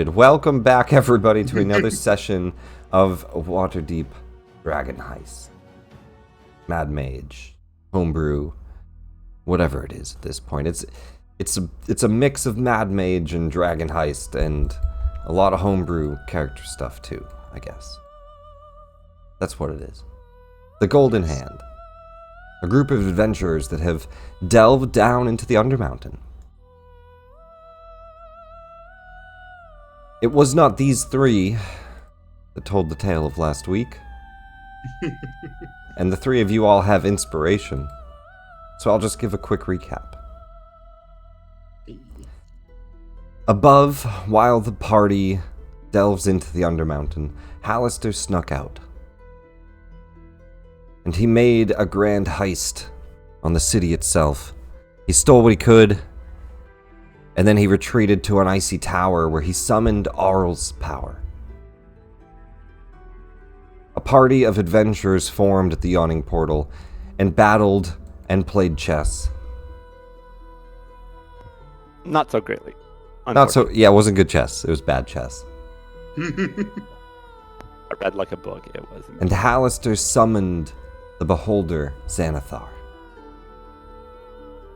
Welcome back, everybody, to another session of Waterdeep Dragon Heist. Mad Mage, homebrew, whatever it is at this point. It's a mix of Mad Mage and Dragon Heist, and a lot of homebrew character stuff too, I guess. That's what it is. The Golden Hand, a group of adventurers that have delved down into the Undermountain. It was not these three that told the tale of last week. And the three of you all have inspiration. So I'll just give a quick recap. Above, while the party delves into the Undermountain, Hallister snuck out. And he made a grand heist on the city itself. He stole what he could, and then he retreated to an icy tower where he summoned Arl's power. A party of adventurers formed at the Yawning Portal and battled and played chess. Not so greatly. It wasn't good chess. It was bad chess. I read like a book. It wasn't. And Hallister summoned the beholder Xanathar.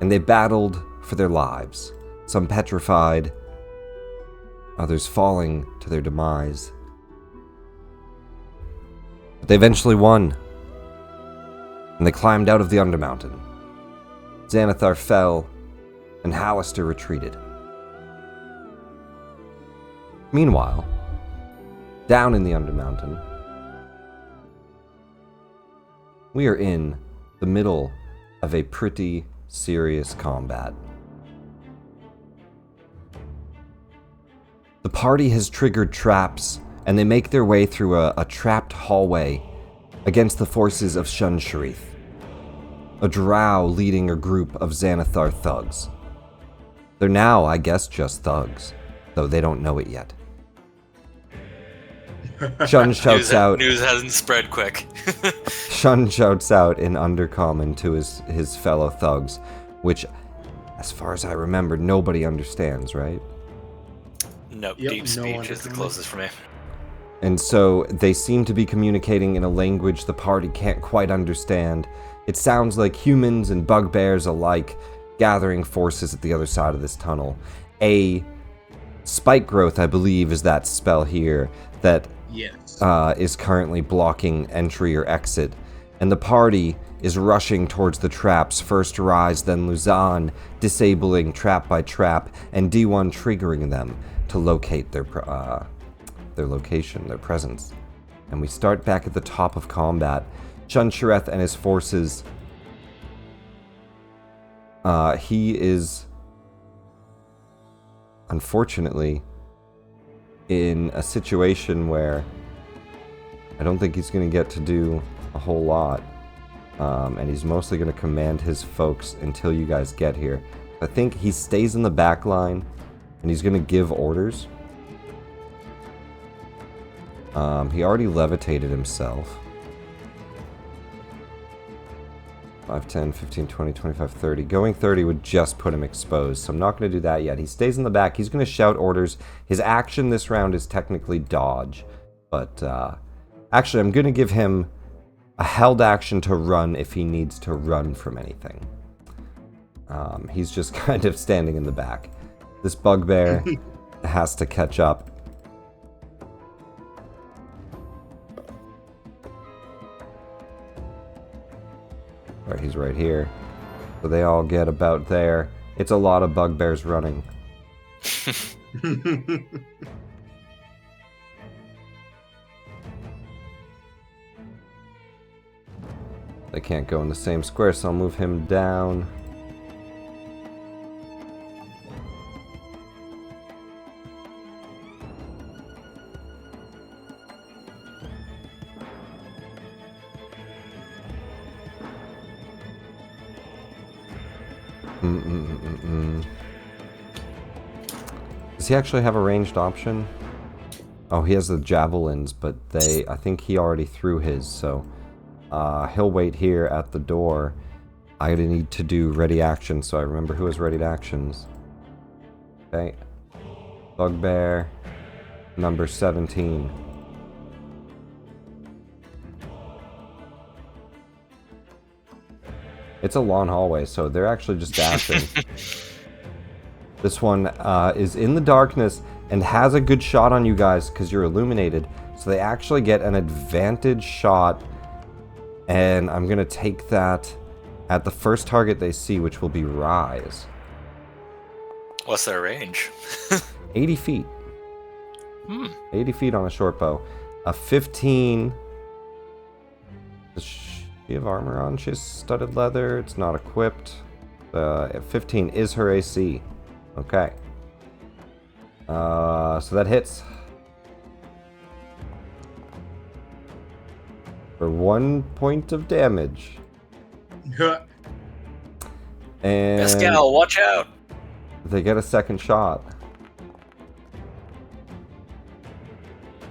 And they battled for their lives. Some petrified, others falling to their demise. But they eventually won, and they climbed out of the Undermountain. Xanathar fell, and Hallister retreated. Meanwhile, down in the Undermountain, we are in the middle of a pretty serious combat. The party has triggered traps, and they make their way through a trapped hallway against the forces of Shunn Shurreth, a drow leading a group of Xanathar thugs. They're now, I guess, just thugs, though they don't know it yet. Shunn shouts out... News hasn't spread quick. Shunn shouts out in Undercommon to his fellow thugs, which, as far as I remember, nobody understands, right? Nope, deep speech is the closest for me. And so they seem to be communicating in a language the party can't quite understand. It sounds like humans and bugbears alike gathering forces at the other side of this tunnel. A spike growth, I believe, is that spell here that is currently blocking entry or exit. And the party is rushing towards the traps, first Rise, then Luzon, disabling trap by trap, and D1 triggering them to locate their location, their presence. And we start back at the top of combat. Shunn Shurreth and his forces. He is, unfortunately, in a situation where I don't think he's going to get to do a whole lot. And he's mostly going to command his folks until you guys get here. I think he stays in the back line, and he's going to give orders. He already levitated himself. 5, 10, 15, 20, 25, 30. Going 30 would just put him exposed, so I'm not going to do that yet. He stays in the back. He's going to shout orders. His action this round is technically dodge. But, actually, I'm going to give him a held action to run if he needs to run from anything. He's just kind of standing in the back. This bugbear has to catch up. Alright, he's right here. So they all get about there. It's a lot of bugbears running. They can't go in the same square, so I'll move him down. Does he actually have a ranged option? Oh, he has the javelins, but I think he already threw his, so he'll wait here at the door. I need to do ready action, so I remember who has ready actions. Okay. Bugbear. Number 17. It's a long hallway, so they're actually just dashing. This one is in the darkness and has a good shot on you guys because you're illuminated. So they actually get an advantage shot. And I'm going to take that at the first target they see, which will be Rise. What's their range? 80 feet. 80 feet on a short bow. A 15... Does she have armor on? She has studded leather. It's not equipped. 15 is her AC. Okay. So that hits. For 1 point of damage. And Pascal, watch out! they get a second shot.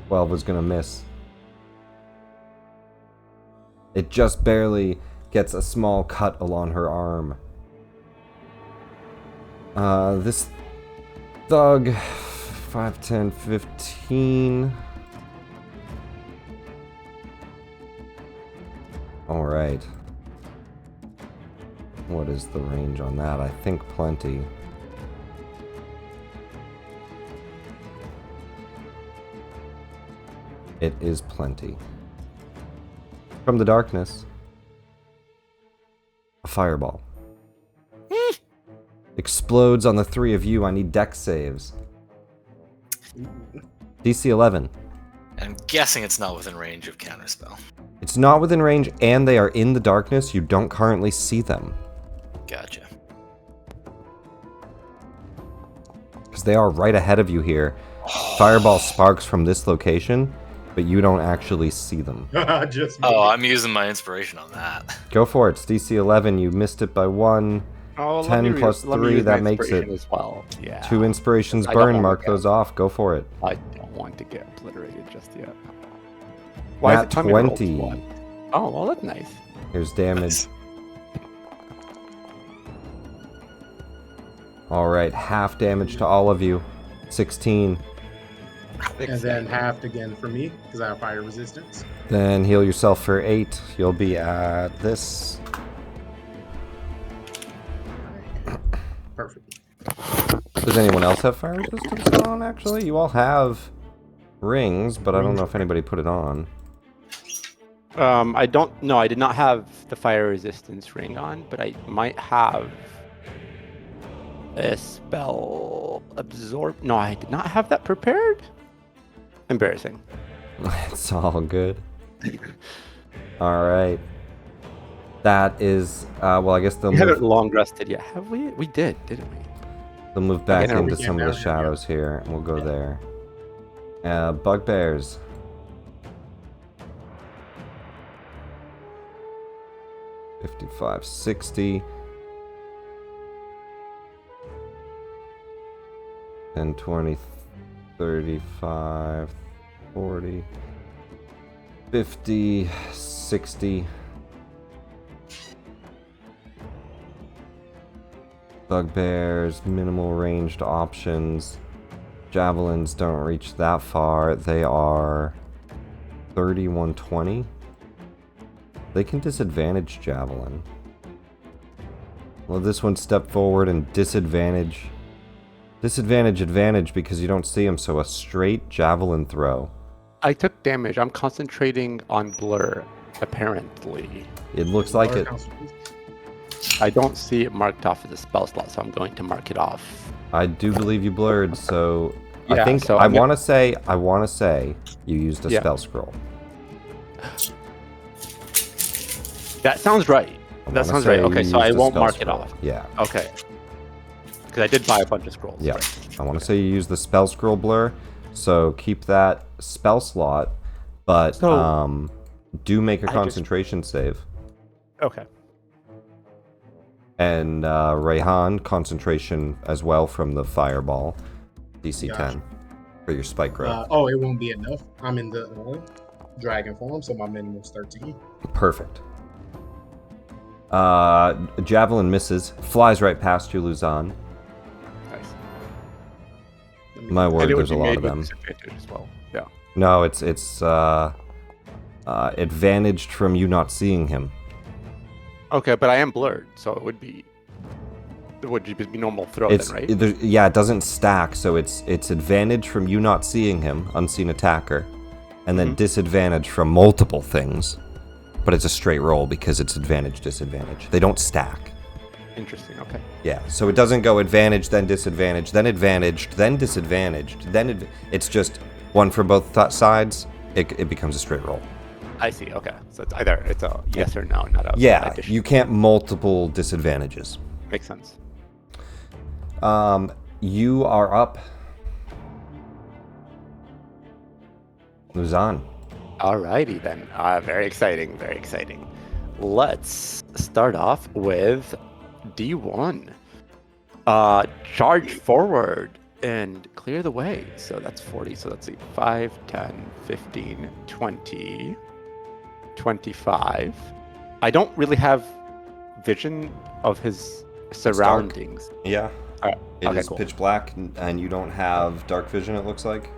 12 was gonna miss. It just barely gets a small cut along her arm. This thug, 5, 10, 15. Alright. What is the range on that? I think plenty. It is plenty. From the darkness, a fireball explodes on the three of you. I need dex saves. DC 11. I'm guessing it's not within range of counterspell. It's not within range, and they are in the darkness. You don't currently see them. Gotcha. Because they are right ahead of you here. Fireball sparks from this location, but you don't actually see them. I'm using my inspiration on that. Go for it. It's DC 11. You missed it by 1. 10 plus 3, that makes it. As well. Yeah. 2 inspirations burn. Mark those off. Go for it. I don't want to get obliterated just yet. Nat 20. Oh, well, that's nice. Here's damage. Alright, half damage to all of you. 16. And then halved again for me, because I have fire resistance. Then heal yourself for 8. You'll be at this. Perfect. Does anyone else have fire resistance on, actually? You all have rings, but I don't know if anybody put it on. I don't know. I did not have the fire resistance ring on, but I might have a spell absorb. No, I did not have that prepared. Embarrassing. It's all good. Alright. That is, well, I guess they'll We move, haven't long rested yet, have we? We did, didn't we? they'll move back Okay, into we some can of the now, shadows here, and we'll go there. Bugbears. $55, $60. 10, 20, 35, 40, 50, 60. Bugbears, minimal ranged options. Javelins don't reach that far. They are 31, 20. They can disadvantage javelin. Well, this one step forward and disadvantage. Disadvantage, advantage because you don't see him, so a straight javelin throw. I took damage. I'm concentrating on blur, apparently. It looks like it. I don't see it marked off as a spell slot, so I'm going to mark it off. I do believe you blurred, so I Yeah, think so I I'm want to say you used a Yeah. spell scroll. That sounds right. I That wanna sounds say right. you Okay, so used I a won't spell mark it scroll. off. Yeah. Okay. Because I did buy a bunch of scrolls. Yeah. Right. I want to say you use the spell scroll blur, so keep that spell slot, but So, do make a I just- concentration save. Okay. And Rayhan, concentration as well from the fireball, DC Gotcha. 10 for your spike growth. It won't be enough. I'm in the dragon form, so my minimum's 13. Perfect. Javelin misses, flies right past you, Luzon. Nice. Let me My And word, it would there's a be lot made of with them. disadvantage as well. Yeah. No, it's advantaged from you not seeing him. Okay, but I am blurred, so it would be be normal throw It's then, right? yeah, it doesn't stack, so it's advantage from you not seeing him, unseen attacker, and then disadvantage from multiple things. But it's a straight roll because it's advantage disadvantage. They don't stack. Interesting. Okay. Yeah, so it doesn't go advantage, then disadvantage, then advantaged, then disadvantaged, then it's just one for both sides. It becomes a straight roll. I see. Okay, so it's either it's a yes or no, not a Yeah, addition. you can't multiple disadvantages. Makes sense. You are up. Luzon. Alrighty then. Very exciting. Very exciting. Let's start off with D1. Charge forward and clear the way. So that's 40. So let's see. 5, 10, 15, 20, 25. I don't really have vision of his surroundings. Yeah. All right. It Okay, is cool. pitch black, and you don't have dark vision, it looks like.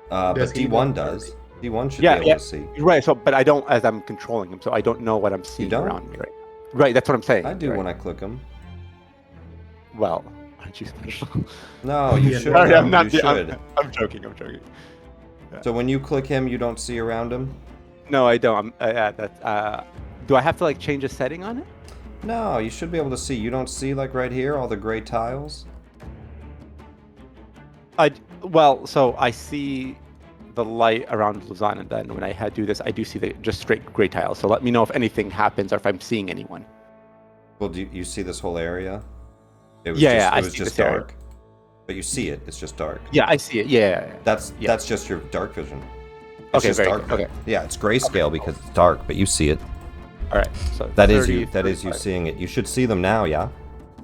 But Does he D1 look does. D1 should Yeah, be able yeah. to see. Right. So, but I don't, as I'm controlling him, so I don't know what I'm seeing don't? around me. Right. Right. That's what I'm saying. I do right? when I click them. Well, aren't you special? No, you Yeah, should. Sorry, I'm though. not. You should. I'm joking. I'm joking. So when you click him, you don't see around him? No, I don't. Do I have to like change a setting on it? No, you should be able to see. You don't see, like, right here, all the gray tiles? Well, so I see the light around Luzon, and then when I do this, I do see the just straight gray tiles. So let me know if anything happens or if I'm seeing anyone. Well, do you see this whole area? It was Yeah, just, yeah, I it was see just this area. dark. But you see it. It's just dark. Yeah, I see it. Yeah. That's Yeah. that's just your dark vision. It's Okay, just very dark. good. Okay. Yeah, it's grayscale because it's dark, but you see it. All right. So That is 30, you. That is you 35. seeing it. You should see them now. Yeah.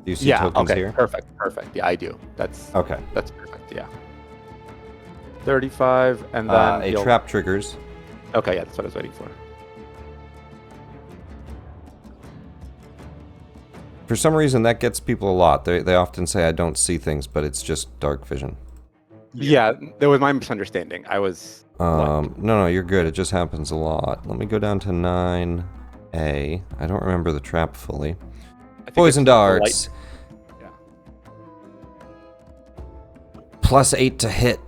Do you see Yeah. tokens Okay. here? Perfect. Yeah, I do. That's Okay. perfect. Yeah. 35, and then A trap triggers. Okay, yeah, that's what I was waiting for. For some reason, that gets people a lot. They often say I don't see things, but it's just dark vision. Yeah, there was my misunderstanding. I was. No, you're good. It just happens a lot. Let me go down to 9A. I don't remember the trap fully. I think Poison it's the light- darts. Yeah. +8 to hit.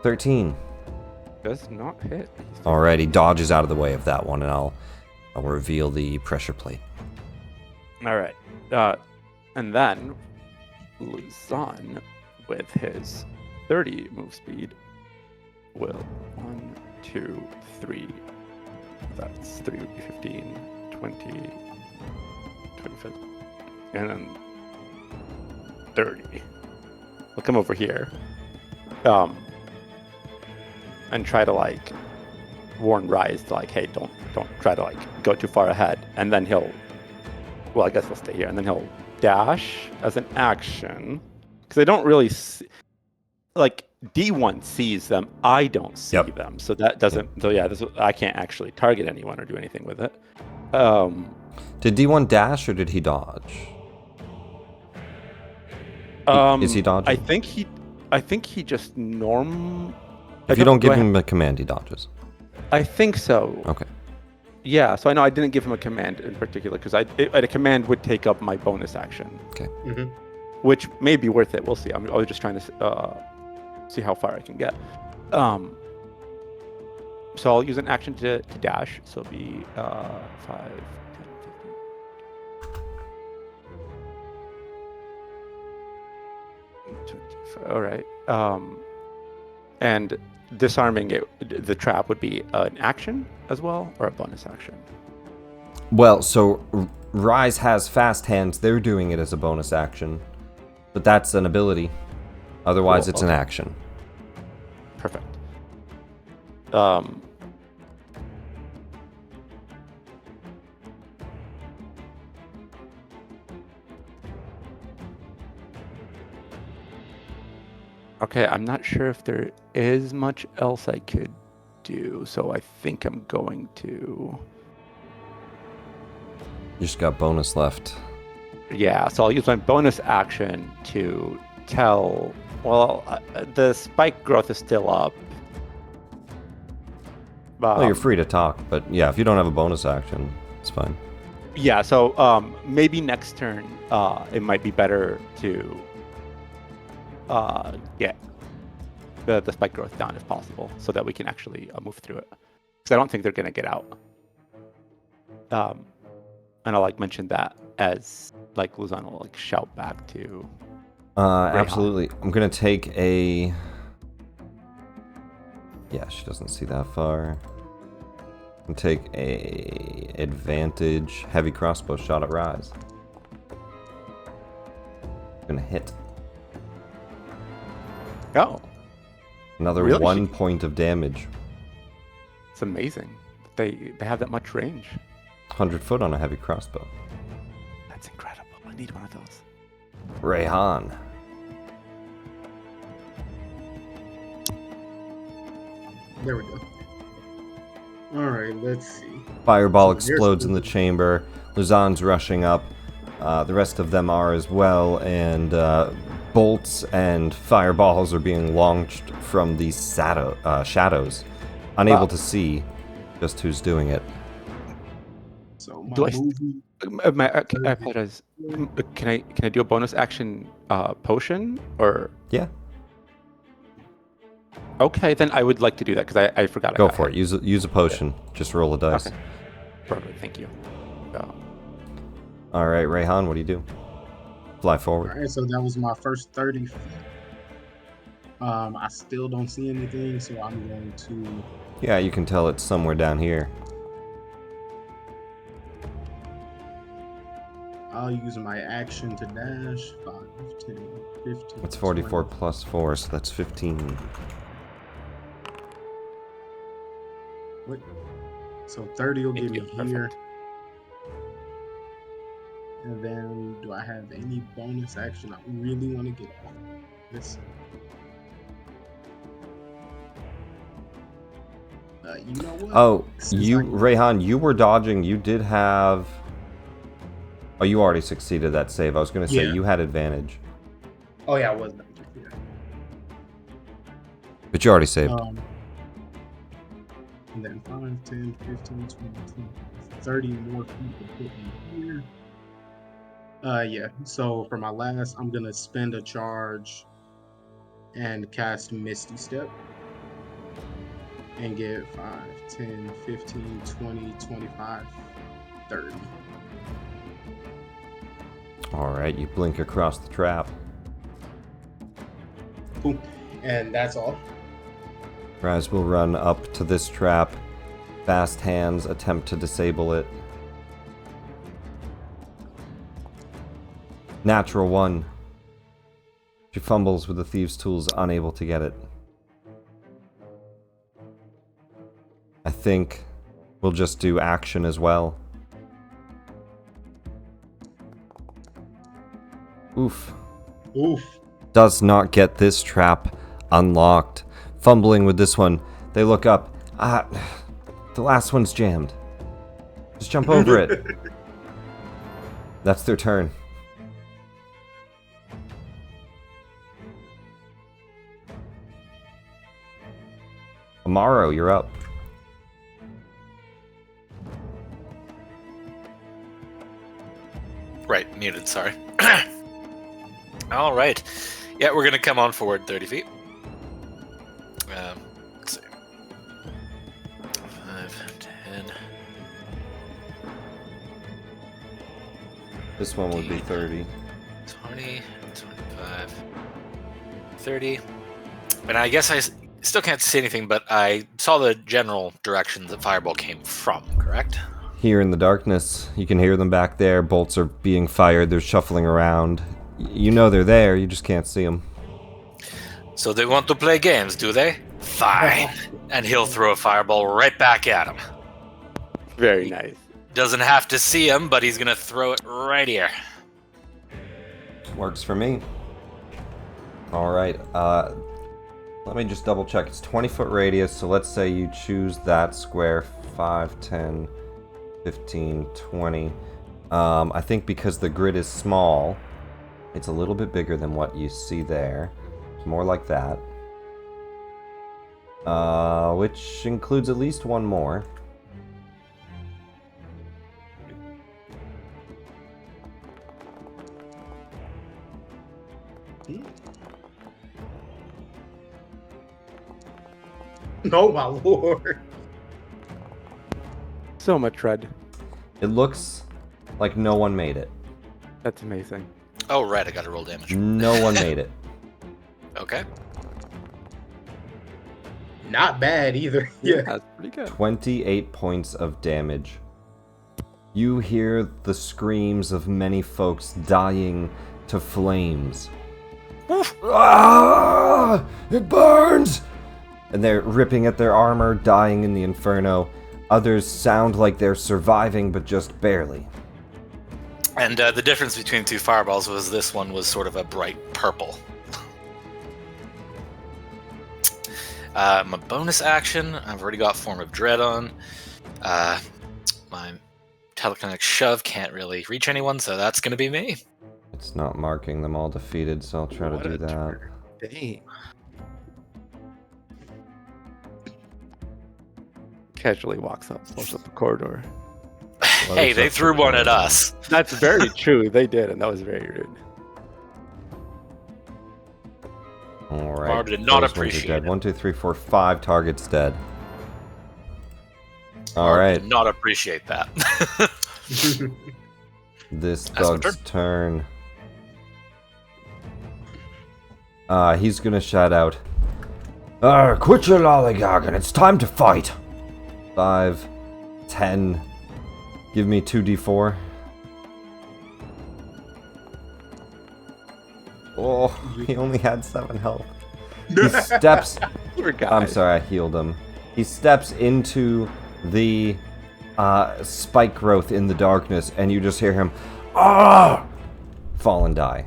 13. Does not hit. Alrighty, dodges out of the way of that one, and I'll reveal the pressure plate. All right. And then Luzon, with his 30 move speed, will 1, 2, 3. That's 3 would be 15, 20, 25, and then 30. We'll come over here. And try to like warn Rise to like, hey, don't try to like go too far ahead. And then he'll, well, I guess he'll stay here. And then he'll dash as an action because I don't really see, like D1 sees them. I don't see Yep. them, so that doesn't. So yeah, I can't actually target anyone or do anything with it. Did D1 dash or did he dodge? Is he dodging? I think he just If you don't give him a command, he dodges. I think so. Okay. Yeah, so I know I didn't give him a command in particular because a command would take up my bonus action, Okay. which may be worth it. We'll see. I was just trying to see how far I can get. So I'll use an action to dash. So it'll be 5, 10, 15, 25. All right. And disarming the trap would be an action as well, or a bonus action. Well, so Rise has fast hands. They're doing it as a bonus action, but that's an ability. Otherwise, Cool, it's an action. Perfect. Okay, I'm not sure if there is much else I could do, so I think I'm going to. You just got bonus left. Yeah, so I'll use my bonus action to tell. Well, the spike growth is still up. Well, you're free to talk, but yeah, if you don't have a bonus action, it's fine. Yeah, so maybe next turn it might be better to get the spike growth down if possible, so that we can actually move through it. Because I don't think they're gonna get out. And I'll mention that as Luzon will shout back to. Absolutely. I'm gonna take a. Yeah, she doesn't see that far. I'm gonna take a advantage heavy crossbow shot at Rise. Gonna hit. Oh. Another Really? 1 point of damage. It's amazing. They have that much range. 100 foot on a heavy crossbow. That's incredible. I need one of those. Rayhan. There we go. Alright, let's see. Fireball So explodes in the chamber. Luzon's rushing up. The rest of them are as well, and bolts and fireballs are being launched from these shadows. Unable to see just who's doing it. So my Do movement. I apologize. Can I do a bonus action potion or? Yeah, Okay, then I would like to do that because I forgot. go for it. Use a potion. Just roll a dice. Okay. Perfect. Thank you. All right, Rayhan, what do you do? Fly forward. Alright, so that was my first 30 feet. I still don't see anything, so I'm going to. Yeah, you can tell it's somewhere down here. I'll use my action to dash. 5, 10, 15. It's 44 20. plus 4, so that's 15. Wait. So 30 will get me here. And then, do I have any bonus action I really want to get off? Let's see. You know what? Oh, Rayhan, you were dodging. You did have. Oh, you already succeeded that save. I was going to say you had advantage. Oh, yeah, I was dodging. Yeah. But you already saved. And then 5, 10, 15, 20, 30 more people put me here. Yeah, so for my last, I'm going to spend a charge and cast Misty Step. And get 5, 10, 15, 20, 25, 30. Alright, you blink across the trap. Cool. And that's all. Raz will run up to this trap. Fast hands attempt to disable it. Natural 1. She fumbles with the thieves' tools, unable to get it. I think we'll just do action as well. Oof. Oof. Does not get this trap unlocked. Fumbling with this one. They look up. The last one's jammed. Just jump over it. That's their turn. Amaro, you're up. Right, muted, sorry. All right. Yeah, we're going to come on forward 30 feet. Let's see. 5, 10. This one would be 30. 20, 25, 30. And I guess I still can't see anything, but I saw the general direction that Fireball came from, correct? Here in the darkness, you can hear them back there. Bolts are being fired. They're shuffling around. You know they're there. You just can't see them. So they want to play games, do they? Fine. And he'll throw a fireball right back at him. Very nice. Doesn't have to see him, but he's going to throw it right here. Works for me. All right. Let me just double check. It's 20-foot radius, so let's say you choose that square. 5, 10, 15, 20. I think because the grid is small, it's a little bit bigger than what you see there. It's more like that. Which includes at least one more. Oh my lord. So much red. It looks like no one made it. That's amazing. Oh, right, I got to roll damage. No one made it. Okay. Not bad either. Yeah. That's pretty good. 28 points of damage. You hear the screams of many folks dying to flames. Ah! It burns! And they're ripping at their armor, dying in the inferno. Others sound like they're surviving, but just barely. And the difference between two fireballs was this one was sort of a bright purple. My bonus action, I've already got Form of Dread on. My telekinetic shove can't really reach anyone, so that's going to be me. It's not marking them all defeated, so I'll try to What do a that. turn. Dang. Casually walks up, pulls up the corridor. Hey, they threw one at us. That's very true. They did, and that was very rude. Alright. Barb did not those ones are appreciate dead. it. 1, 2, 3, 4, 5 targets dead. Barb Alright. did not appreciate that. This That's my thug's turn. He's gonna shout out, quit your lollygagging, it's time to fight! 5, 10, give me 2d4. Oh, he only had 7 health. He steps, Poor guy. I'm sorry, I healed him. He steps into the spike growth in the darkness, and you just hear him, ah, fall and die.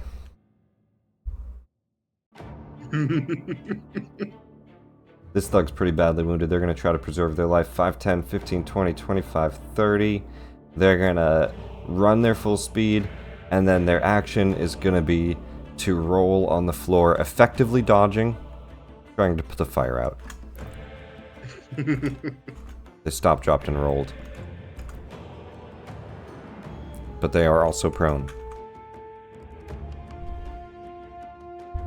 This thug's pretty badly wounded. They're going to try to preserve their life. 5, 10, 15, 20, 25, 30. They're going to run their full speed, and then their action is going to be to roll on the floor, effectively dodging, trying to put the fire out. They stopped, dropped, and rolled. But they are also prone.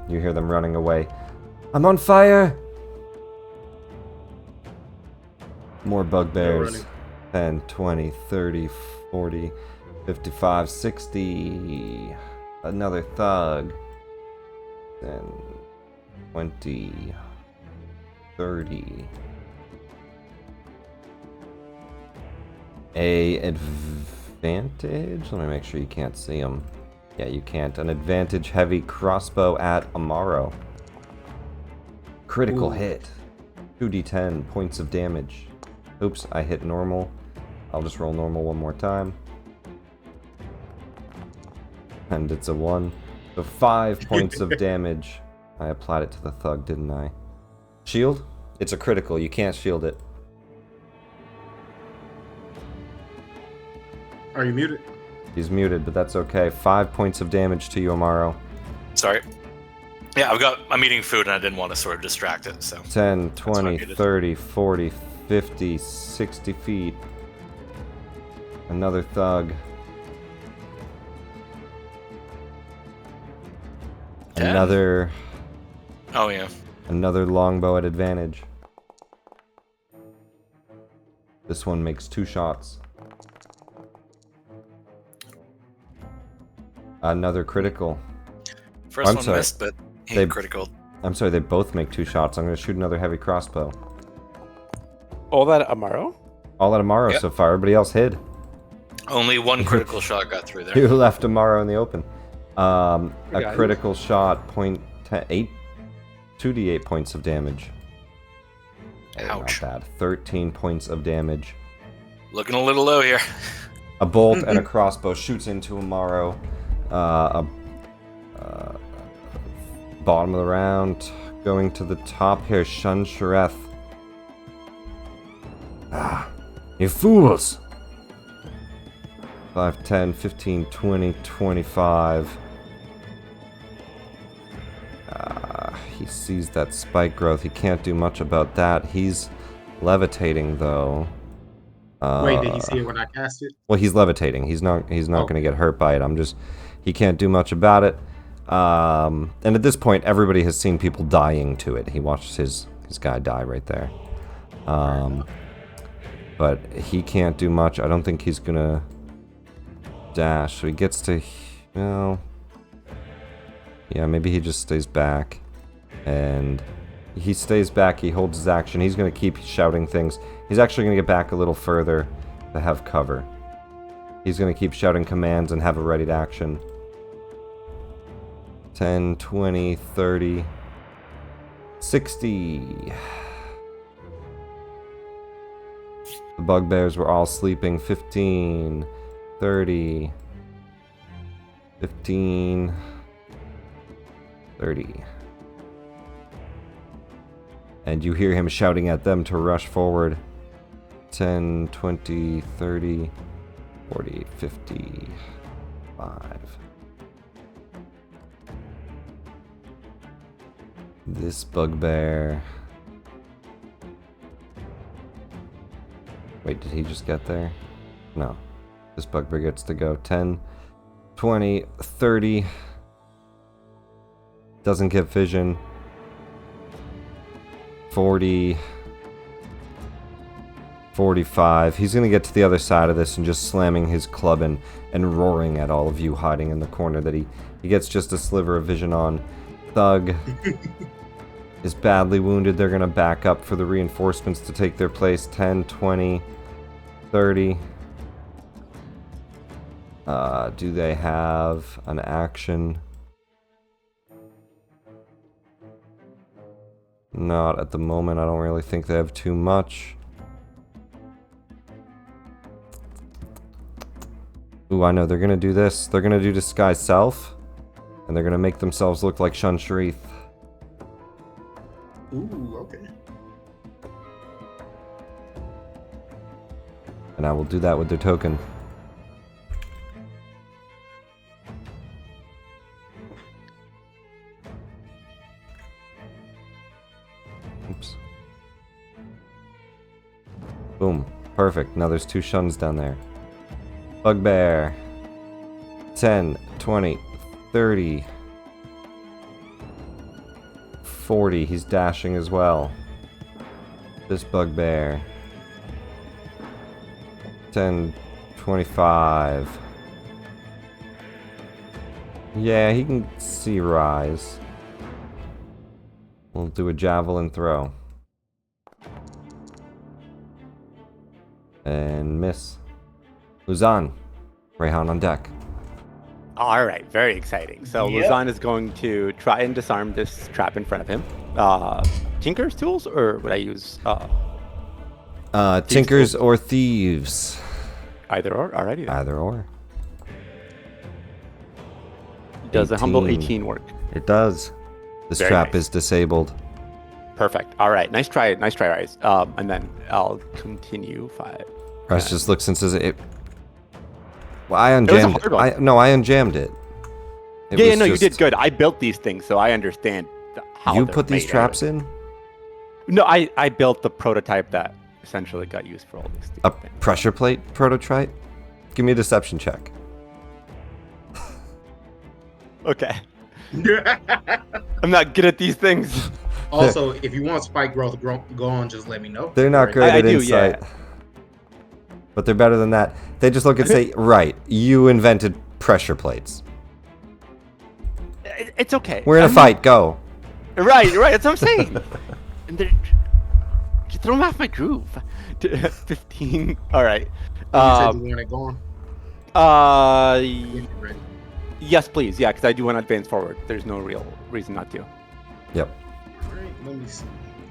You hear them running away. I'm on fire! More bugbears. running. 10, 20, 30, 40, 55, 60. Another thug. 10, 20, 30. A advantage? Let me make sure you can't see them. Yeah, you can't. An advantage heavy crossbow at Amaro. Critical Ooh. hit. 2d10 points of damage. Oops, I hit normal. I'll just roll normal one more time. And it's a 1. So 5 points of damage. I applied it to the thug, didn't I? Shield? It's a critical. You can't shield it. Are you muted? He's muted, but that's okay. 5 points of damage to you, Amaro. Sorry. Yeah, I'm eating food and I didn't want to sort of distract it, so. 10, what I 20, needed. 30, 40, 50, 60 feet. Another thug. 10. Another Oh, yeah. longbow at advantage. This one makes 2 shots. Another critical. First I'm one sorry. missed, but he They- critical. I'm sorry, they both make 2 shots. I'm going to shoot another heavy crossbow. All that Amaro? All at Amaro Yep. so far. Everybody else hid. Only one critical shot got through there. You left Amaro in the open. A guys. critical shot, 2d8 points of damage. Oh, Ouch. not bad. 13 points of damage. Looking a little low here. A bolt and a crossbow shoots into Amaro. Bottom of the round, going to the top here, Shunn Shurreth. Ah, you fools! 5, 10, 15, 20, 25. He sees that spike growth. He can't do much about that. He's levitating, though. Wait, did he see it when I cast it? Well, he's levitating. He's not Oh. going to get hurt by it. He can't do much about it. And at this point, everybody has seen people dying to it. He watched his guy die right there. But he can't do much. I don't think he's gonna dash. So he gets to, yeah, maybe he just stays back. And he stays back. He holds his action. He's gonna keep shouting things. He's actually gonna get back a little further to have cover. He's gonna keep shouting commands and have a ready to action. 10, 20, 30, 60. The bugbears were all sleeping. 15, 30, 15, 30. And you hear him shouting at them to rush forward. 10, 20, 30, 40, 50, 5. This bugbear. Wait, did he just get there? No. This bugbear gets to go. 10, 20, 30. Doesn't get vision. 40. 45. He's going to get to the other side of this and just slamming his club and roaring at all of you hiding in the corner that he gets just a sliver of vision on. Thug is badly wounded. They're going to back up for the reinforcements to take their place. 10, 20, 30. Do they have an action? Not at the moment. I don't really think they have too much. Ooh, I know. They're going to do this. They're going to do Disguise Self. And they're going to make themselves look like Shunn Shurreth. Ooh, okay. And I will do that with their token. Oops. Boom. Perfect. Now there's 2 Shunns down there. Bugbear. 10, 20, 30. 40. He's dashing as well. This bugbear. 10, 25. Yeah, he can see rise. We'll do a javelin throw. And miss. Luzan. Rayhan on deck. All right, very exciting. So Yep. Luzan is going to try and disarm this trap in front of him. Tinker's tools, or would I use Tinkers or thieves? either or? Alrighty then. Either or. Does a humble 18. 18 work? It does. This Very trap nice. is disabled. Perfect. All right, nice try, Rise. And then I'll continue 5. Russ just looks and says, well, I was a unjammed hard one. it. I unjammed it. It Yeah, was no, you just- did good. I built these things, so I understand how You they're put these made. traps in? No, I built the prototype that essentially got used for all these A things. pressure plate prototype? Give me a deception check. Okay. I'm not good at these things. Also, if you want spike growth go on, just let me know. They're not great I at do, insight. yeah. But they're better than that. They just look and say, right, you invented pressure plates. It's okay. We're in a fight, go. Right, that's what I'm saying. And they're just throw them off my groove. 15. All right. You said you want it going. Y- Ready. yes, please. Yeah, because I do want to advance forward. There's no real reason not to. Yep. All right, let me see.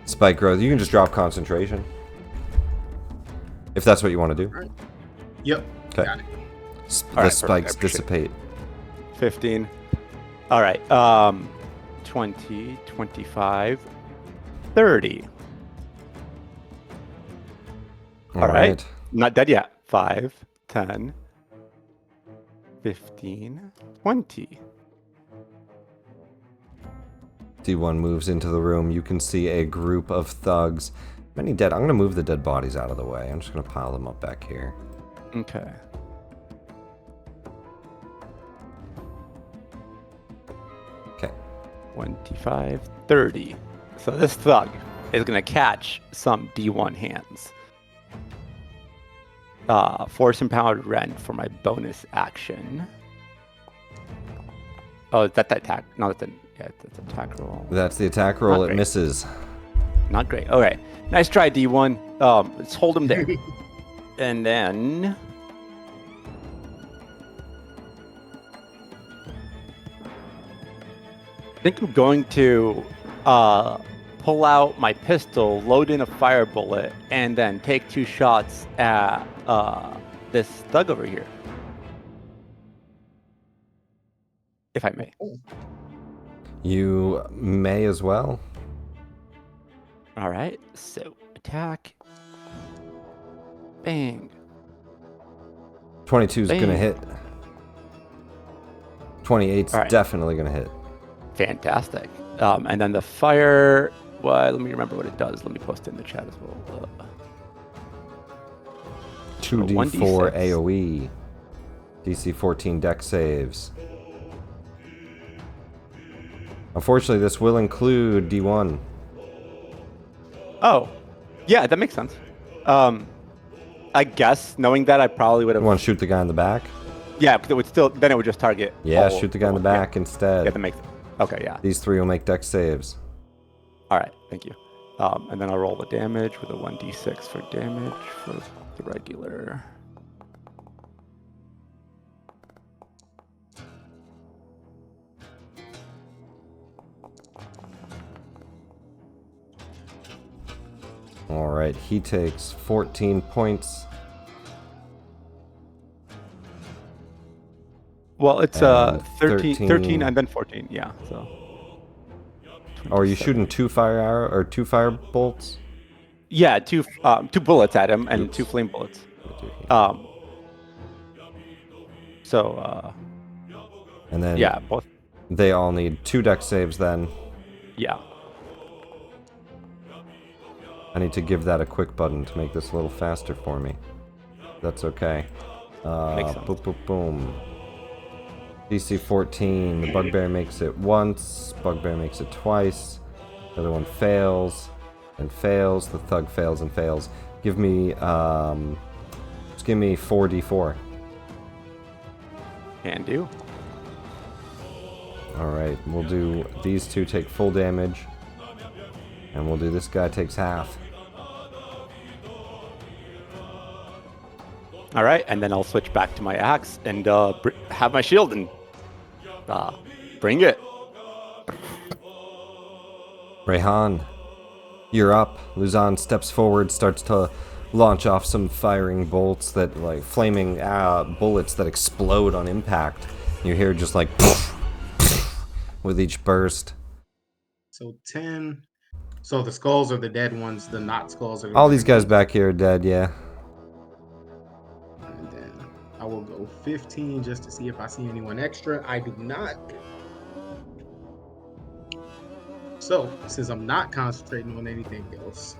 Spike growth. You can just drop concentration. If that's what you want to do. Yep. Okay. Got it. The Alright, perfect, spikes I appreciate dissipate. 15. All right. 20, 25, 30. All All right. right. Not dead yet. 5, 10, 15, 20. D1 moves into the room. You can see a group of thugs. Many dead. I'm going to move the dead bodies out of the way. I'm just going to pile them up back here. Okay. Okay. 25, 30. So this thug is going to catch some D1 hands. Force empowered rend for my bonus action. Oh, is that the attack? No, that's that's attack roll. That's the attack roll. Not It great. misses. Not great. Okay. Nice try, D1. Let's hold him there. And then... I think I'm going to pull out my pistol, load in a fire bullet, and then take 2 shots at this thug over here. If I may. You may as well. All right. So, attack. Bang. 22 is going to Bang. hit. 28's All right. definitely going to hit. Fantastic. And then the fire... Well, let me remember what it does. Let me post it in the chat as well. 2d4 1d6. AoE. DC 14 deck saves. Unfortunately, this will include D1. Oh, yeah, that makes sense. I guess knowing that, I probably would You have. want to shoot the guy in the back? Yeah, because it would still. Then it would just target. Yeah, all shoot the guy in the one. back instead. Yeah, that makes. Okay, yeah. These 3 will make deck saves. All right, thank you. And then I'll roll the damage with a 1d6 for damage for the regular. All right, he takes 14 points. Well, it's And 13 and then 14. Yeah, so. Oh, are you 27. shooting 2 fire arrow or 2 fire bolts? Yeah, 2 bullets at him and Oops. 2 flame bullets. And then Yeah, both. they all need 2 deck saves then. Yeah. I need to give that a quick button to make this a little faster for me. That's okay. Makes sense. Boom, boom, boom. DC 14. The bugbear makes it once. Bugbear makes it twice. The other one fails and fails. The thug fails and fails. Give me, just give me 4d4. Can do. All right, we'll do these 2 take full damage, and we'll do this guy takes half. All right, and then I'll switch back to my axe and have my shield and bring it. Rehan, you're up. Luzon steps forward, starts to launch off some firing bolts that, like, flaming bullets that explode on impact. You hear just like with each burst. So 10. So the skulls are the dead ones. The not skulls are the All living these guys ones. back here are dead, yeah. And then I will go 15 just to see if I see anyone extra. I do not. So since I'm not concentrating on anything else,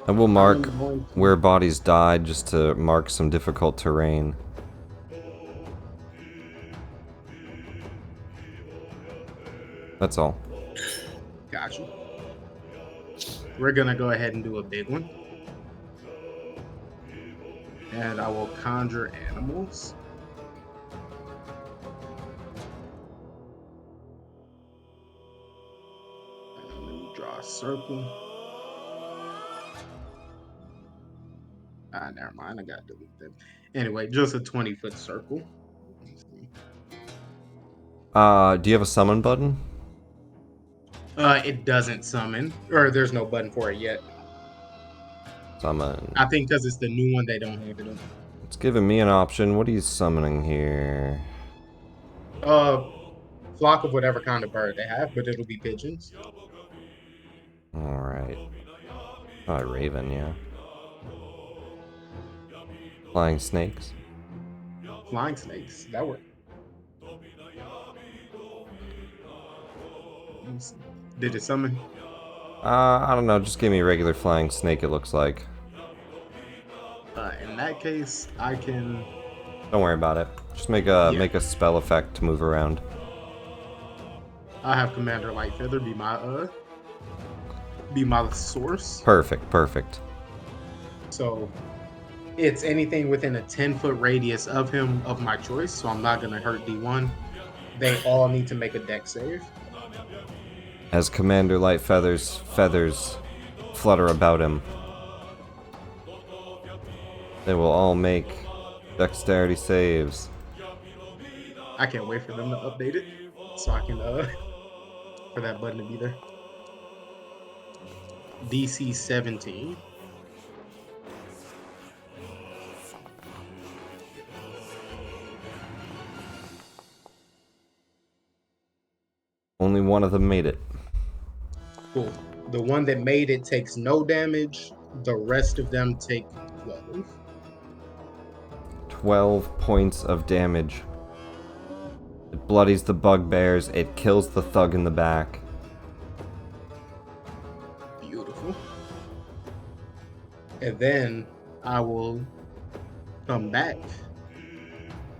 I will mark I'm going to- where bodies died just to mark some difficult terrain. That's all. Gotcha. We're gonna go ahead and do a big one. And I will conjure animals. And let me draw a circle. Never mind. I gotta delete them. Anyway, just a 20-foot circle. Let's see. Do you have a summon button? It doesn't summon, or there's no button for it yet. Summon. I think because it's the new one, they don't have it. It's giving me an option. What are you summoning here? Flock of whatever kind of bird they have, but it'll be pigeons. Alright. Probably raven, yeah. Flying snakes. flying snakes. That worked. Let me see. Did it summon? I don't know. Just give me a regular flying snake, it looks like. In that case, I can. Don't worry about it. Just make a spell effect to move around. I have Commander Lightfeather be my source. Perfect, perfect. So it's anything within a 10-foot radius of him of my choice. So I'm not gonna hurt D1. They all need to make a dex save. As Commander Lightfeather's feathers flutter about him, they will all make dexterity saves. I can't wait for them to update it so I can for that button to be there. DC 17. Only one of them made it. Cool. The one that made it takes no damage. The rest of them take 12. 12 points of damage. It bloodies the bugbears. It kills the thug in the back. Beautiful. And then I will come back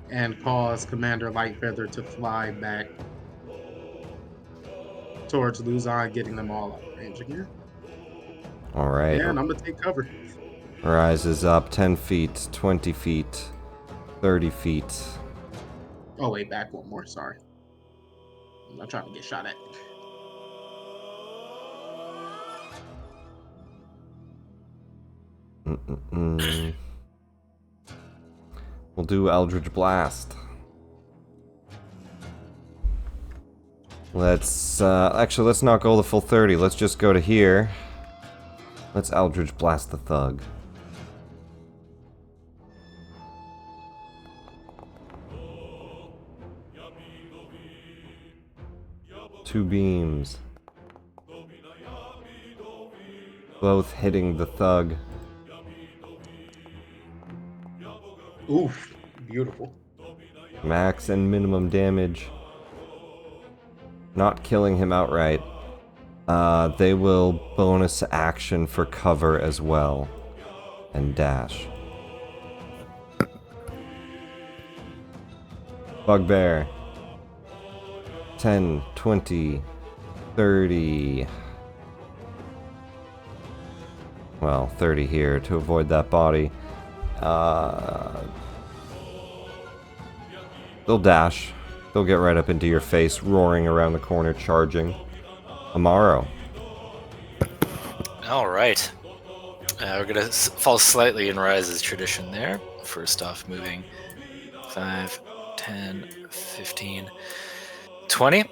and cause Commander Lightfeather to fly back towards Luzon, getting them all out of range again. Alright. And I'm going to take cover. Rises up 10 feet, 20 feet, 30 feet. Oh, wait, back one more. Sorry. I'm not trying to get shot at. We'll do Eldritch Blast. Let's, actually, let's not go the full 30. Let's just go to here. Let's Eldritch Blast the thug. Two beams. Both hitting the thug. Oof. Beautiful. Max and minimum damage. Not killing him outright. They will bonus action for cover as well. And dash. Bugbear. 10, 20, 30. Well, 30 here to avoid that body. They'll dash. They'll get right up into your face, roaring around the corner, charging. Amaro. All right. We're going to fall slightly in Rise's tradition there. First off, moving 5, 10, 15, 20.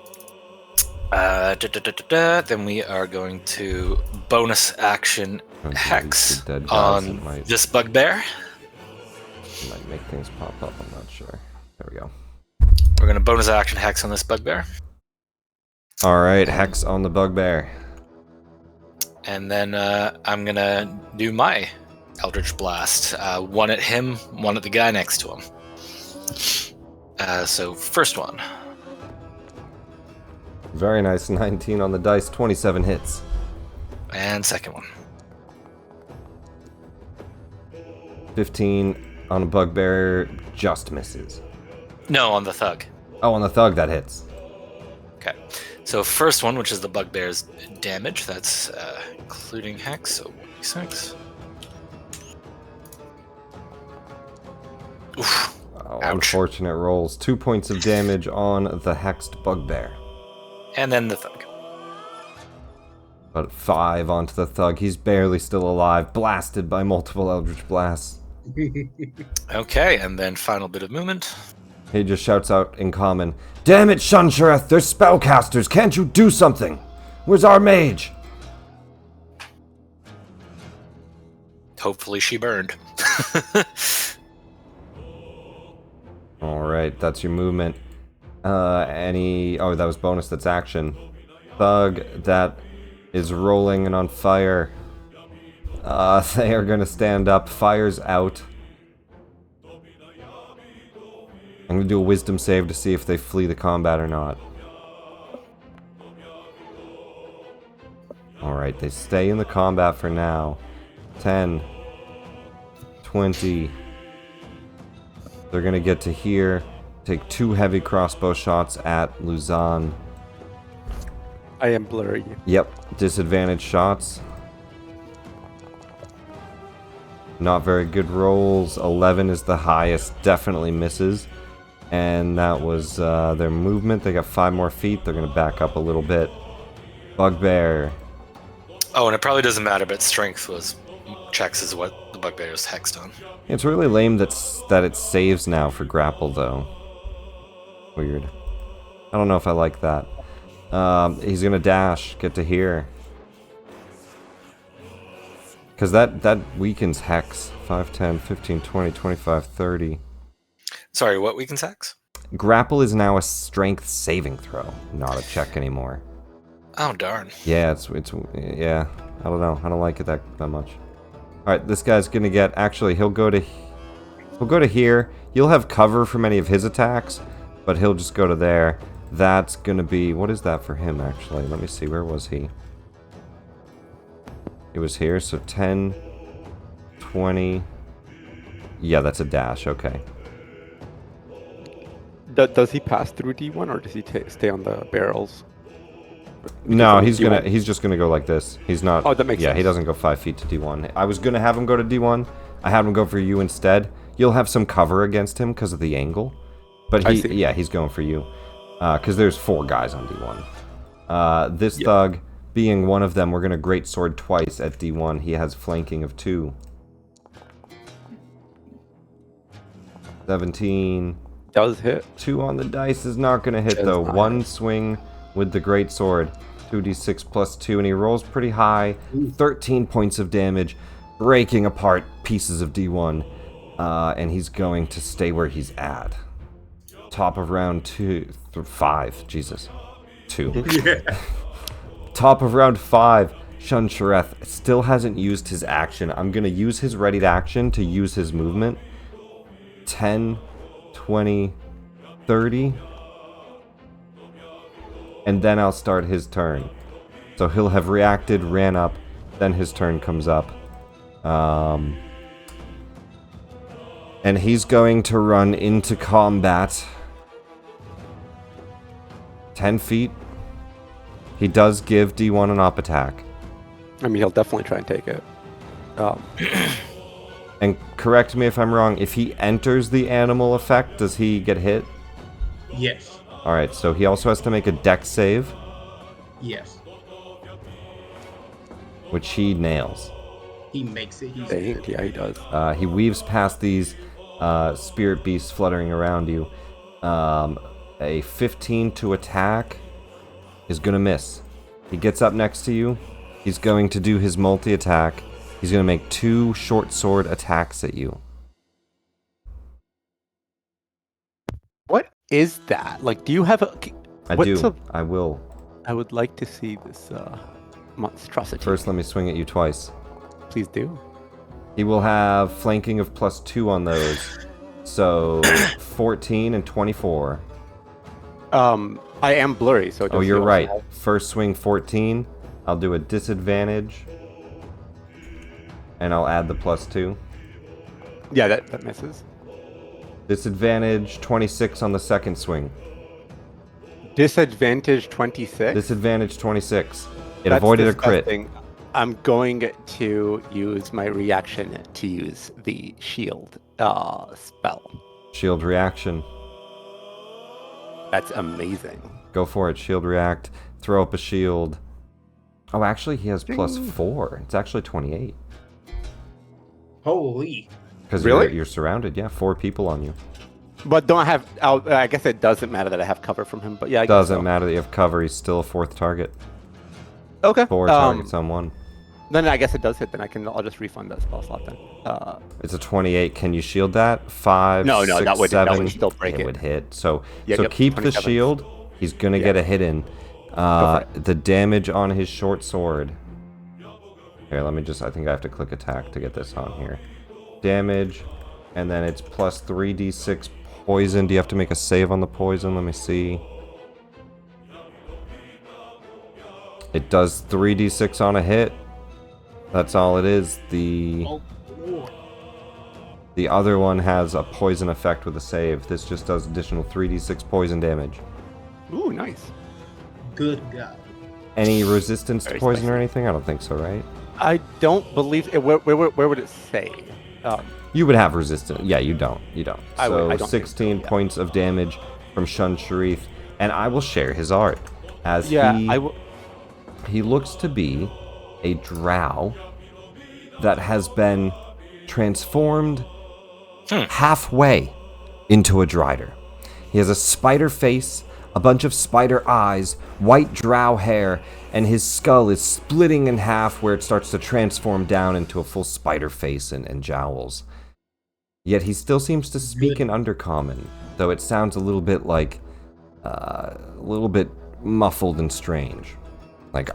Then we are going to bonus action Hex on this bugbear. Might make things pop up, I'm not sure. There we go. We're going to bonus action Hex on this bugbear. Alright, Hex on the bugbear. And then I'm going to do my Eldritch Blast. One at him, one at the guy next to him. So, first one. Very nice, 19 on the dice, 27 hits. And second one. 15 on a bugbear, just misses. No, on the thug. Oh, on the thug, that hits. Okay. So first one, which is the bugbear's damage, that's including Hex, so 1d6. Oof. Oh, Ouch. unfortunate rolls. 2 points of damage on the hexed bugbear. And then the thug. But 5 onto the thug. He's barely still alive, blasted by multiple Eldritch Blasts. Okay, and then final bit of movement. He just shouts out in common, "Damn it, Shunn Shurreth, they're spellcasters, can't you do something? Where's our mage?" Hopefully she burned. Alright, that's your movement. Oh, that was bonus, that's action. Thug that is rolling and on fire. They are gonna stand up, fire's out. I'm gonna do a wisdom save to see if they flee the combat or not. Alright, they stay in the combat for now. 10, 20. They're gonna get to here. Take 2 heavy crossbow shots at Luzon. I am blurry. Yep, disadvantage shots. Not very good rolls. 11 is the highest, definitely misses. And that was their movement. They got 5 more feet. They're gonna back up a little bit. Bugbear. Oh, and it probably doesn't matter, but strength was checks is what the bugbear is hexed on. It's really lame that it saves now for grapple, though. Weird. I don't know if I like that. He's gonna dash, get to here. Because that weakens hex. 5, 10, 15, 20, 25, 30. Sorry, what weakens hex? Grapple is now a strength saving throw, not a check anymore. Oh, darn. Yeah, it's yeah. I don't know. I don't like it that much. All right, this guy's gonna get. Actually, he'll go to here. You'll have cover from any of his attacks, but he'll just go to there. That's gonna be. What is that for him? Actually, let me see. Where was he? He was here. So 10, 20. Yeah, that's a dash. Okay. Does he pass through D1 or does he stay on the barrels? No, he's D1. just gonna go like this. He's not. Oh, that makes sense. Yeah, he doesn't go 5 feet to D1. I was gonna have him go to D1. I had him go for you instead. You'll have some cover against him because of the angle, but he's going for you because there's 4 guys on D1. This thug, being one of them, we're gonna great sword twice at D1. He has flanking of 2. 17. Does hit. 2 on the dice is not gonna hit though. 1 swing with the great sword. 2d6 plus 2, and he rolls pretty high. 13 points of damage, breaking apart pieces of D1. And he's going to stay where he's at. Top of round 5. Jesus. 2. Top of round 5. Shunn Shurreth still hasn't used his action. I'm going to use his readied action to use his movement. 10, 20, 30. And then I'll start his turn. So he'll have reacted, ran up, then his turn comes up. And he's going to run into combat. 10 feet. He does give D1 an op attack. I mean, he'll definitely try and take it. And correct me if I'm wrong, if he enters the animal effect, does he get hit? Yes. Alright, so he also has to make a dex save, Yes. which he nails. He makes it. Yeah, he does. He weaves past these spirit beasts fluttering around you. A 15 to attack is going to miss. He gets up next to you. He's going to do his multi-attack. He's going to make 2 short sword attacks at you. What is that? Like, do you have a... I do. I will. I would like to see this monstrosity. First, let me swing at you twice. Please do. He will have flanking of +2 on those. So, 14 and 24. I am blurry, so... Oh, you're right. First swing 14. I'll do a disadvantage. And I'll add the +2. Yeah, that misses. Disadvantage 26 on the second swing. Disadvantage 26? Disadvantage 26. It That's avoided disgusting. a crit. I'm going to use my reaction to use the shield spell. Shield reaction. That's amazing. Go for it. Shield react. Throw up a shield. Oh, actually, he has +4. It's actually 28. Holy. Because Really? you're surrounded. Yeah, 4 people on you. But don't I have... I guess it doesn't matter that I have cover from him, but yeah, I guess Doesn't so. matter that you have cover. He's still a 4th target. Okay. 4 targets on 1. Then I guess it does hit, then I'll just refund that spell slot then. It's a 28. Can you shield that? 5, No, 6, that would 7. still break it. It would hit. So Yep, keep the 27. shield. He's going to get a hit in. for The damage on his short sword. Here, let me just... I think I have to click attack to get this on here. Damage. And then it's +3d6 poison. Do you have to make a save on the poison? Let me see. It does 3d6 on a hit. That's all it is. The other one has a poison effect with a save. This just does additional 3d6 poison damage. Ooh, nice. Good God. Any resistance to Very poison spicy. or anything? I don't think so, right? I don't believe it. Where would it say? You would have resistance. Yeah, you don't. You don't. I So don't think so, 16 yeah. points of damage from Shunn Shurreth. And I will share his art. As Yeah, he looks to be a drow that has been transformed halfway into a drider. He has a spider face, a bunch of spider eyes, white drow hair, and his skull is splitting in half where it starts to transform down into a full spider face and jowls. Yet he still seems to speak in Undercommon, though it sounds a little bit like, a little bit muffled and strange. Like,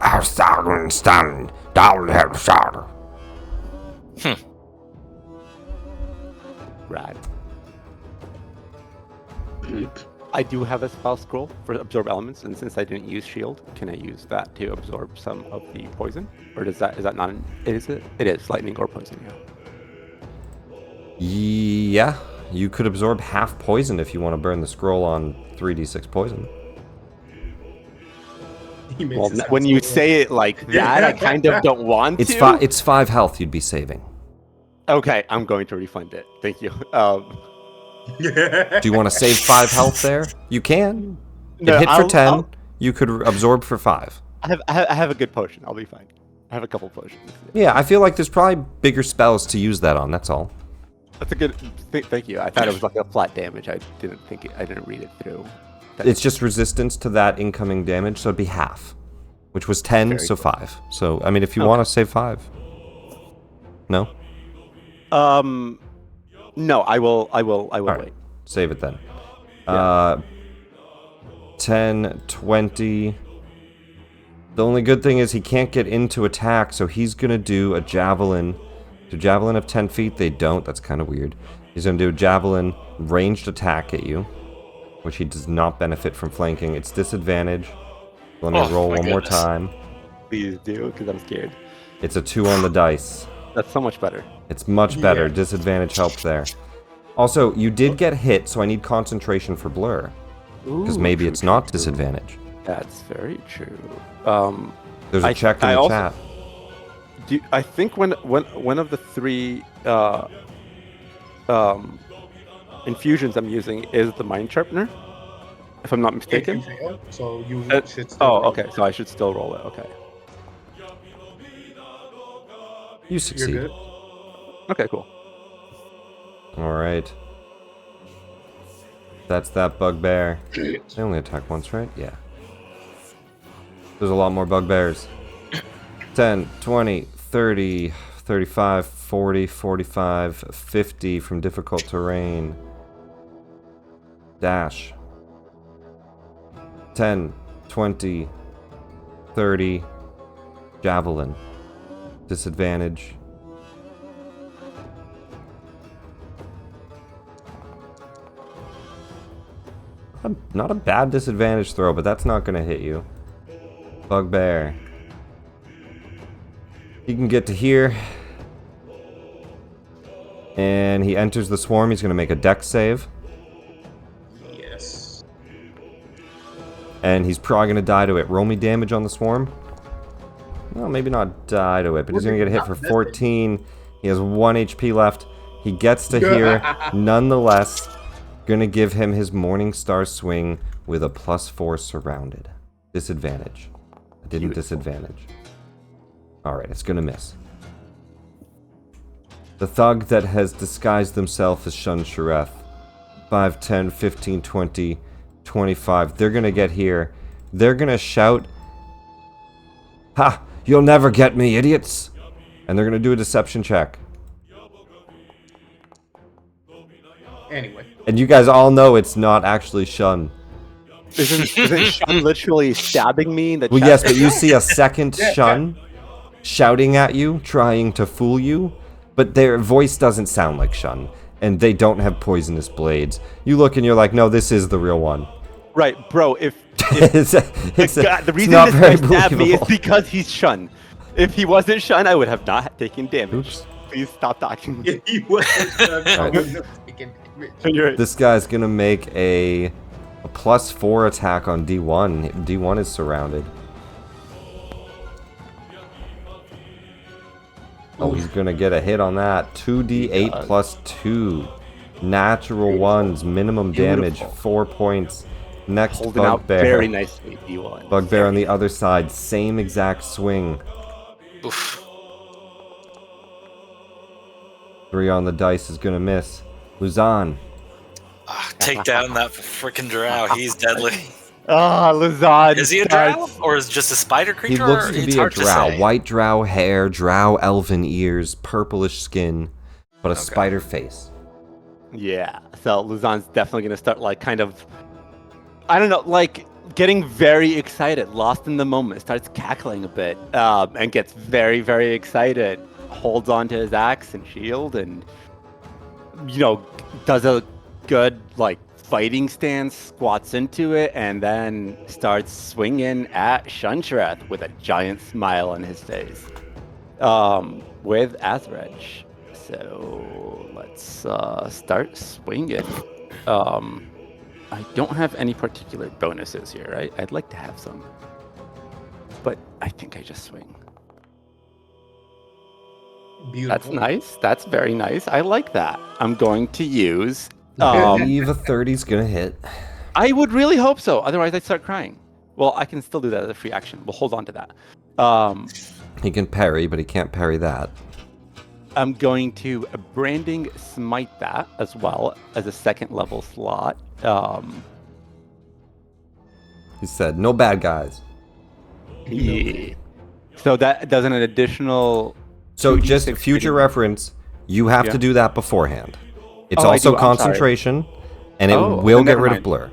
rad. I do have a spell scroll for absorb elements, and since I didn't use shield, can I use that to absorb some of the poison? Or is that not? Is it? It is lightning or poison. Yeah. Yeah, you could absorb half poison if you want to burn the scroll on 3d6 poison. He makes Well, it sound when so you good. say it like that, I kind of don't want It's to. it's 5 health you'd be saving. Okay, I'm going to refund it. Thank you. Do you want to save 5 health there? You can. No, It hit for 10. I'll- You could absorb for 5. I have a good potion. I'll be fine. I have a couple potions. Yeah, I feel like there's probably bigger spells to use that on, that's all. That's a good. Thank you. I thought it was like a flat damage. I didn't think it. I didn't read it through. It's just resistance to that incoming damage, so it'd be half. Which was 10, Very so cool. 5. So, I mean, if you Okay. want to save 5. No? No. I will All right. wait. Save it then. Yeah. 10, 20. The only good thing is he can't get into attack, so he's going to do a javelin. Do javelin have 10 feet? They don't. That's kind of weird. He's going to do a javelin ranged attack at you, which he does not benefit from flanking. It's disadvantage. Let me Oh, roll my one more goodness. time. Please do, because I'm scared. It's a 2 on the dice. That's so much better. It's much better. Yeah. Disadvantage helped there. Also, you did get hit, so I need concentration for blur. Because Ooh, maybe true, it's true, not true. disadvantage. That's very true. There's a check in I the also- chat. I think when one of the 3 infusions I'm using is the mind sharpener, if I'm not If mistaken. you fail, so you Uh, should still Oh, roll. okay. So I should still roll it. Okay. You You're succeed. good. Okay. Cool. Alright. That's that bugbear. They only attack once, right? Yeah. There's a lot more bugbears. 10, 20, 30, 35, 40, 45, 50 from difficult terrain. Dash. 10, 20, 30. Javelin. Disadvantage. Not a bad disadvantage throw, but that's not going to hit you. Bugbear. He can get to here. And he enters the swarm. He's going to make a dex save. Yes. And he's probably going to die to it. Roll me damage on the swarm. Well, maybe not die to it, but he's going to get hit for 14. He has 1 HP left. He gets to here. Nonetheless, going to give him his Morning Star swing with a +4 surrounded. Disadvantage. I didn't disadvantage. Alright, it's going to miss. The thug that has disguised themselves as Shunn Shurreth. 5, 10, 15, 20, 25. They're going to get here. They're going to shout, "Ha! You'll never get me, idiots!" And they're going to do a deception check. Anyway. And you guys all know it's not actually Shunn. Isn't Shunn literally stabbing me in the Well, chest? yes, but you see a second Shunn shouting at you, trying to fool you, but their voice doesn't sound like Shunn. and they don't have poisonous blades. You look and you're like, no, this is the real one. Right, bro. If the reason not this very guy stabbed me is believable. because he's Shunn. If he wasn't Shunn, I would have not taken damage. Oops. Please stop talking. Yeah, he was. I wouldn't have taken damage. This guy's gonna make a +4 attack on D1. D1 is surrounded. Oh, he's gonna get a hit on that. 2d8 plus 2. Natural ones, minimum damage, 4 points. Next Holding out bugbear. very nicely, D1. Bugbear on the other side, same exact swing. Oof. 3 on the dice is gonna miss. Luzon. Take down that freaking drow. He's deadly. Ah, Lazard. Is he a drow? Or is it just a spider He creature? looks or to it's be a hard to drow. say. White drow hair, drow elven ears, purplish skin, but a spider face. Yeah, so Luzon's definitely going to start, like, kind of, I don't know, like, getting very excited, lost in the moment, starts cackling a bit, and gets very, very excited, holds on to his axe and shield, and, you know, does a good, like, fighting stance, squats into it, and then starts swinging at Shunn Shurreth with a giant smile on his face, with Azrej. So let's start swinging. I don't have any particular bonuses here, right? I'd like to have some, but I think I just swing. Beautiful. That's nice. That's very nice. I like that. I'm going to use. I believe a 30's gonna hit. I would really hope so. Otherwise, I'd start crying. Well, I can still do that as a free action. We'll hold on to that. He can parry, but he can't parry that. I'm going to branding smite that as well as a second level slot. He said, no bad guys. Yeah. So that does an additional. So 2d6 just future rating. reference, you have Yeah. to do that beforehand. It's Oh, I also do. I'm sorry. concentration, and it Oh, will then get never rid of mind. blur.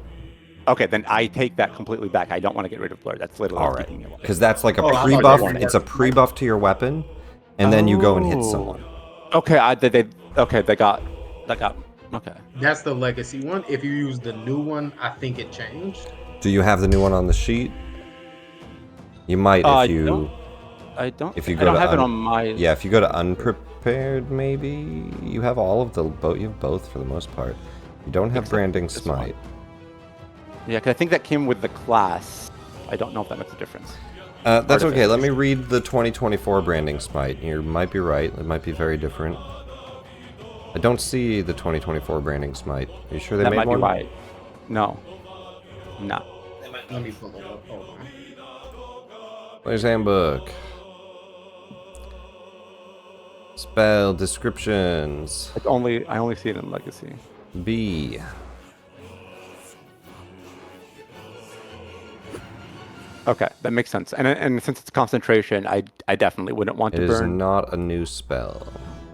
Okay, then I take that completely back. I don't want to get rid of blur. That's literally All right, taking it away. because that's like a Oh, I thought you pre-buff. wanted It's a pre-buff to your weapon, and then you go and hit Oh. someone. Okay, they got. Okay. That's the legacy one. If you use the new one, I think it changed. Do you have the new one on the sheet? You might I if you. don't- I don't. If you I go don't to have it un- on my. Yeah, if you go to unprepared, maybe you have all of the both. You have both for the most part. You don't have Except branding this one. smite. Yeah, because I think that came with the class. I don't know if that makes a difference. That's okay. Artifice. Let me read the 2024 branding smite. You might be right. It might be very different. I don't see the 2024 branding smite. Are you sure they That made might one? be right. No. No. Let me pull it up. Hold on. Player's handbook. Spell descriptions. I only see it in Legacy. B. Okay, that makes sense. And since it's concentration, I definitely wouldn't want It to is burn. not a new spell.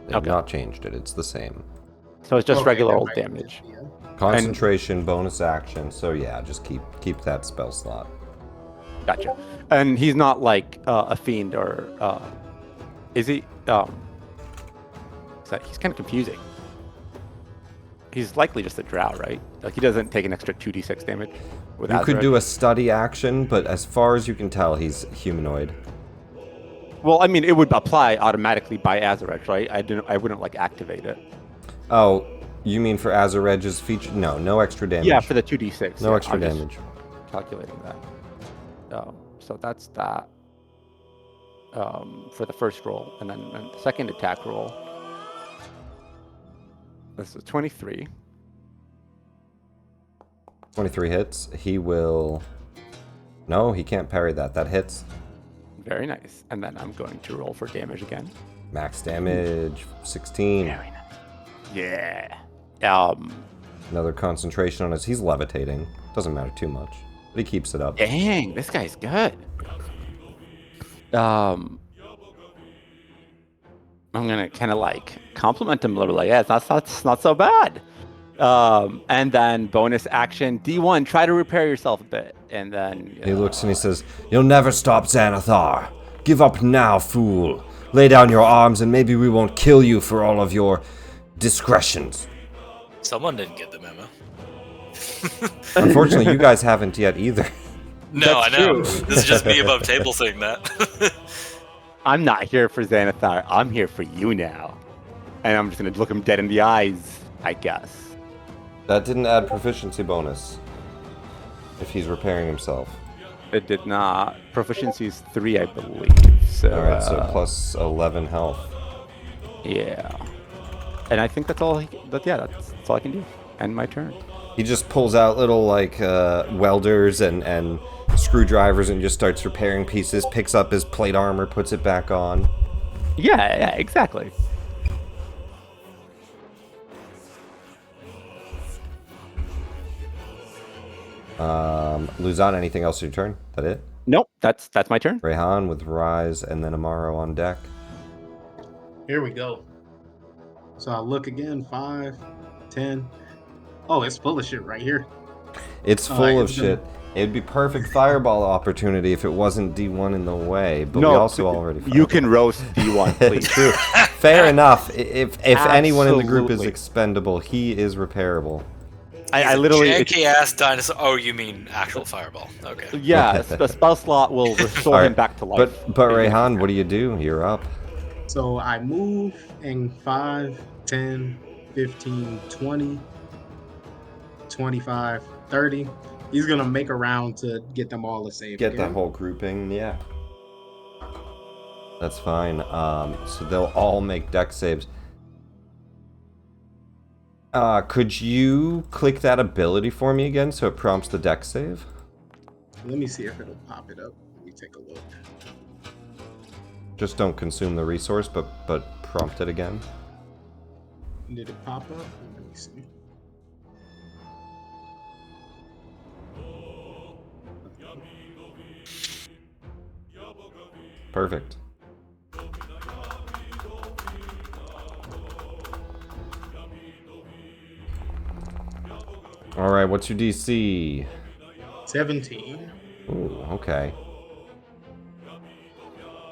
They've Okay. not changed it. It's the same. So it's just Okay, regular that old might- damage. yeah. Concentration, bonus action. So yeah, just keep that spell slot. Gotcha. And he's not like a fiend or is he? He's kind of confusing. He's likely just a drow, right? Like he doesn't take an extra 2d6 damage. With You could Azrael. do a study action, but as far as you can tell, he's humanoid. Well, I mean, it would apply automatically by Azarech, right? I wouldn't like activate it. Oh, you mean for Azarej's feature? No extra damage. Yeah, for the 2d6. no yeah, extra I'm just damage. Calculating that. So that's that. For the first roll, and then the second attack roll. This is 23. 23 hits. He will. No, he can't parry that. That hits. Very nice. And then I'm going to roll for damage again. Max damage 16. Very nice. Yeah. Another concentration on his. He's levitating. Doesn't matter too much, but he keeps it up. Dang, this guy's good. I'm gonna kind of like compliment him a little, like, yeah, it's not so bad. And then bonus action D1, try to repair yourself a bit, and then He looks and he says, "You'll never stop Xanathar. Give up now, fool. Lay down your arms and maybe we won't kill you for all of your discretions." Someone didn't get the memo. Unfortunately, you guys haven't yet either. No, That's I know. true. This is just me above table saying that. I'm not here for Xanathar. I'm here for you now. And I'm just going to look him dead in the eyes, I guess. That didn't add proficiency bonus. If he's repairing himself. It did not. Proficiency is 3, I believe. So, Alright, so plus 11 health. Yeah. And I think that's all. That's all I can do. End my turn. He just pulls out little, like, welders and screwdrivers and just starts repairing pieces, picks up his plate armor, puts it back on. Yeah, exactly. Luzon, anything else in your turn? That it? Nope, that's my turn. Rehan with Rise and then Amaro on deck. Here we go. So I look again, 5, 10. Oh, it's full of shit right here. It's full of it's shit. It'd be perfect fireball opportunity if it wasn't D1 in the way, but we No, also already You can roast D1, please. True. Fair enough. If anyone in the group is Absolutely. expendable, he is repairable. I literally. Janky ass dinosaur. Oh, you mean actual fireball? Okay. Yeah, the spell slot will restore Alright, him back to life. But Rehan, what do you do? You're up. So I move in 5, 10, 15, 20, 25, 30. He's going to make a round to get them all to save. Get again. that whole grouping, yeah. That's fine. So they'll all make dex saves. Could you click that ability for me again so it prompts the dex save? Let me see if it'll pop it up. Let me take a look. Just don't consume the resource, but prompt it again. Did it pop up? Let me see. Perfect. Alright, what's your DC? 17. Ooh, okay.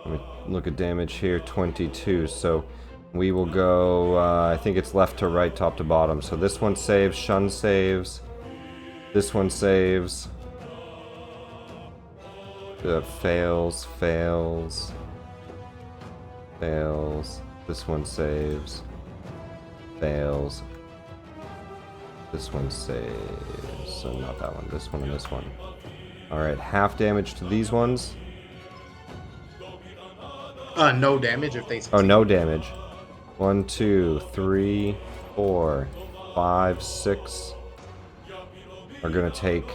Let me look at damage here, 22. So we will go, I think it's left to right, top to bottom. So this one saves, Shunn saves. This one saves. Fails. This one saves. Fails. This one saves. So not that one. This one and this one. Alright, half damage to these ones. No damage if they Oh, no damage. 1, 2, 3, 4, 5, 6 are gonna take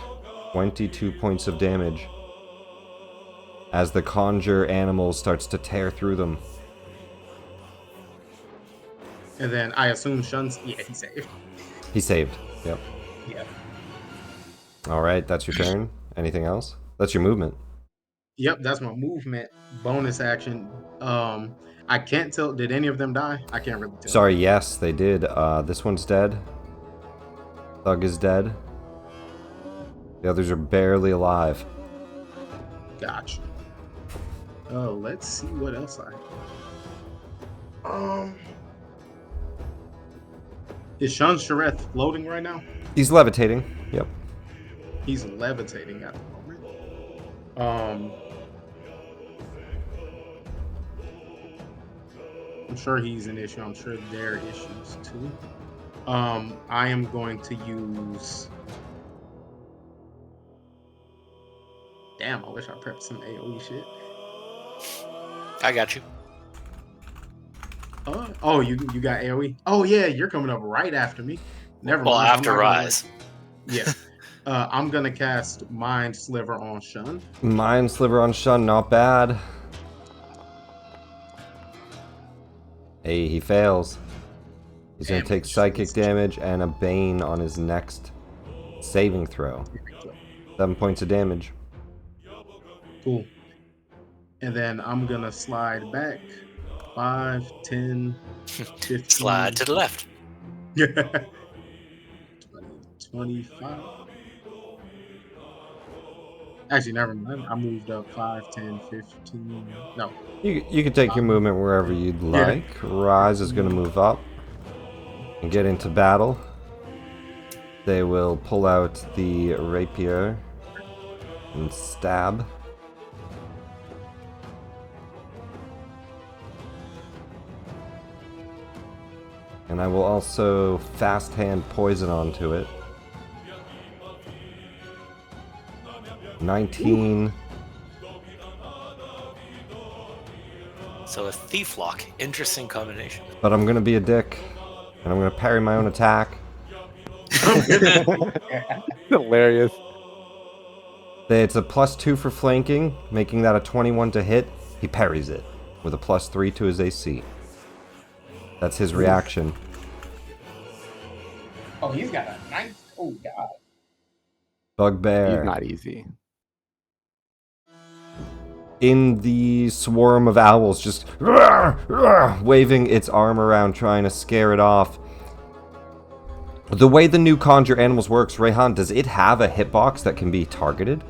22 points of damage as the conjure animal starts to tear through them. And then I assume Shunn's... Yeah, he saved. He saved. Yep. Yeah. Alright, that's your turn. Anything else? That's your movement. Yep, that's my movement. Bonus action. I can't tell. Did any of them die? I can't really tell. Sorry, yes, they did. This one's dead. Thug is dead. The others are barely alive. Gotcha. Let's see what else is Shunn Shurreth floating right now? He's levitating. Yep. He's levitating at the moment. I'm sure he's an issue. I'm sure there are issues too. I am going to use... Damn, I wish I prepped some AoE shit. I got you. Oh, you got AoE? Oh yeah, you're coming up right after me. Never Well, mind. I'm after not gonna Rise. Yeah. I'm gonna cast Mind Sliver on Shunn. Mind Sliver on Shunn, not bad. Hey, he fails. He's gonna take psychic damage and a bane on his next saving throw. 7 points of damage. Cool. And then I'm gonna slide back 5, 10, 15. Slide to the left. 20, 25. Actually, never mind. I moved up 5, 10, 15. No. You can take your movement wherever you'd like. Rise is gonna move up and get into battle. They will pull out the rapier and stab. And I will also fast hand poison onto it. 19. So a thief lock. Interesting combination. But I'm gonna be a dick. And I'm gonna parry my own attack. Hilarious. It's a +2 for flanking, making that a 21 to hit. He parries it with a +3 to his AC. That's his reaction. Oh, he's got a nice. Oh God. Bugbear. He's not easy. In the swarm of owls, just waving its arm around, trying to scare it off. The way the new Conjure Animals works, Rayhan, does it have a hitbox that can be targeted?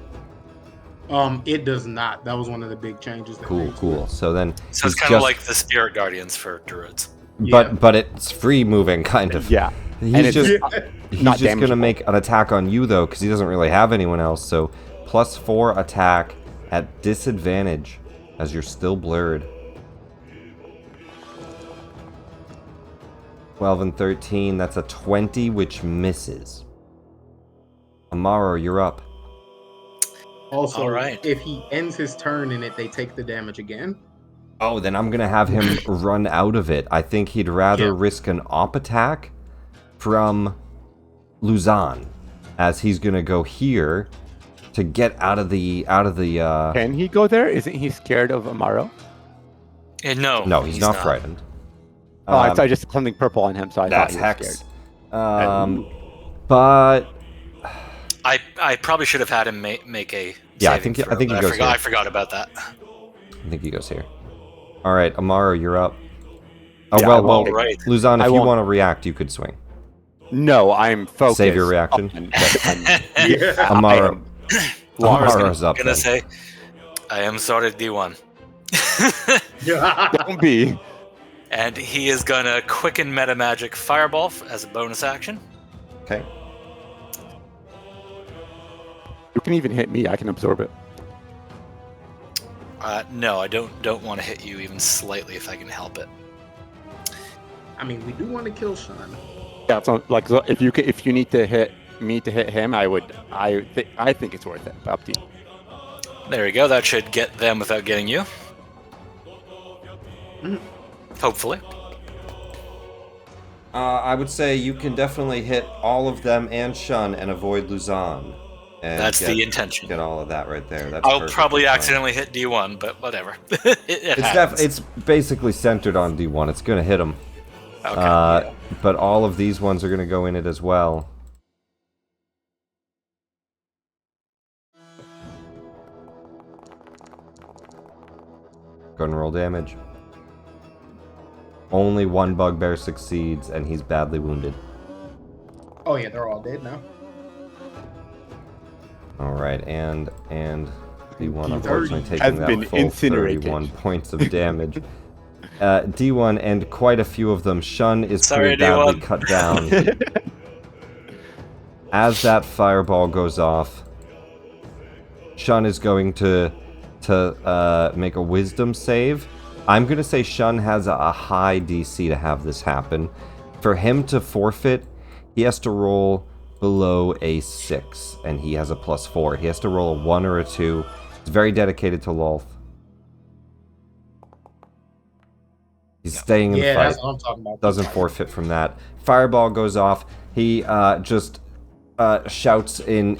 It does not. That was one of the big changes. That Cool, made to cool. it. So then, So it's he's kind of just- like the Spirit Guardians for Druids. Yeah. but it's free moving, kind of. Yeah. He's And it's just Yeah. not he's just gonna damageable. make an attack on you though, because he doesn't really have anyone else. So +4 attack at disadvantage, as you're still blurred. 12 and 13. That's a 20, which misses. Amaro, you're up. Also, All right. if he ends his turn in it, they take the damage again. Oh, then I'm gonna have him run out of it. I think he'd rather Yeah. risk an op attack from Luzon, as he's gonna go here to get out of the Can he go there? Isn't he scared of Amaro? No. No, he's not frightened. Oh, I saw just something purple on him, so I thought That's he was Hex. scared. But I probably should have had him make a. Yeah, I saving think- throw, I think but he goes here. I forgot about that. I think he goes here. All right, Amaro, you're up. Oh Yeah, I well, won't. Right. Luzon, if I you won't. want to react, you could swing. No, I'm focused. Save your reaction. Yeah. Amaro, Amaro's up. Gonna Then. say, I am sorry, D1. Don't be. And he is gonna quicken meta magic fireball as a bonus action. Okay. You can even hit me. I can absorb it. No, I don't want to hit you even slightly if I can help it. I mean, we do want to kill Shunn. Yeah, so like so if you need to hit me to hit him, I would. I think it's worth it. Up to you. There we go. That should get them without getting you. Hopefully. I would say you can definitely hit all of them and Shun and avoid Luzon. And That's the intention. Get all of that right there. That's I'll perfectly probably fine. accidentally hit D1, but whatever. it happens. It's basically centered on D1. It's gonna hit him. Okay. But all of these ones are gonna go in it as well. Go and roll damage. Only one bugbear succeeds, and he's badly wounded. Oh yeah, they're all dead now. All right, and D1 He unfortunately has taking been that full incinerated. 31 points of damage. D1 and quite a few of them. Shun is Sorry, pretty badly D1. cut down. As that fireball goes off, Shun is going to make a wisdom save. I'm going to say Shun has a high DC to have this happen. For him to forfeit, he has to roll below a 6, and he has a +4. He has to roll a 1 or a 2. He's very dedicated to Lolth. He's staying in the Yeah, fight. that's what I'm talking about. Doesn't forfeit from that. Fireball goes off. He just shouts in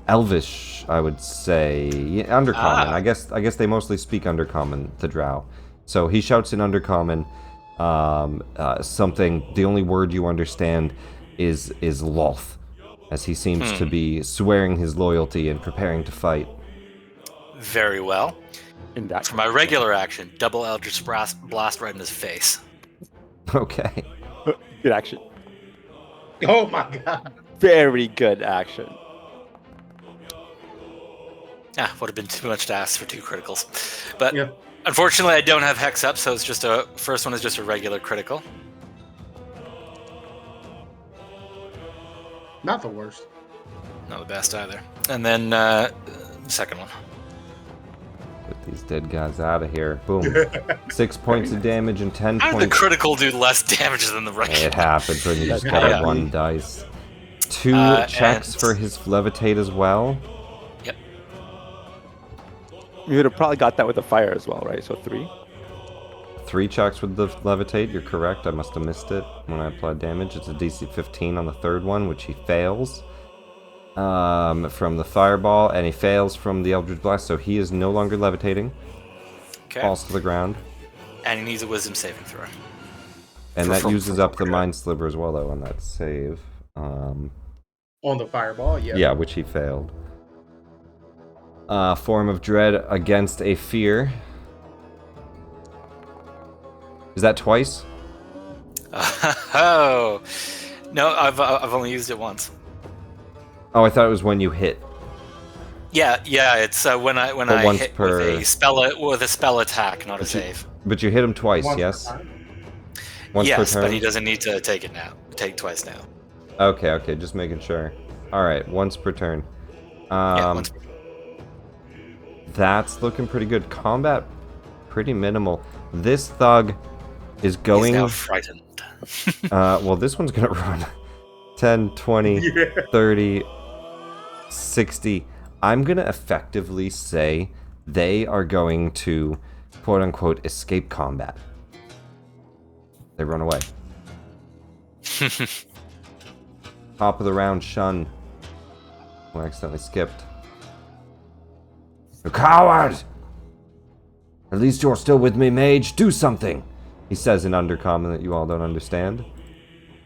Elvish, I would say. Yeah, Undercommon. I guess they mostly speak Undercommon, the Drow. So he shouts in Undercommon something. The only word you understand is Lolth, as he seems to be swearing his loyalty and preparing to fight. Very well. In that. For my regular action, double Eldritch Blast right in his face. Okay. Good action. Oh my god. Very good action. Would have been too much to ask for 2 criticals. But Yeah. unfortunately, I don't have Hex up, so it's just first one is just a regular critical. Not the worst. Not the best either. And then second one. Get these dead guys out of here. Boom. 6 points of damage and 10 How did the points. critical do less damage than the regular? It happens when you just That's got a yeah. 1 dice. 2 checks and- for his levitate as well. Yep. You would have probably got that with the fire as well, right? So 3. 3 checks with the levitate. You're correct. I must have missed it when I applied damage. It's a DC 15 on the third one, which he fails from the fireball, and he fails from the Eldritch Blast, so he is no longer levitating. Okay. Falls to the ground. And he needs a wisdom saving throw. And that For- uses up the Mind Sliver as well, though, on that save. On the fireball, yeah. Yeah, which he failed. Form of Dread against a fear. Is that twice? Oh. No, I've only used it once. Oh, I thought it was when you hit. Yeah, it's when I once hit per- with a spell attack, not a save. But you hit him twice, Once per yes? time. Once per Yes, turn? but he doesn't need to take it now. Take twice now. Okay, just making sure. Alright, once per turn. Yeah, once. That's looking pretty good. Combat, pretty minimal. This thug is going... He's now frightened. well, this one's gonna run 10, 20, Yeah. 30, 60. I'm gonna effectively say they are going to, quote-unquote, escape combat. They run away. Top of the round, Shunn. I accidentally skipped. You coward! At least you're still with me, mage. Do something! He says in undercommon that you all don't understand.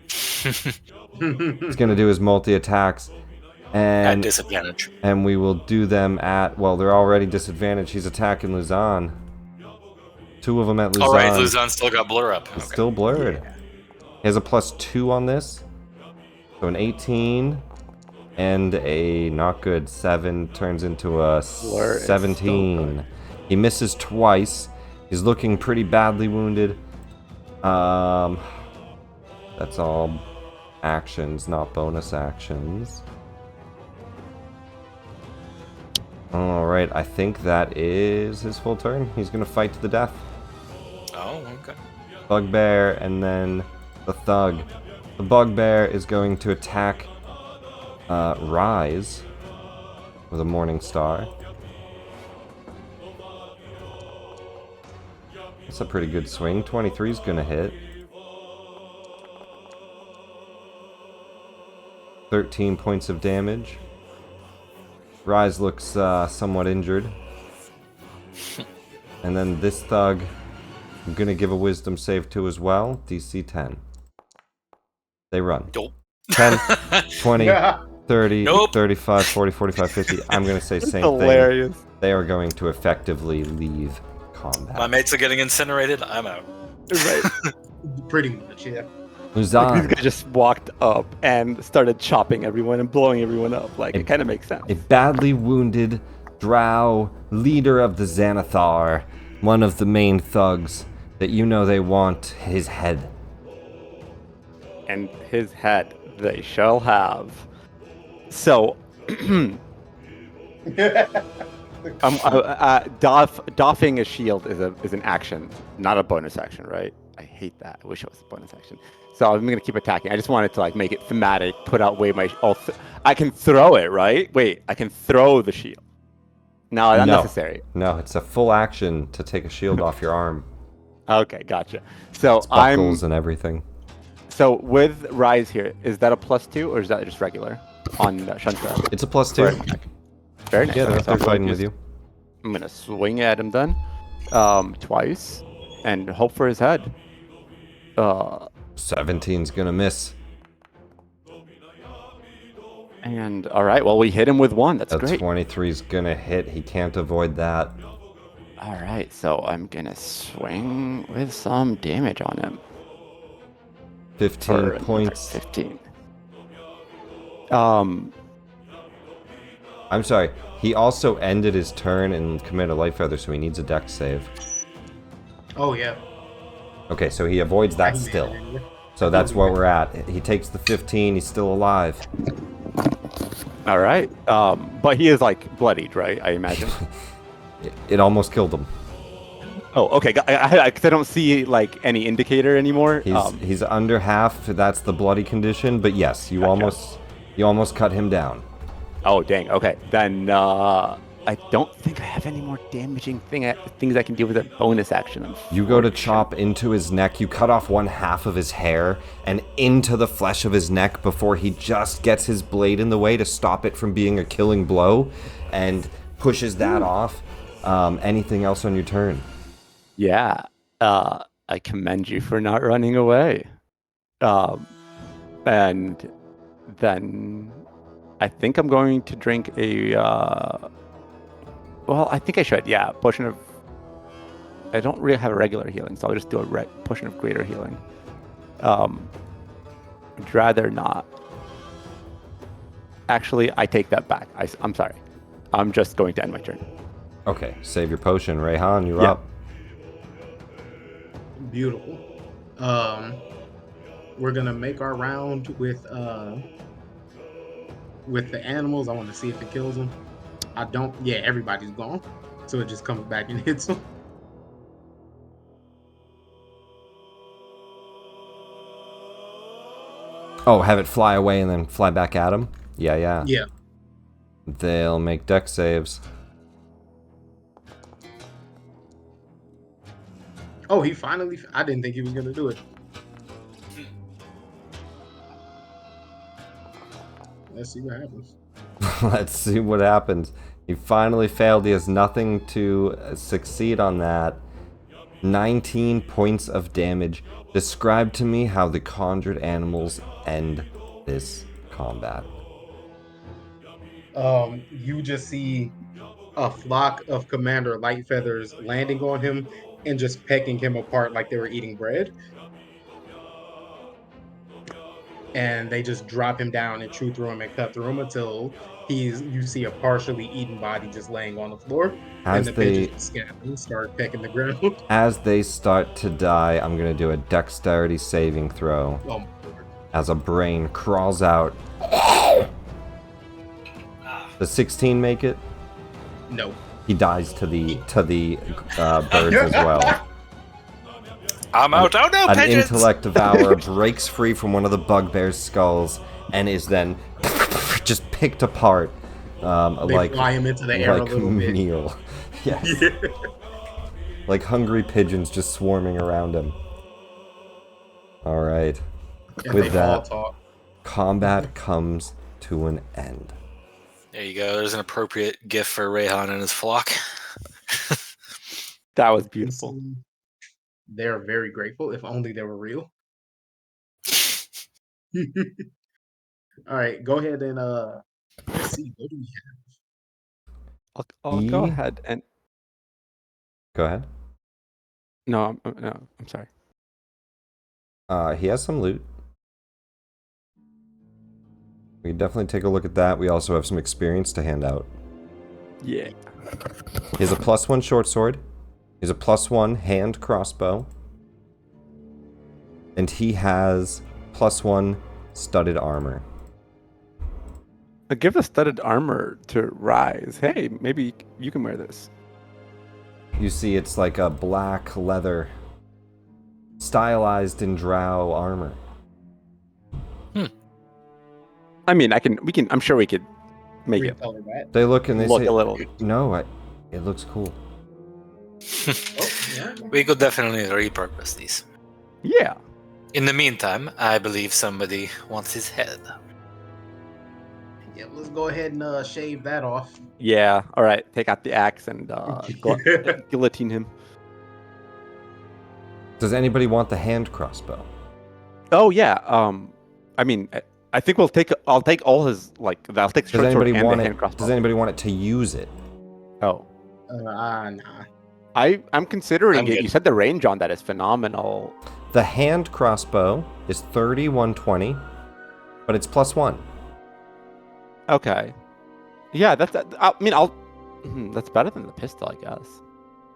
He's gonna do his multi-attacks. At And disadvantage. we will do them at... Well, they're already disadvantaged. He's attacking Luzon. 2 of them at Luzon. Oh, right, Luzon still got blur up. It's Okay. still blurred. He has a +2 on this. So an 18 and a not good 7 turns into a Blur is still 17. blurred. He misses twice. He's looking pretty badly wounded. That's all actions, not bonus actions. Alright, I think that is his full turn. He's gonna fight to the death. Oh, okay. Bugbear, and then the thug. The bugbear is going to attack Rise with a Morning Star. That's a pretty good swing. 23 is going to hit. 13 points of damage. Rise looks somewhat injured. And then this thug, I'm going to give a wisdom save to as well. DC 10. They run. Nope. 10, 20, Yeah. 30, Nope. 35, 40, 45, 50. I'm going to say That's same thing. hilarious. They are going to effectively leave combat. My mates are getting incinerated. I'm out. Right. Pretty much, yeah. These Luzon, guys just walked up and started chopping everyone and blowing everyone up. Like, it kind of makes sense. a badly wounded drow, leader of the Xanathar, one of the main thugs that you know they want his head. And his head they shall have. So, doffing a shield is an action, not a bonus action, right? I hate that. I wish it was a bonus action. So I'm gonna keep attacking. I just wanted to like make it thematic, put out way my. I can throw it, right? Wait, I can throw the shield. No, not No. necessary. No, it's a full action to take a shield off your arm. Okay, gotcha. So Buckles and everything. So with Rise here, is that a +2 or is that just regular on Shunn Shurreth? It's a +2. Very nice. Yeah, Okay, they're so I'm fighting gonna with you. I'm gonna swing at him then, twice, and hope for his head. 17's gonna miss. And all right, well we hit him with 1. That's A great. 23's gonna hit. He can't avoid that. All right, so I'm gonna swing with some damage on him. 15 For points. 15. I'm sorry. He also ended his turn and committed a life feather, so he needs a dex save. Oh, yeah. Okay, so he avoids that I still. imagine, So that's where we're at. He takes the 15. He's still alive. All right. But he is like bloodied, right? I imagine. It almost killed him. Oh, okay. Because I don't see like any indicator anymore. He's under half. That's the bloody condition. But yes, you almost cut him down. Oh, dang. Okay. Then I don't think I have any more damaging things I can do with a bonus action. You go to chop into his neck. You cut off one half of his hair and into the flesh of his neck before he just gets his blade in the way to stop it from being a killing blow, and pushes that off. Anything else on your turn? Yeah. I commend you for not running away. And then I think I'm going to drink a. Well, I think I should. Yeah, potion of. I don't really have a regular healing, so I'll just do a potion of greater healing. I'd rather not. Actually, I take that back. I'm sorry. I'm just going to end my turn. Okay, save your potion. Rayhan, you're up. Beautiful. We're gonna make our round with the animals. I want to see if it kills them. I don't. Yeah, everybody's gone, so it just comes back and hits them. Oh, have it fly away and then fly back at him? Yeah. Yeah. They'll make dex saves. Oh, he finally. I didn't think he was gonna do it. Let's see what happens. Let's see what happens. He finally failed. He has nothing to succeed on that. 19 points of damage. Describe to me how the conjured animals end this combat. You just see a flock of Commander Lightfeathers landing on him and just pecking him apart like they were eating bread. And they just drop him down and chew through him and cut through him until you see a partially eaten body just laying on the floor. As and the they pigeons start pecking the ground. As they start to die, I'm gonna do a dexterity saving throw. Oh my Lord. As a brain crawls out. Does 16 make it? No. He dies to the birds as well. I'm out. Oh no, An pigeons! intellect devourer breaks free from one of the bugbear's skulls and is then just picked apart. They like fly him into the air a like little bit. meal. Yes. Yeah. Like hungry pigeons just swarming around him. All right. And With they all that, talk. combat comes to an end. There you go. There's an appropriate gift for Rayhan and his flock. That was beautiful. They're very grateful. If only they were real. All right, go ahead and let's see. What do we have? I'll go ahead and. Go ahead. No, I'm sorry. He has some loot. We can definitely take a look at that. We also have some experience to hand out. Yeah. He has a +1 short sword. He has a +1 hand crossbow. And he has +1 studded armor. Give the studded armor to Rise. Hey, maybe you can wear this. You see it's like a black leather stylized in drow armor. I mean, I'm sure we could make it Recolor that. They look and they look say, a little. no, it looks cool. Oh, yeah. We could definitely repurpose these. Yeah. In the meantime, I believe somebody wants his head. Yeah, let's go ahead and shave that off. Yeah. All right. Take out the axe and guillotine him. Does anybody want the hand crossbow? Oh yeah. I mean, I think I'll take all his I'll take the Does short sword anybody and want the it? hand crossbow. Does anybody want it to use it? Oh. Nah. I'm considering I'm it. good. You said the range on that is phenomenal. The hand crossbow is 30, 120, but it's +1. Okay. Yeah, that's better than the pistol, I guess.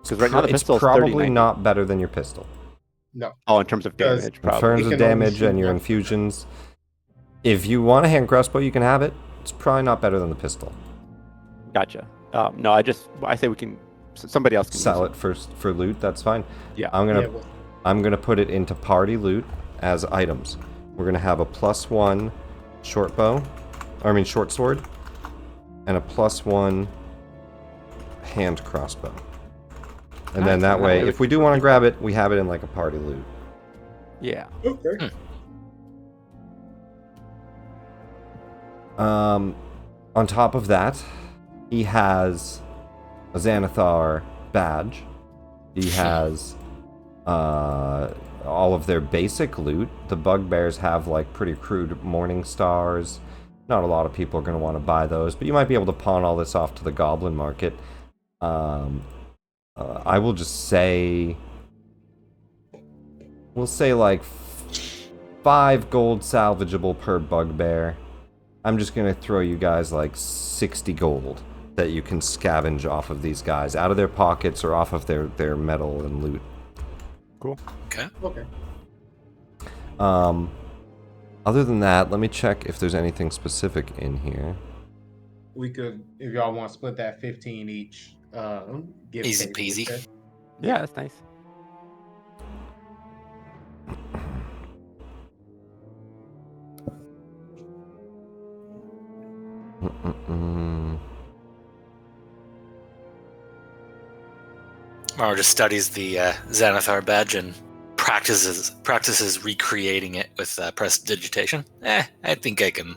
Because right now the It's pistol is probably 39. not better than your pistol. No. Oh, in terms of Because damage, In probably. terms It of can only damage shoot and your one. infusions, if you want a hand crossbow, you can have it. It's probably not better than the pistol. Gotcha. No, I say we can. Somebody else can Sell use it for loot. That's fine. Yeah. I'm gonna Yeah, well, I'm gonna put it into party loot as items. We're gonna have a +1 short bow, short sword, and a +1 hand crossbow. And then Nice, that and way, we if we can do want to keep grab it, we have it in like a party loot. Yeah. okay. On top of that, he has a Xanathar badge. He has all of their basic loot. The bugbears have like pretty crude morning stars. Not a lot of people are going to want to buy those, but you might be able to pawn all this off to the goblin market. I will just say, we'll say like 5 gold salvageable per bugbear. I'm just gonna throw you guys like 60 gold that you can scavenge off of these guys, out of their pockets or off of their metal and loot. Cool. Okay. Okay. Other than that, let me check if there's anything specific in here. We could, if y'all want to split that 15 each, give Easy Casey a peasy. check. Yeah, that's nice. Mara just studies the Xanathar badge and practices recreating it with prestidigitation. I think I can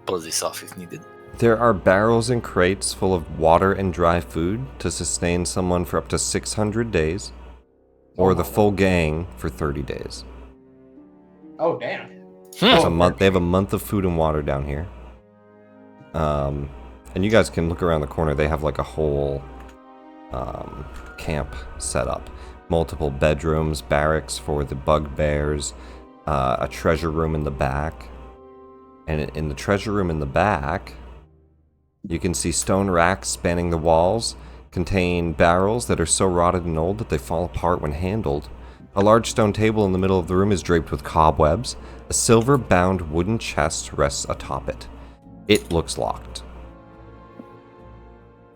pull this off if needed. There are barrels and crates full of water and dry food to sustain someone for up to 600 days, or the full gang for 30 days. Oh, damn. There's a month. They have a month of food and water down here. And you guys can look around the corner. They have like a whole camp set up. Multiple bedrooms, barracks for the bugbears, a treasure room in the back. And in the treasure room in the back, you can see stone racks spanning the walls, contain barrels that are so rotted and old that they fall apart when handled. A large stone table in the middle of the room is draped with cobwebs. A silver-bound wooden chest rests atop it. It looks locked.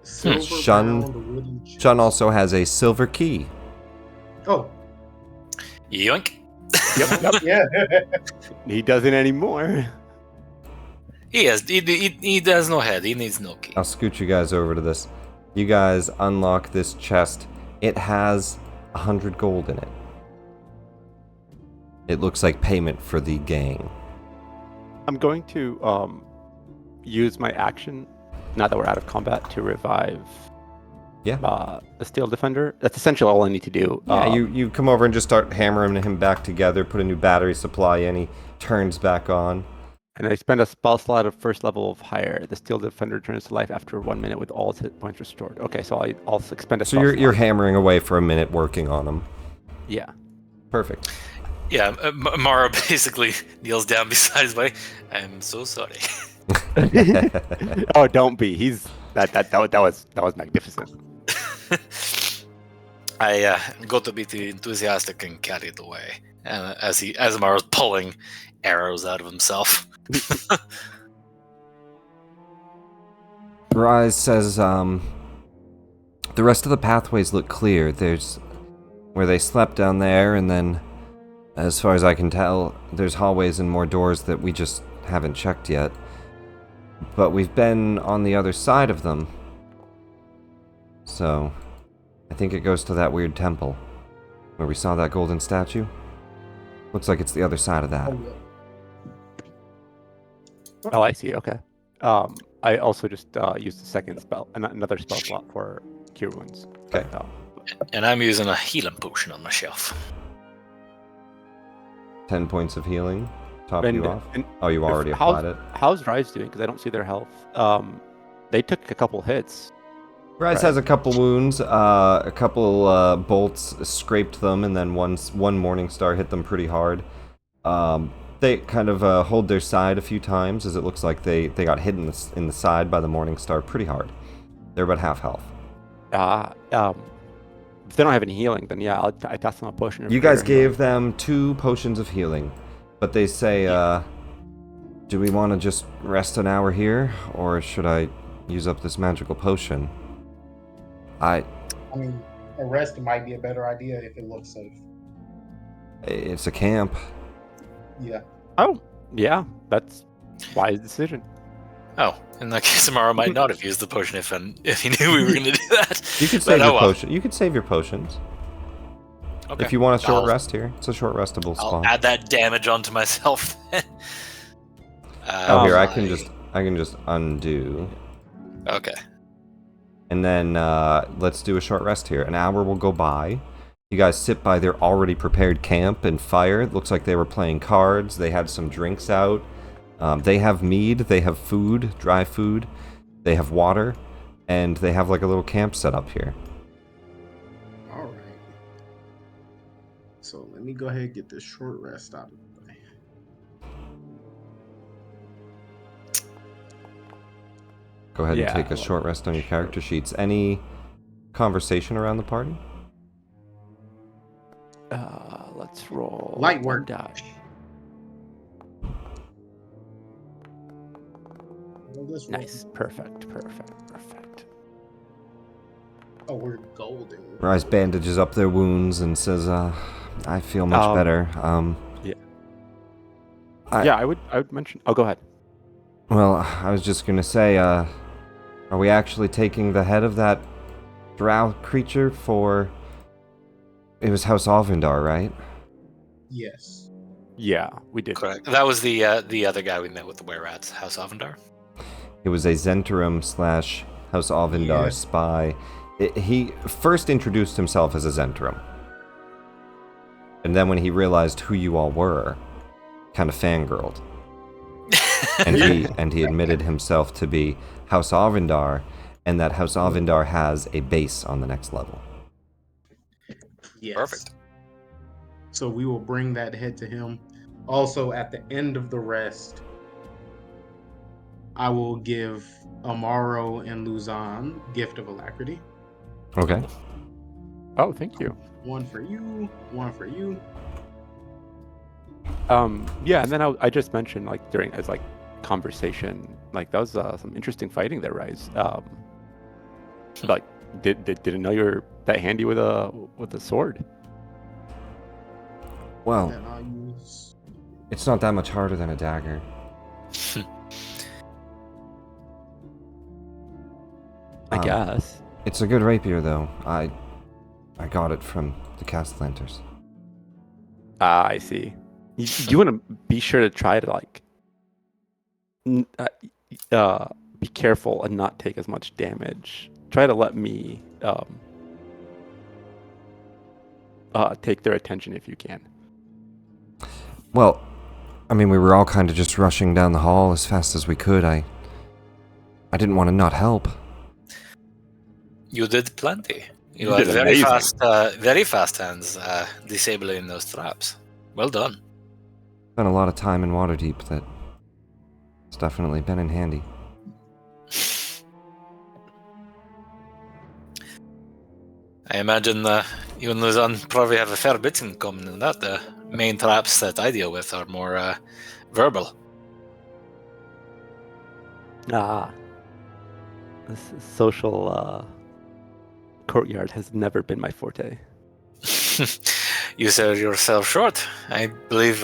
Shunn also has a silver key. Oh. Yoink. Yep. Yeah. He doesn't anymore. He has no head. He needs no key. I'll scoot you guys over to this. You guys unlock this chest. It has 100 gold in it. It looks like payment for the gang. I'm going to use my action, now that we're out of combat, to revive the Steel Defender. That's essentially all I need to do. Yeah, you come over and just start hammering him back together, put a new battery supply in, he turns back on. And I spend a spell slot of first level of higher. The Steel Defender turns to life after 1 minute with all its hit points restored. Okay, so I'll expend a So spell you're slot. hammering away for a minute working on him. Yeah. Perfect. Yeah, Mara basically kneels down beside his body. I'm so sorry. Oh, don't be. That was magnificent. I got a bit enthusiastic and carried away as Mara's pulling arrows out of himself. Rise says, the rest of the pathways look clear. There's where they slept down there, and then, as far as I can tell, there's hallways and more doors that we just haven't checked yet. But we've been on the other side of them. So, I think it goes to that weird temple, where we saw that golden statue. Looks like it's the other side of that. Oh, I see. Okay. I also just used the second spell, another spell slot for Cure Wounds. Okay. And I'm using a healing potion on my shelf. 10 points of healing. Top And- you off. and Oh, you already applied it. How's Rise doing? Because I don't see their health. They took a couple hits. Rise has a couple wounds. A couple bolts scraped them, and then one Morning Star hit them pretty hard. They kind of hold their side a few times, as it looks like they got hit in the side by the Morning Star pretty hard. They're about half health. if they don't have any healing, then yeah, I toss them a potion. You guys gave them 2 potions of healing, but they say, do we want to just rest an hour here, or should I use up this magical potion? I mean, a rest might be a better idea if it looks safe. It's a camp. Yeah. Oh, yeah, that's wise decision. Oh, in that case, Amaro might not have used the potion if he knew we were going to do that. You could But save oh your well. potion. You could save your potions. Okay. If you want a short I'll- rest here, it's a short restable I'll spot. add that damage onto myself. Oh, here I can my- just undo, Okay. and then let's do a short rest here. An hour will go by. You guys sit by their already prepared camp and fire. It looks like they were playing cards. They had some drinks out. They have mead. They have food, dry food. They have water, and they have like a little camp set up here. All right. So let me go ahead and get this short rest out of the way. Go ahead Yeah, and take a short rest on your character sheets. Any conversation around the party? Let's roll. Light one work. die. Well, this Nice. one- Perfect. Oh, we're golden. Rise bandages up their wounds and says, I feel much better. Yeah. I- Yeah, I would mention. Oh, go ahead. Well, I was just gonna say, are we actually taking the head of that drow creature for... It was House Alvindar, right? Yes. Yeah, we did. Correct. That was the other guy we met with the were-rats, House Avendar. It was a Zentrum / House Alvindar Yeah. spy. He first introduced himself as a Zentrum. And then when he realized who you all were, kind of fangirled. And he admitted himself to be House Alvindar, and that House Alvindar has a base on the next level. Yes. Perfect. So we will bring that head to him. Also, at the end of the rest, I will give Amaro and Luzon Gift of Alacrity. Okay. Oh, thank you. One for you, one for you. Yeah, and then I just mentioned like during as like conversation, like that was some interesting fighting there, Rise. Like didn't know you were that handy with a sword. Well, And I'll use. it's not that much harder than a dagger. I Um, guess. It's a good rapier, though. I got it from the Castlanters. Ah, I see. You want to be sure to try to like be careful and not take as much damage. Try to let me take their attention if you can. Well, I mean, we were all kind of just rushing down the hall as fast as we could. I didn't want to not help. You did plenty. You You had did very amazing. very fast hands disabling those traps. Well done. Spent a lot of time in Waterdeep. It's definitely been in handy. I imagine you and Luzon probably have a fair bit in common in that. The main traps that I deal with are more verbal. This social courtyard has never been my forte. You sell yourself short. I believe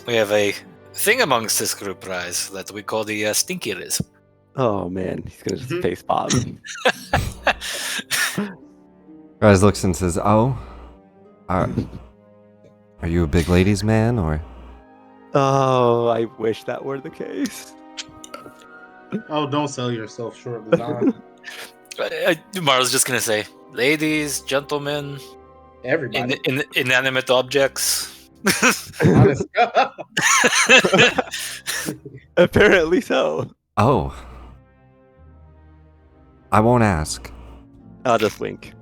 we have a thing amongst this group, Rise, that we call the Stinky Riz. Oh man, he's gonna just face bomb. Rise looks and says, "Oh, are you a big ladies' man, or?" Oh, I wish that were the case. Oh, don't sell yourself short, Luzon. Mara's just gonna say, ladies, gentlemen, Everybody. inanimate objects. Honest. Apparently so. Oh, I won't ask. I'll just wink.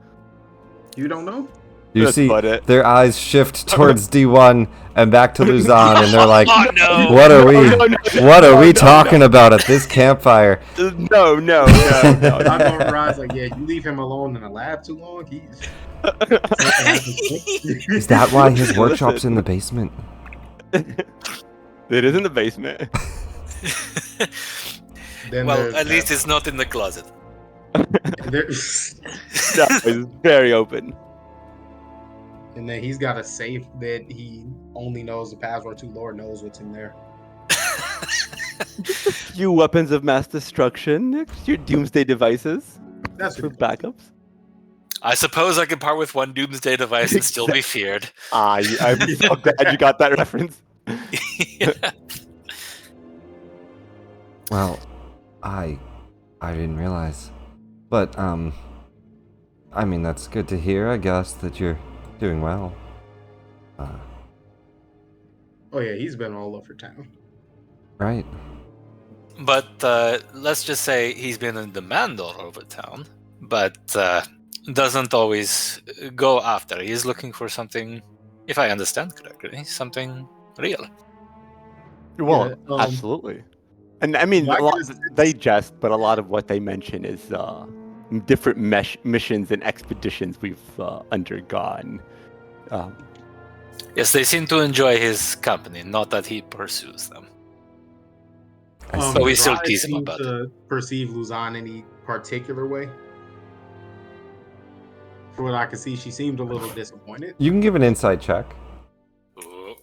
You don't know? You That's see about it. their eyes shift towards D1 and back to Luzon, and they're like, Oh no! "What are we? No, What are we no, talking about at this campfire?" No. I'm going to rise like, yeah, you leave him alone in the lab too long. He's Is that why his Listen. workshop's in the basement? It is in the basement. Then Well, there's at least it's not in the closet. there- No, it's very open. and then he's got a safe that he only knows the password to. Lord knows what's in there. Few weapons of mass destruction. Your doomsday devices That's for what backups. I suppose I could part with one doomsday device and still be feared. I'm so glad you got that reference. Well, I didn't realize. But I mean, that's good to hear, I guess, that you're doing well. Oh yeah, he's been all over town. Right. But let's just say he's been in demand all over town, but doesn't always go after. He's looking for something, if I understand correctly, something real. Well, Yeah, absolutely. And I mean, Why a lot, does- they jest, but a lot of what they mention is different missions and expeditions we've undergone. Yes, they seem to enjoy his company, not that he pursues them. I see. But we still Dry tease him seem about to perceive Luzon any particular way. For what I can see, she seemed a little disappointed. You can give an insight check. Ooh.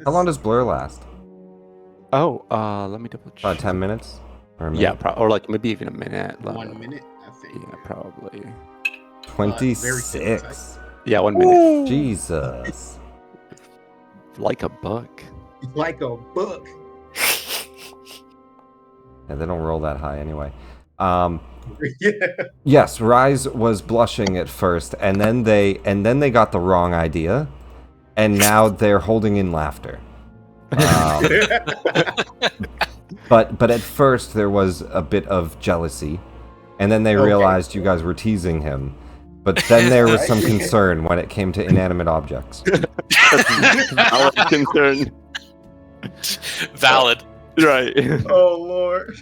How long does Blur last? Oh, let me double check. About 10 minutes? Or a Yeah, minute? or like maybe even a minute. 1 minute? I think. Yeah, probably. 26. Yeah, 1 minute. Jesus. Like a book. Like a book. Yeah, they don't roll that high anyway. Yeah. Yes, Rise was blushing at first, and then they got the wrong idea, and now they're holding in laughter. But at first there was a bit of jealousy, and then they Okay. realized you guys were teasing him. But then there was some concern when it came to inanimate objects. Our concern. Valid. Right. Oh Lord.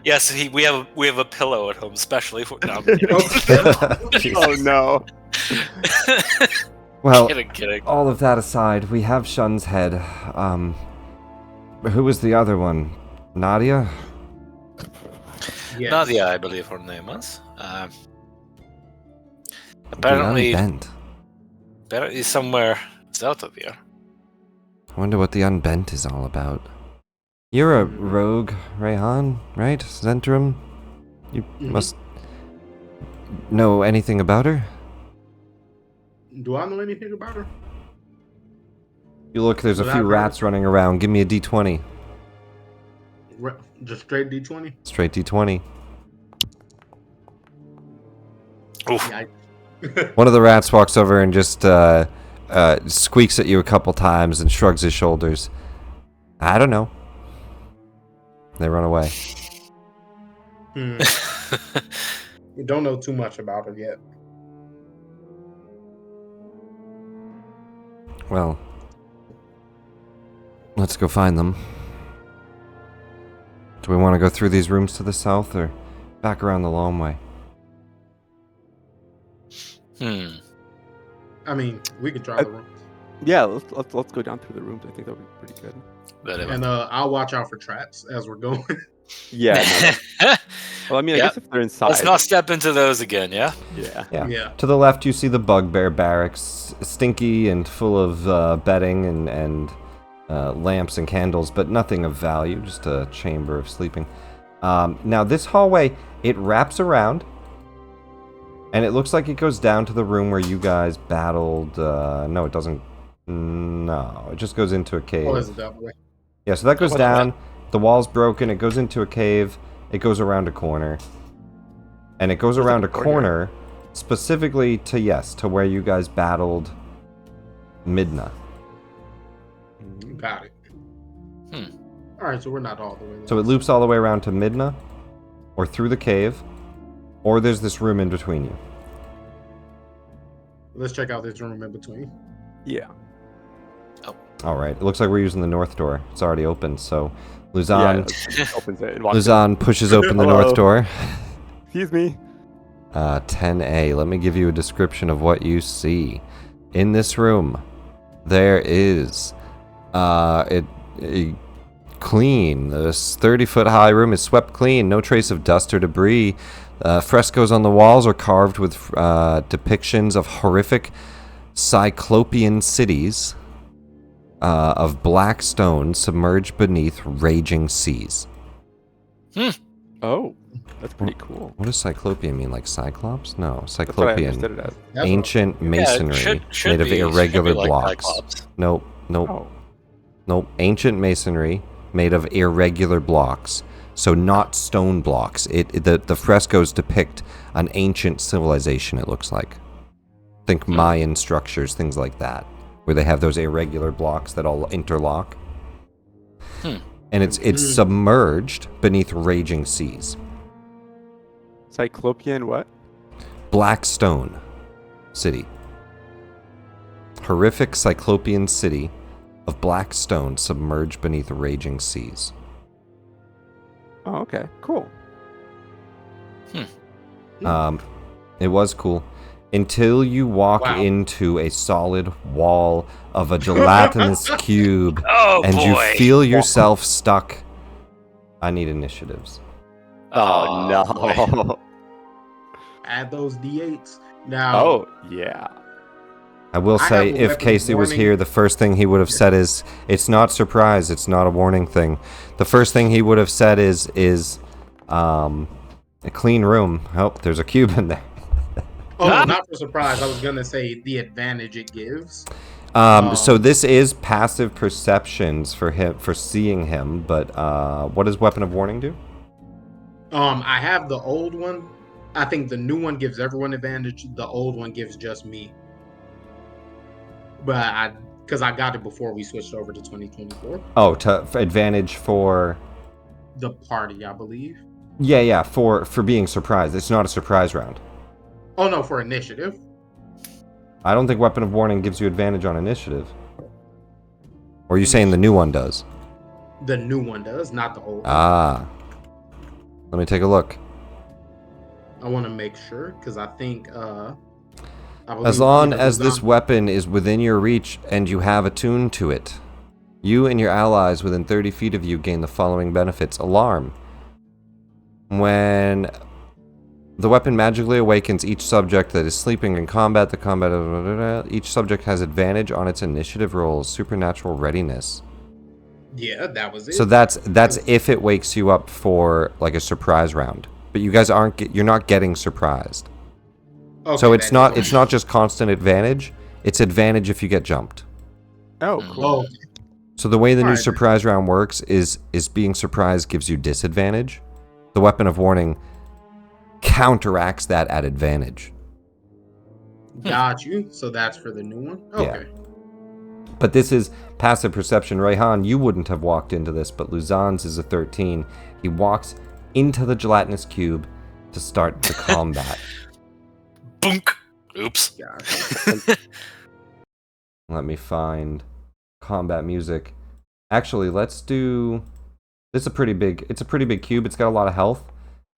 Yes, we have a pillow at home, especially for. No, I'm kidding. Oh no. Well, Kidding. all of that aside, we have Shunn's head. Who was the other one? Nadia? Yes. Nadia, I believe her name was. The Apparently Unbent. somewhere south of here. I wonder what the Unbent is all about. You're a rogue, Rayhan, right? Zentrum? You must know anything about her? Do I know anything about her? You look, there's a Well, few I've rats running around. Give me a d20. Just straight D20? Straight d20. Oof. Yeah, One of the rats walks over and just squeaks at you a couple times and shrugs his shoulders. I don't know. They run away. You don't know too much about her yet. Well, let's go find them. Do we want to go through these rooms to the south or back around the long way? I mean, we could try the room. Yeah, let's go down through the rooms. I think that would be pretty good. Whatever. And I'll watch out for traps as we're going. Yeah. No, well, I mean, I Yeah. guess if they're inside. Let's not step into those again, yeah? Yeah. Yeah. To the left, you see the Bugbear Barracks, stinky and full of bedding and lamps and candles, but nothing of value, just a chamber of sleeping. Now, this hallway, it wraps around, and it looks like it goes down to the room where you guys battled. No, it doesn't. No, it just goes into a cave. Oh, is it that way? Yeah, so that goes What- down. The wall's broken. It goes into a cave. It goes around a corner. And it goes around a corner specifically to where you guys battled Midna. Got it. All right, so we're not all the way there. So it loops all the way around to Midna, or through the cave, Or there's this room in between you. Let's check out this room in between. Yeah. All right. It looks like we're using the north door. It's already open. So Luzon, Opens it and walks in. Luzon pushes open the Hello. north door. Excuse me. 10A. Let me give you a description of what you see. In this room, there is a clean. This 30-foot high room is swept clean. No trace of dust or debris. Frescoes on the walls are carved with depictions of horrific cyclopean cities of black stone submerged beneath raging seas. Oh, that's pretty cool. What does cyclopean mean? Like cyclops? No, That's what I cyclopean. understood it as. That's Ancient masonry should made of be irregular like blocks. Cyclops. Nope. Oh. Nope. Ancient masonry made of irregular blocks. So not stone blocks. The frescoes depict an ancient civilization, it looks like. Think Mayan structures, things like that, where they have those irregular blocks that all interlock. And it's submerged beneath raging seas. Cyclopean what? Black Stone City. Horrific cyclopean city of black stone submerged beneath raging seas. Oh, okay. Cool. It was cool. Until you walk Wow. into a solid wall of a gelatinous cube Oh and boy! you feel yourself stuck. I need initiatives. Oh, no. Add those D8s. Now, Oh, yeah. I will I say, have a if weapon Casey was warning. here, the first thing he would have said is, "It's not surprise. It's not a warning thing." The first thing he would have said is, a clean room. Oh, there's a cube in there. oh, no, not for surprise. I was gonna say the advantage it gives. So this is passive perceptions for him for seeing him, but what does Weapon of Warning do? I have the old one. I think the new one gives everyone advantage. The old one gives just me. But because I got it before we switched over to 2024. Oh, for advantage for The party, I believe. yeah, for being surprised. It's not a surprise round. Oh no, for initiative. I don't think Weapon of Warning gives you advantage on initiative. Or are you saying the new one does? The new one does, not the old. Ah. Let me take a look. I want to make sure because I think. I believe As long either as this Luzon- weapon is within your reach and you have attuned to it, you and your allies within 30 feet of you gain the following benefits. Alarm. When the weapon magically awakens each subject that is sleeping in combat, each subject has advantage on its initiative rolls. Supernatural readiness. Yeah, that was it. So that's if it wakes you up for like a surprise round. But you guys you're not getting surprised. Okay, So it's that is- not just constant advantage, it's advantage if you get jumped. Oh, cool. Oh, So the way the new Alright. surprise round works is being surprised gives you disadvantage. The Weapon of Warning counteracts that at advantage. got you. So that's for the new one. Okay. But this is passive perception. Rayhan, you wouldn't have walked into this, but Luzan's is a 13. He walks into the gelatinous cube to start the combat. Boonk. Oops. Got you. Let me find combat music. Actually, let's do. This is a pretty big. It's a pretty big cube. It's got a lot of health.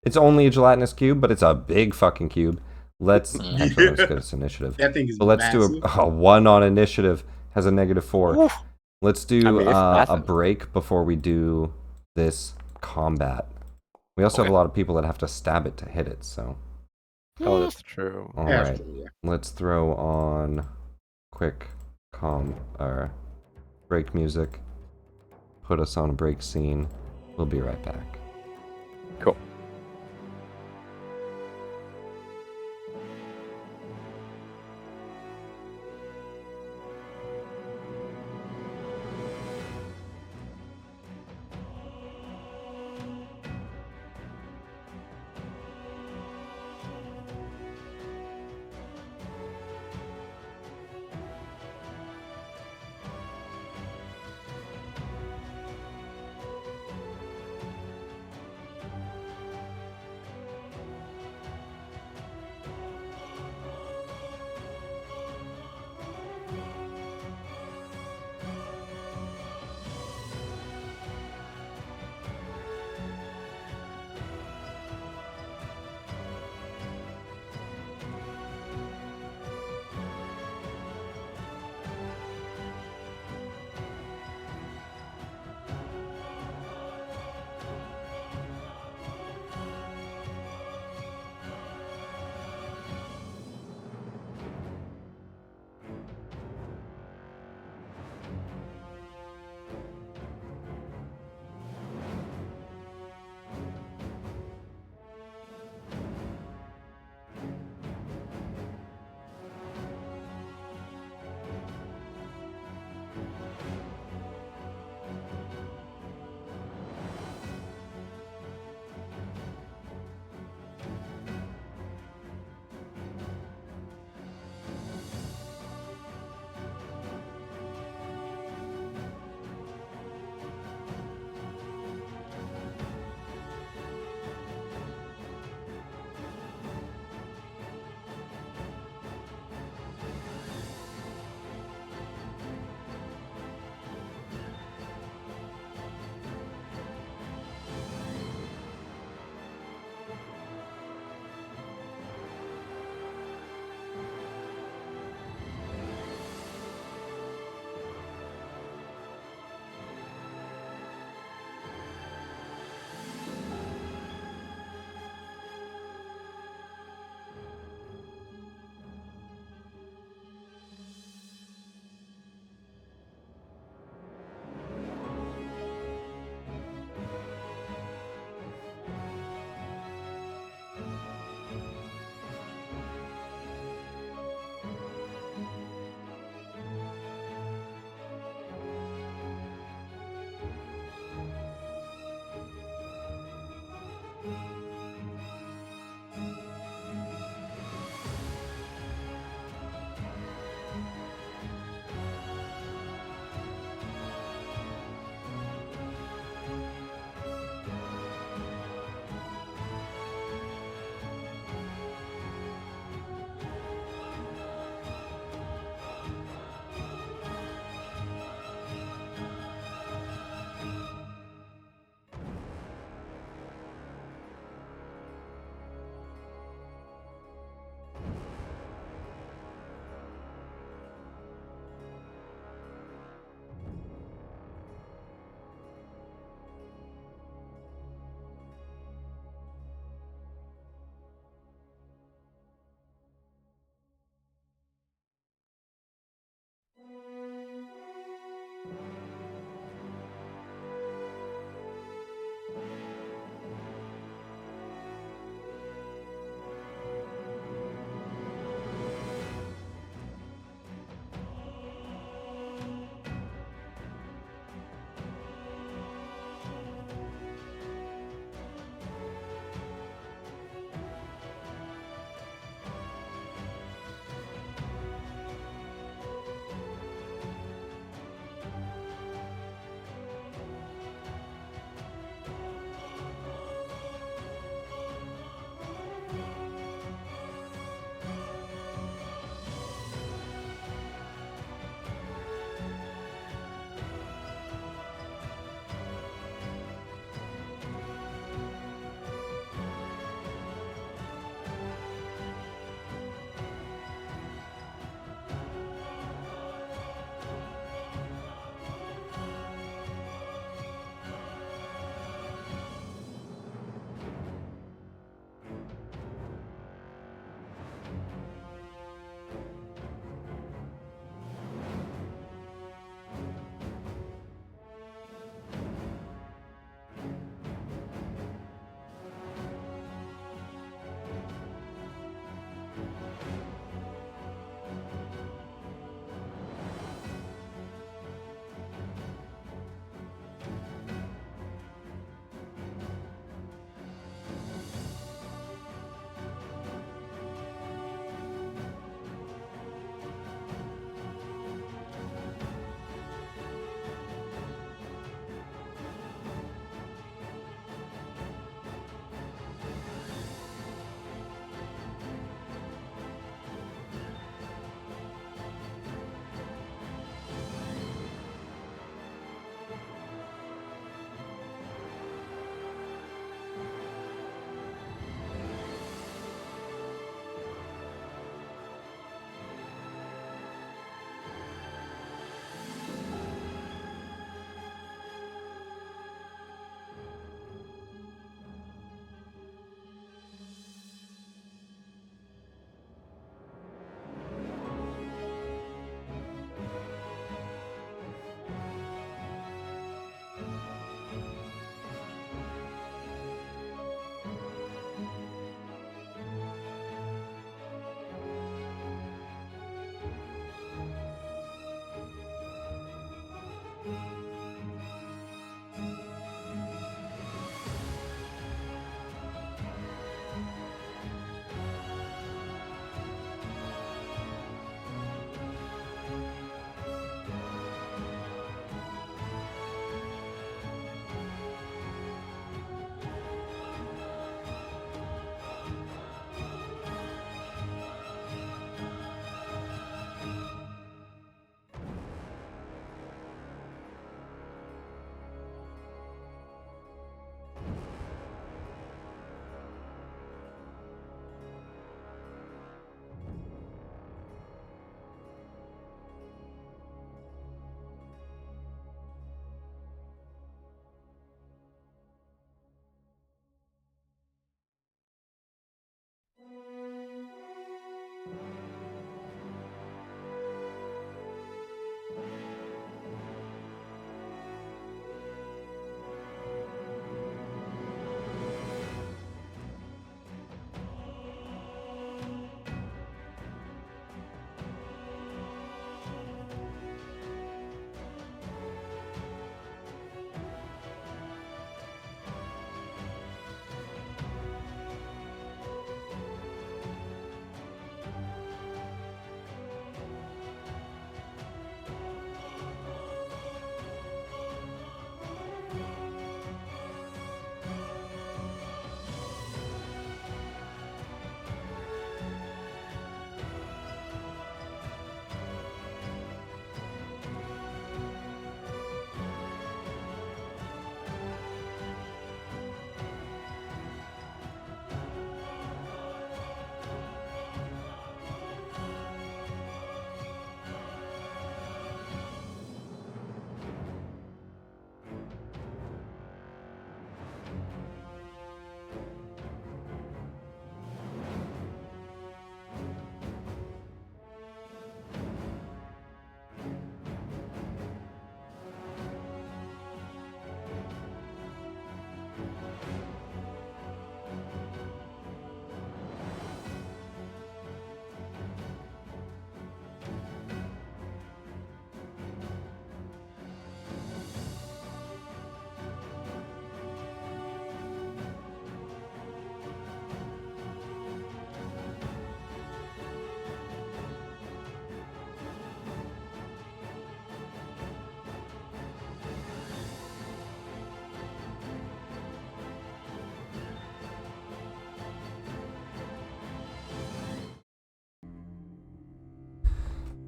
It's only a gelatinous cube, but it's a big fucking cube. Let's. Actually, let's get its initiative. That thing is. So let's massive. do a 1 on initiative. Has a -4. Oof. Let's I do mean, it's a massive. break before we do this combat. We also have Okay. a lot of people that have to stab it to hit it. So Oh, that's true. all Yeah, right. true, yeah. Let's throw on quick break music. Put us on a break scene. We'll be right back. Cool.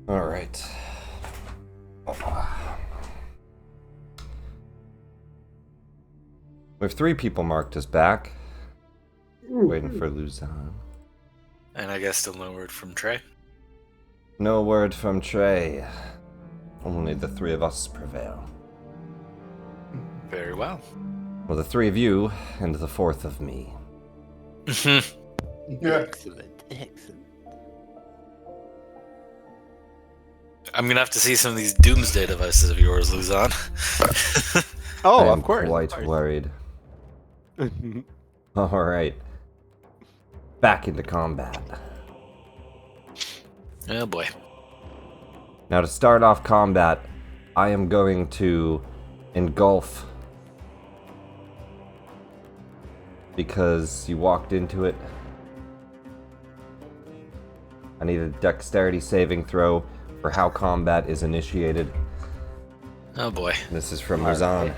All right. We have 3 people marked as back. Waiting for Luzon. And I guess still no word from Trey. No word from Trey. Only the 3 of us prevail. Very well. Well, the 3 of you and the 4th of me. Excellent, excellent. I'm gonna have to see some of these doomsday devices of yours, Luzon. Oh, I am of course. quite worried. All right. Back into combat. Oh boy. Now, to start off combat, I am going to engulf. Because you walked into it. I need a dexterity saving throw for how combat is initiated. Oh boy. This is from All Razan. right.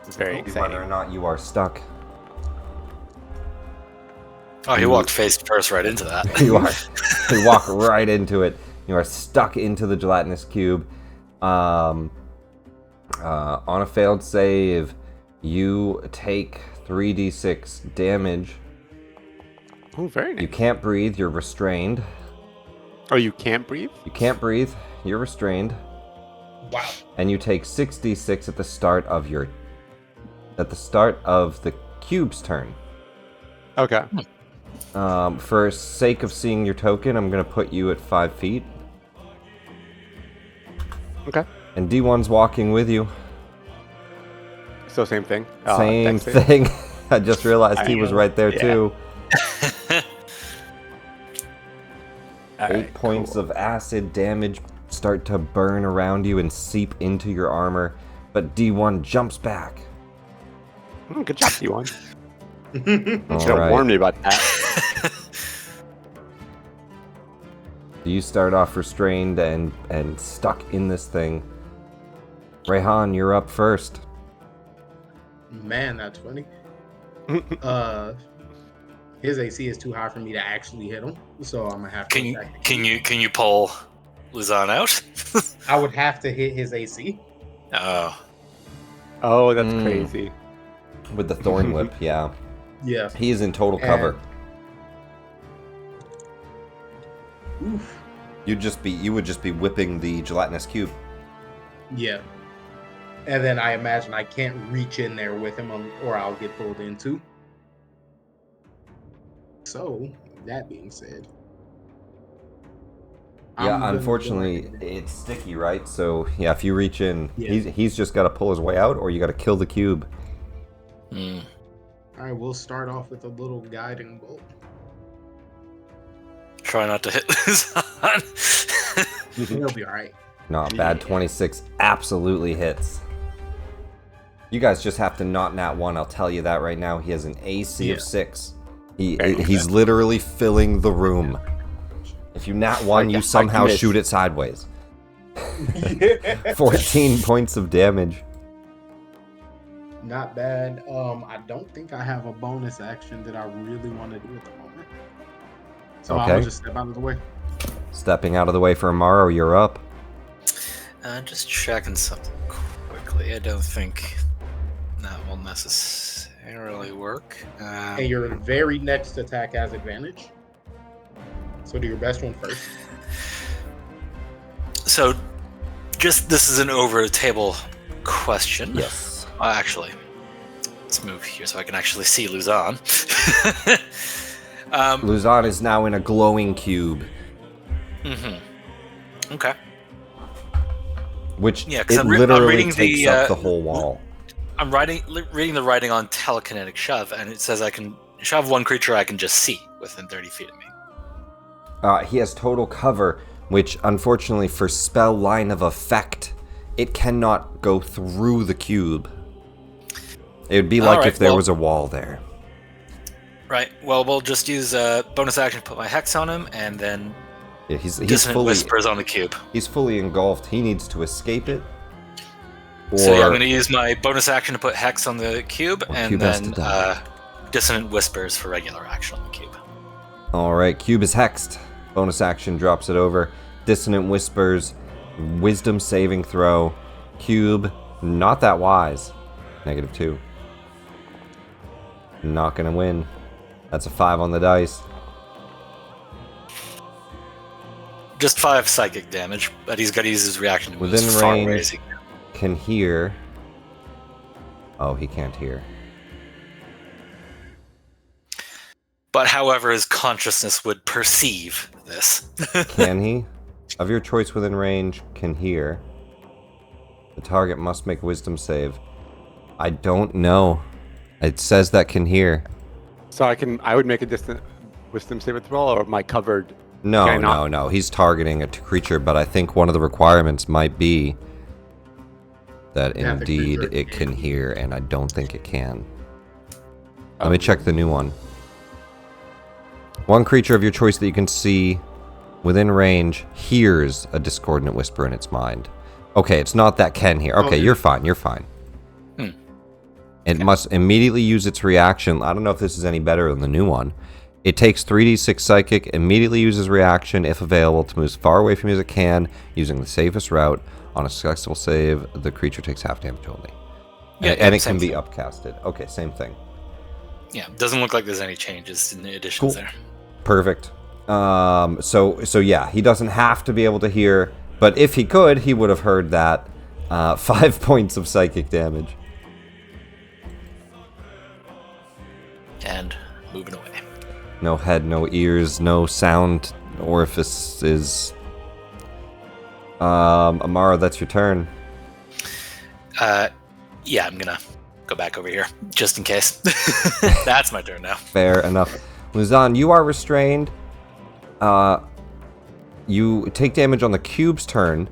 It's very Whether exciting. or not you are stuck. Oh, he walked face first right into that. You walk right into it. You are stuck into the gelatinous cube. On a failed save, you take 3d6 damage. Oh, very nice. You can't breathe. You're restrained. Oh, you can't breathe? You can't breathe. You're restrained. Wow. And you take 6d6 at the start of the cube's turn. Okay. For sake of seeing your token, I'm gonna put you at 5 feet. Okay. And D1's walking with you. So same thing. Same dex save? thing. I just realized he was right there Yeah. too. All 8 right, points cool. of acid damage start to burn around you and seep into your armor, but D1 jumps back. Good job, D1. All Should have right. warned me about that. You start off restrained and stuck in this thing. Rehan, you're up first. Man, that's funny. His AC is too high for me to actually hit him, so I'm gonna have to. Can you pull Luzon out? I would have to hit his AC. Oh. Oh, that's Mm. crazy. With the thorn whip, yeah. Yeah. He is in total cover. Oof. You would just be whipping the gelatinous cube. Yeah. And then I imagine I can't reach in there with him, or I'll get pulled into. So, that being said. I'm Yeah, gonna unfortunately, go ahead. it's sticky, right? So, yeah, if you reach in, Yeah. he's just got to pull his way out, or you got to kill the cube. Hmm. All right, we'll start off with a little guiding bolt. Try not to hit Luzon. He'll be all right. No, bad 26 absolutely hits. You guys just have to not nat 1, I'll tell you that right now. He has an AC of Yeah. 6. Okay. He's literally filling the room. If you nat 1, you I somehow miss. shoot it sideways. 14 points of damage. Not bad. I don't think I have a bonus action that I really want to do at the moment. So Okay. I'll just step out of the way. Stepping out of the way for Amaro, you're up. Just checking something quickly. I don't think that will necessarily work. And your very next attack has advantage. So do your best one first. So, just this is an over-the-table question. Yes. Actually, let's move here so I can actually see Luzon. Luzon is now in a glowing cube, Okay. which Yeah, 'cause it I'm literally reading takes the, up the whole wall. I'm reading the writing on telekinetic shove, and it says I can shove one creature I can just see within 30 feet of me. He has total cover, which unfortunately for spell line of effect, it cannot go through the cube. It would be like Alright, if there well- was a wall there. Right. Well, we'll just use a bonus action to put my hex on him, and then Yeah, he's dissonant fully whispers on the cube. he's fully engulfed. He needs to escape it. Or So yeah, I'm going to use my bonus action to put hex on the cube, Or and cube has to then die. dissonant whispers for regular action on the cube. all right, cube is hexed. Bonus action drops it over. Dissonant Whispers, Wisdom saving throw. Cube, not that wise. -2. Not gonna win. That's a 5 on the dice. Just 5 psychic damage, but he's got to use his reaction to move Within as far away range. as he can. Can hear. Oh, he can't hear. But however, his consciousness would perceive this. Can he? Of your choice within range, can hear. The target must make wisdom save. I don't know. It says that can hear. So I would make a distant wisdom saving throw, or am I covered? No, Can I not? no. He's targeting a creature, but I think one of the requirements might be that Yeah, the indeed creature it can can hear, and I don't think it can. Let me check the new one. One creature of your choice that you can see within range hears a discordant whisper in its mind. Okay, it's not that can hear. Okay, Okay. you're fine. You're fine. It must immediately use its reaction. I don't know if this is any better than the new one. It takes 3d6 psychic, immediately uses reaction, if available, to move as far away from you as it can, using the safest route. On a successful save, the creature takes half damage only. And it can be upcasted. Okay, same thing. Yeah, doesn't look like there's any changes in the additions there. Perfect. So yeah, he doesn't have to be able to hear, but if he could, he would have heard that. 5 points of psychic damage. And moving away. No head, no ears, no sound orifices. Amara, that's your turn. Yeah, I'm gonna go back over here, just in case. That's my turn now. Fair enough. Luzan, you are restrained. You take damage on the cube's turn,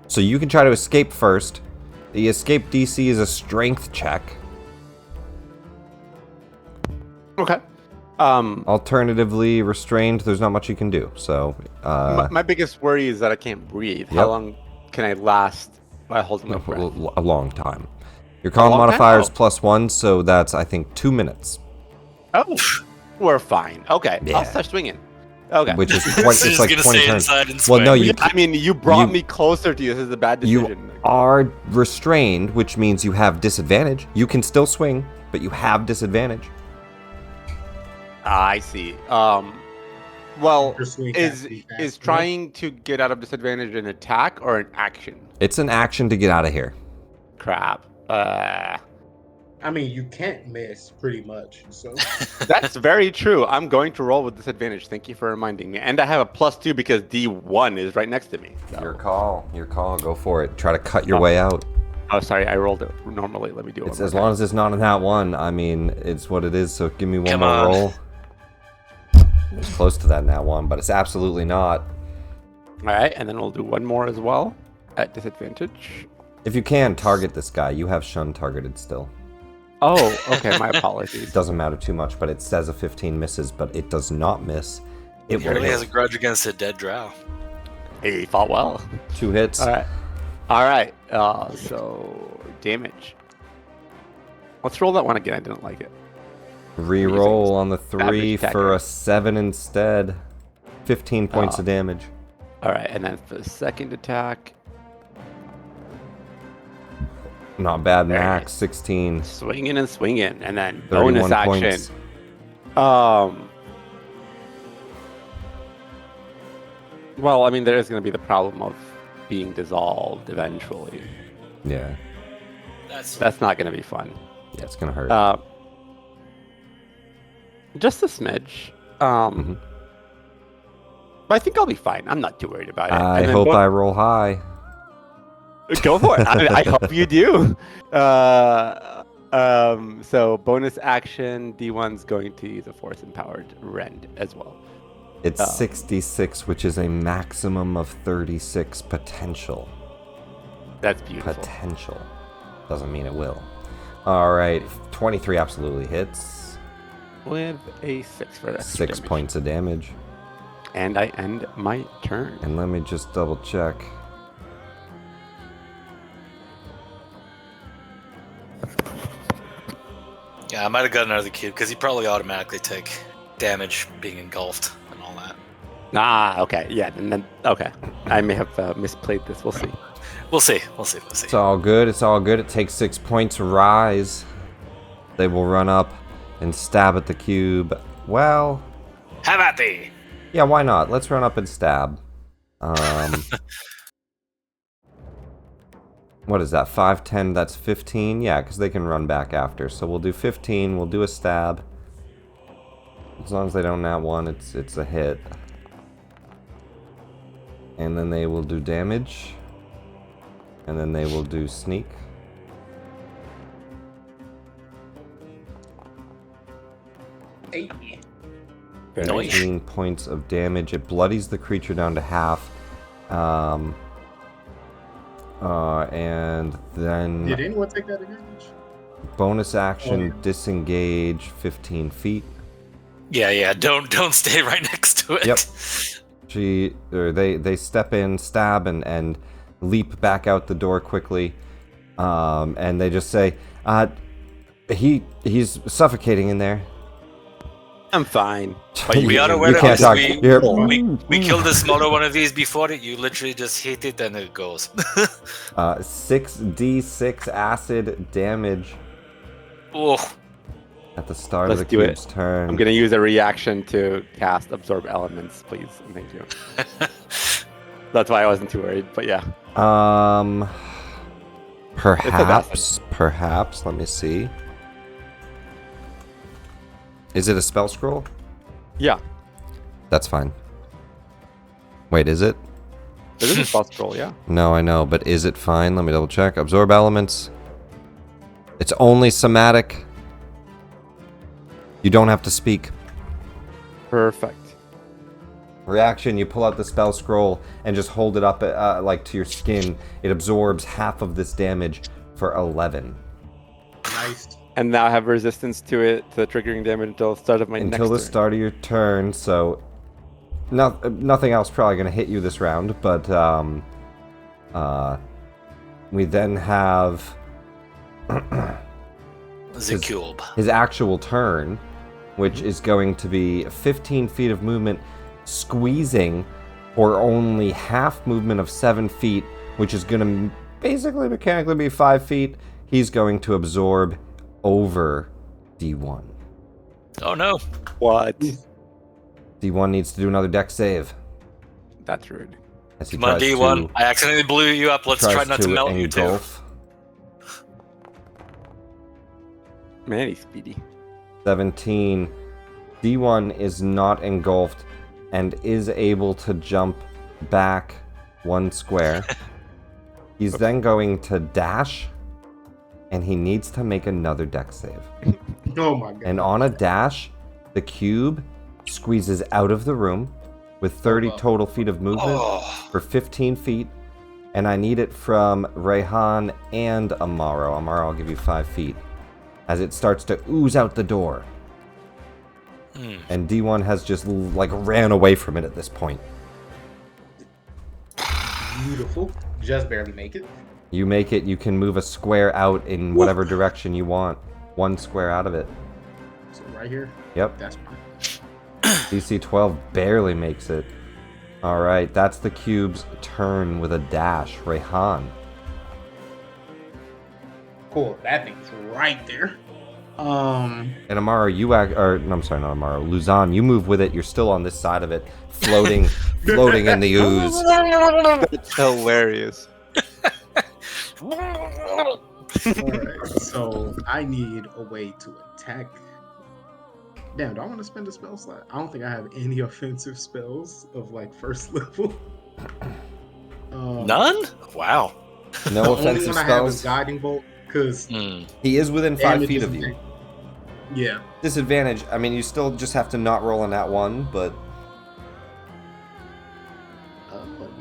so you can try to escape first. The escape DC is a strength check. Okay. Alternatively, restrained, there's not much you can do. So, My biggest worry is that I can't breathe. Yep. How long can I last by holding my breath? a long time. Your calm long time? modifier is Oh. +1, so that's, I think, 2 minutes. Oh, we're fine. Okay, Yeah. I'll start swinging. Okay. Which is So it's he's like gonna 20 stay turns. inside and Well, no, swing. you I mean, you brought you- me closer to you. This is a bad you decision. are restrained, which means you have disadvantage. You can still swing, but you have disadvantage. I see. Well, Your swing has is to be fast is enough. trying to get out of disadvantage an attack or an action? It's an action to get out of here. Crap. I mean, you can't miss pretty much. So That's very true. I'm going to roll with disadvantage. Thank you for reminding me. And I have a +2 because D1 is right next to me. So. Your call. Go for it. Try to cut your way out. Oh, sorry. I rolled it normally. Let me do it. It's as long as it's not an that one. I mean, it's what it is. So give me one Come more on. roll. It's close to that nat one, but it's absolutely not. All right, and then we'll do one more as well at disadvantage. If you can target this guy, you have Shunn targeted still. Oh, okay. My It apologies. doesn't matter too much, but it says a 15 misses, but it does not miss. It He will really has a hit. grudge against a dead drow. He fought well. 2 hits. All right. All right. So damage. Let's roll that one again. I didn't like it. Reroll on the 3 Average attack for rate. a 7 instead. 15 points of damage. All right, and then for the second attack, Not bad, Very max. nice. 16. swinging and swinging, and then 31 bonus action. points. Well, I mean, there is going to be the problem of being dissolved eventually. Yeah. That's not going to be fun. Yeah, it's going to hurt. Just a smidge. Mhm. But I think I'll be fine. I'm not too worried about it. I And then hope I roll high. Go for it. I hope you do. So bonus action, D1's going to use a force empowered rend as well. It's Oh. 66, which is a maximum of 36 potential. That's beautiful. Potential. Doesn't mean it will. All right. 23 absolutely hits. With a 6 for that. 6 points of damage. And I end my turn. And let me just double check. Yeah, I might have gotten another cube because he probably automatically take damage being engulfed and all that. Okay. Yeah. And then okay. I may have misplayed this. We'll see. We'll see. It's all good. It's all good. It takes 6 points. Rise. They will run up and stab at the cube. Well, Have at thee. yeah, why not? Let's run up and stab. What is that? 5, 10, that's 15? Yeah, because they can run back after. So we'll do 15. We'll do a stab. As long as they don't nat 1, it's a hit. And then they will do damage. And then they will do sneak. Eight. 19 points of damage. It bloodies the creature down to half. And then Did anyone take that advantage? bonus action, disengage 15 feet. Yeah. Don't stay right next to it. Yep. They step in, stab, and leap back out the door quickly. And they just say, he's suffocating in there. I'm fine. We are aware You of can't this. talk. We killed a smaller one of these before. You literally just hit it and it goes. 6d6 acid damage Oh, at the start Let's of the do it. cube's turn. I'm gonna use a reaction to cast absorb elements, please. Thank you. That's why I wasn't too worried. But yeah. Perhaps. Let me see. Is it a spell scroll? Yeah. That's fine. Wait, is it? It is a spell scroll. Yeah. No, I know, but is it fine? Let me double check. Absorb elements. It's only somatic. You don't have to speak. Perfect. Reaction, you pull out the spell scroll and just hold it up like to your skin. It absorbs half of this damage for 11. Nice. And now I have resistance to it, to triggering damage until the start of my Until the next turn. start of your turn, so nothing else probably going to hit you this round, but we then have the cube. his actual turn, which is going to be 15 feet of movement, squeezing for only half movement of 7 feet, which is going to basically mechanically be 5 feet. He's going to absorb over D1. Oh no. What? D1 needs to do another dex save. That's rude. As he Come on, tries D1. to- I accidentally blew you up. Let's try tries not to melt you too. engulf. Man, he's speedy. 17. D1 is not engulfed and is able to jump back 1 square. He's then going to dash, and he needs to make another dex save. Oh my god. And on a dash, the cube squeezes out of the room with 30 total feet of movement Oh. for 15 feet. And I need it from Rayhan and Amaro. Amaro, I'll give you 5 feet. As it starts to ooze out the door. And D1 has just like ran away from it at this point. Beautiful. Just barely make it. You make it, you can move a square out in whatever direction you want. 1 square out of it. So right here. Yep. That's fine. DC 12 barely makes it. Alright, that's the cube's turn with a dash. Rayhan. Cool. That thing's right there. And Amaro, I'm sorry, not Amaro. Luzon, you move with it. You're still on this side of it, floating in the ooze. It's hilarious. Alright. So I need a way to attack. Damn, do I want to spend a spell slot? I don't think I have any offensive spells of like first level. None? Wow. No The only offensive one I have is spells. guiding bolt because He is within 5 feet of you. Yeah. Disadvantage. I mean, you still just have to not roll on that one, but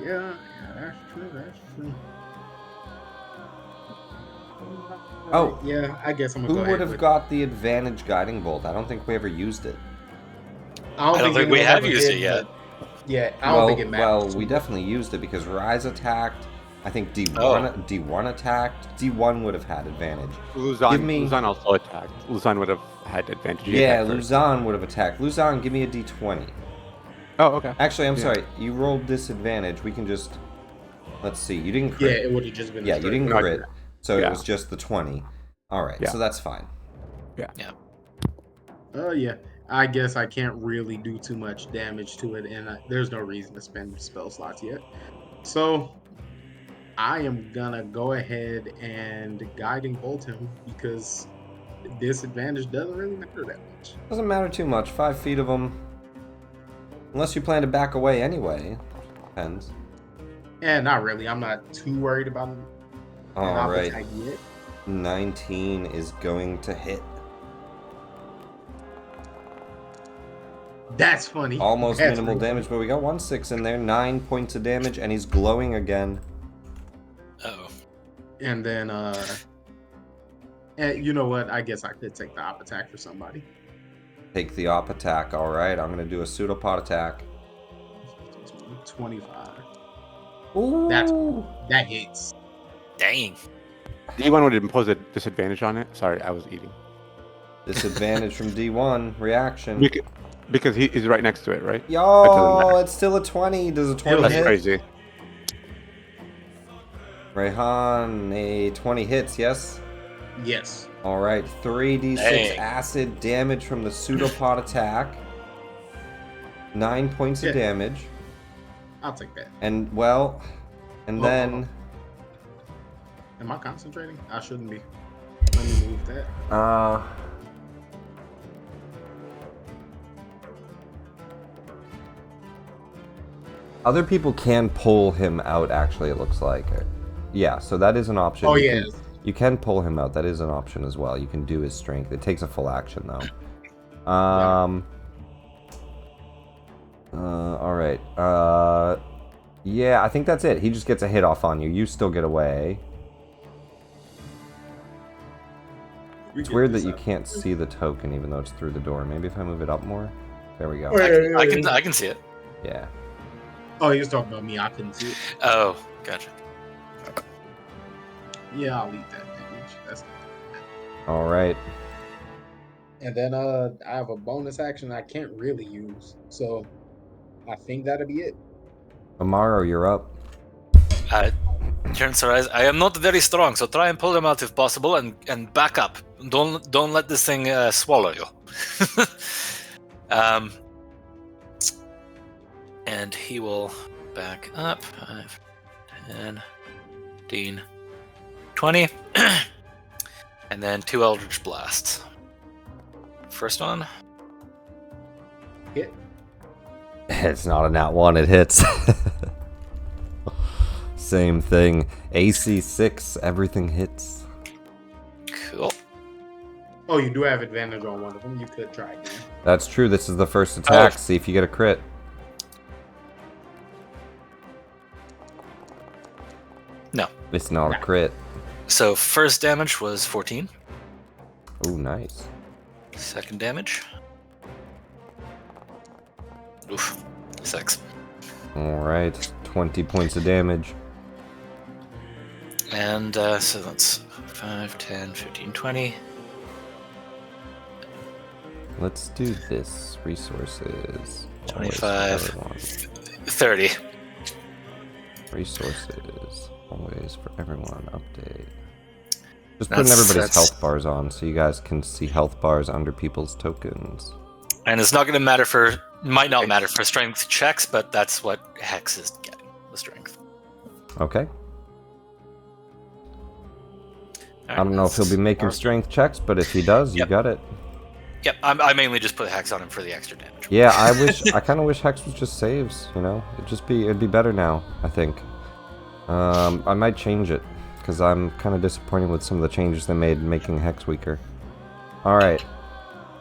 Yeah, that's true. That's true. Oh. Yeah, I guess I'm gonna who go would ahead have with- got the advantage guiding bolt? I don't think we ever used it. I don't think we anyone have ever used did, it yet. but- Yeah, I don't think it matters. Well, we definitely used it because Rise attacked. I think D1 attacked. D1 would have had advantage. Luzon also attacked. Luzon would have had advantage. He Yeah, attacked first. Luzon would have attacked. Luzon, give me a D20. Oh, okay. Actually, I'm Yeah. sorry. You rolled disadvantage. We can just... Let's see. You didn't Yeah, crit. it would have just been. Yeah, you didn't No, I crit. So it yeah. was just the 20. All right, Yeah. so that's fine. Yeah. I guess I can't really do too much damage to it, and there's no reason to spend spell slots yet. So I am gonna go ahead and guiding bolt him because disadvantage doesn't really matter that much. Doesn't matter too much. 5 feet of them. Unless you plan to back away anyway. Depends. And not really. I'm not too worried about an All right. attack yet. 19 is going to hit. That's funny. Almost That's minimal really damage, but we got 1/6 in there. 9 points of damage, and he's glowing again. Oh. And then, and you know what? I guess I could take the op attack for somebody. Take the op attack. All right, I'm going to do a pseudopod attack. 25. Ooh. That hits. Dang. D1 would impose a disadvantage on it. Sorry, I was eating. Disadvantage from D1. Reaction. Because he's right next to it, right? That doesn't Yo, matter. it's still a 20. Does a 20 That's hit? crazy. Rayhan, a 20 hits, yes? Yes. All right, 3d6 Dang. acid damage from the pseudopod attack. 9 points of Yeah. damage. I'll take that. And, well, and Oh, then... Am I concentrating? I shouldn't be. Let me move that. Other people can pull him out, actually, it looks like. Yeah, so that is an option. Oh, You yeah. You can pull him out. That is an option as well. You can do his strength. It takes a full action, though. All right. Yeah, I think that's it. He just gets a hit off on you. You still get away. It's weird that you can't see the token, even though it's through the door. Maybe if I move it up more. There we go. I can see it. Yeah. Oh, he was talking about me. I couldn't see it. Oh, gotcha. Yeah, I'll eat that damage. That's All right. And then I have a bonus action I can't really use. So I think that'll be it. Amaro, you're up. Turns her eyes. I am not very strong, so try and pull them out if possible, and back up. Don't let this thing swallow you. And he will back up. 5, 10, 15, 20, and then 2 Eldritch Blasts. First one. Hit. It's not a nat 1, it hits. Same thing. AC 6, everything hits. Cool. Oh, you do have advantage on one of them. You could try again. That's true. This is the first attack. Oh. See if you get a crit. No. It's not a crit. So first damage was 14. Ooh, nice. Second damage. Oof. 6. All right. 20 points of damage. And so that's 5, 10, 15, 20. Let's do this. Resources. Always for 25. everyone. 30. Resources. Always for everyone. Update. Just That's- putting everybody's that's- health bars on so you guys can see health bars under people's tokens. And it's not going to matter might not matter for strength checks, but that's what Hex is getting, the strength. Okay. All I don't know if he'll be that's making our- strength checks, but if he does, you Yep. got it. Yep, I mainly just put Hex on him for the extra damage. Yeah, I kind of wish Hex was just saves, you know? It'd be better now, I think. I might change it, because I'm kind of disappointed with some of the changes they made making Hex weaker. Alright.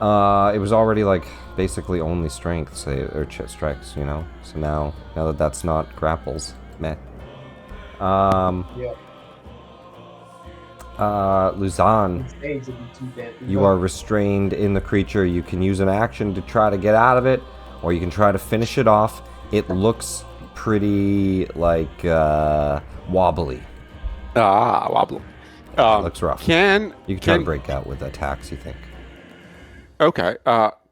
It was already, like, basically only strength save, or strikes, you know? So now that that's not grapples, meh. Yep. Luzan, Stage would be too dead. you are restrained in the creature. You can use an action to try to get out of it, or you can try to finish it off. It looks pretty, like, wobbly. Wobble. It looks rough. You Can can try to break out with attacks, you think. Okay.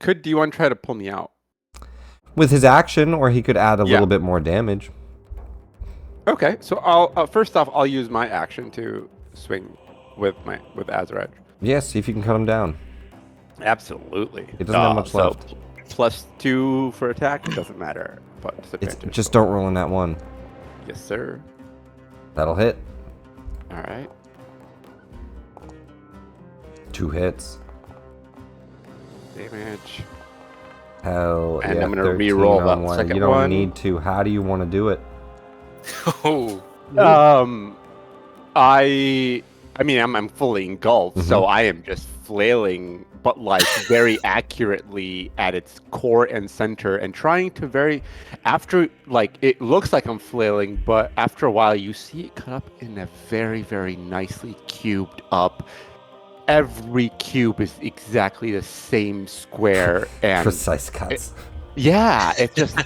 Could D1 try to pull me out? With his action, or he could add a Yeah. little bit more damage. Okay, so I'll first off I'll use my action to swing with Azrael. Yeah, see if you can cut him down. Absolutely. It doesn't have much so left. +2 for attack. It doesn't matter. But It's disadvantage. just don't roll in that one. Yes, sir. That'll hit. All right. 2 hits. Damage. Hell And yeah, I'm gonna 13 re-roll on that one. second You don't one. need to. How do you want to do it? Oh, I mean, I'm fully engulfed, so I am just flailing, but like very accurately at its core and center, and trying to after like it looks like I'm flailing, but after a while you see it cut up in a very, very nicely cubed up. Every cube is exactly the same square, and Precise cuts. it just,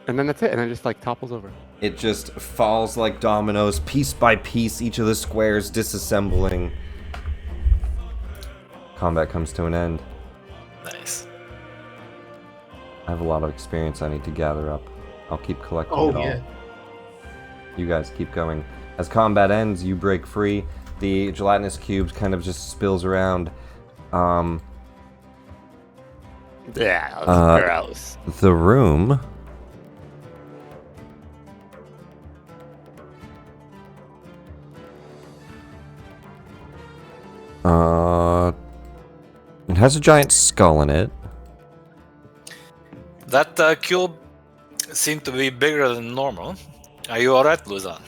and then that's it, and then it just like topples over. It just falls like dominoes, piece by piece, each of the squares disassembling. Combat comes to an end. nice. I have a lot of experience I need to gather up. I'll keep collecting Oh it all. yeah. You guys keep going. As combat ends, you break free. The gelatinous cubes kind of just spills around. Yeah, gross. The room. It has a giant skull in it. That cube seemed to be bigger than normal. Are you alright, Luzan?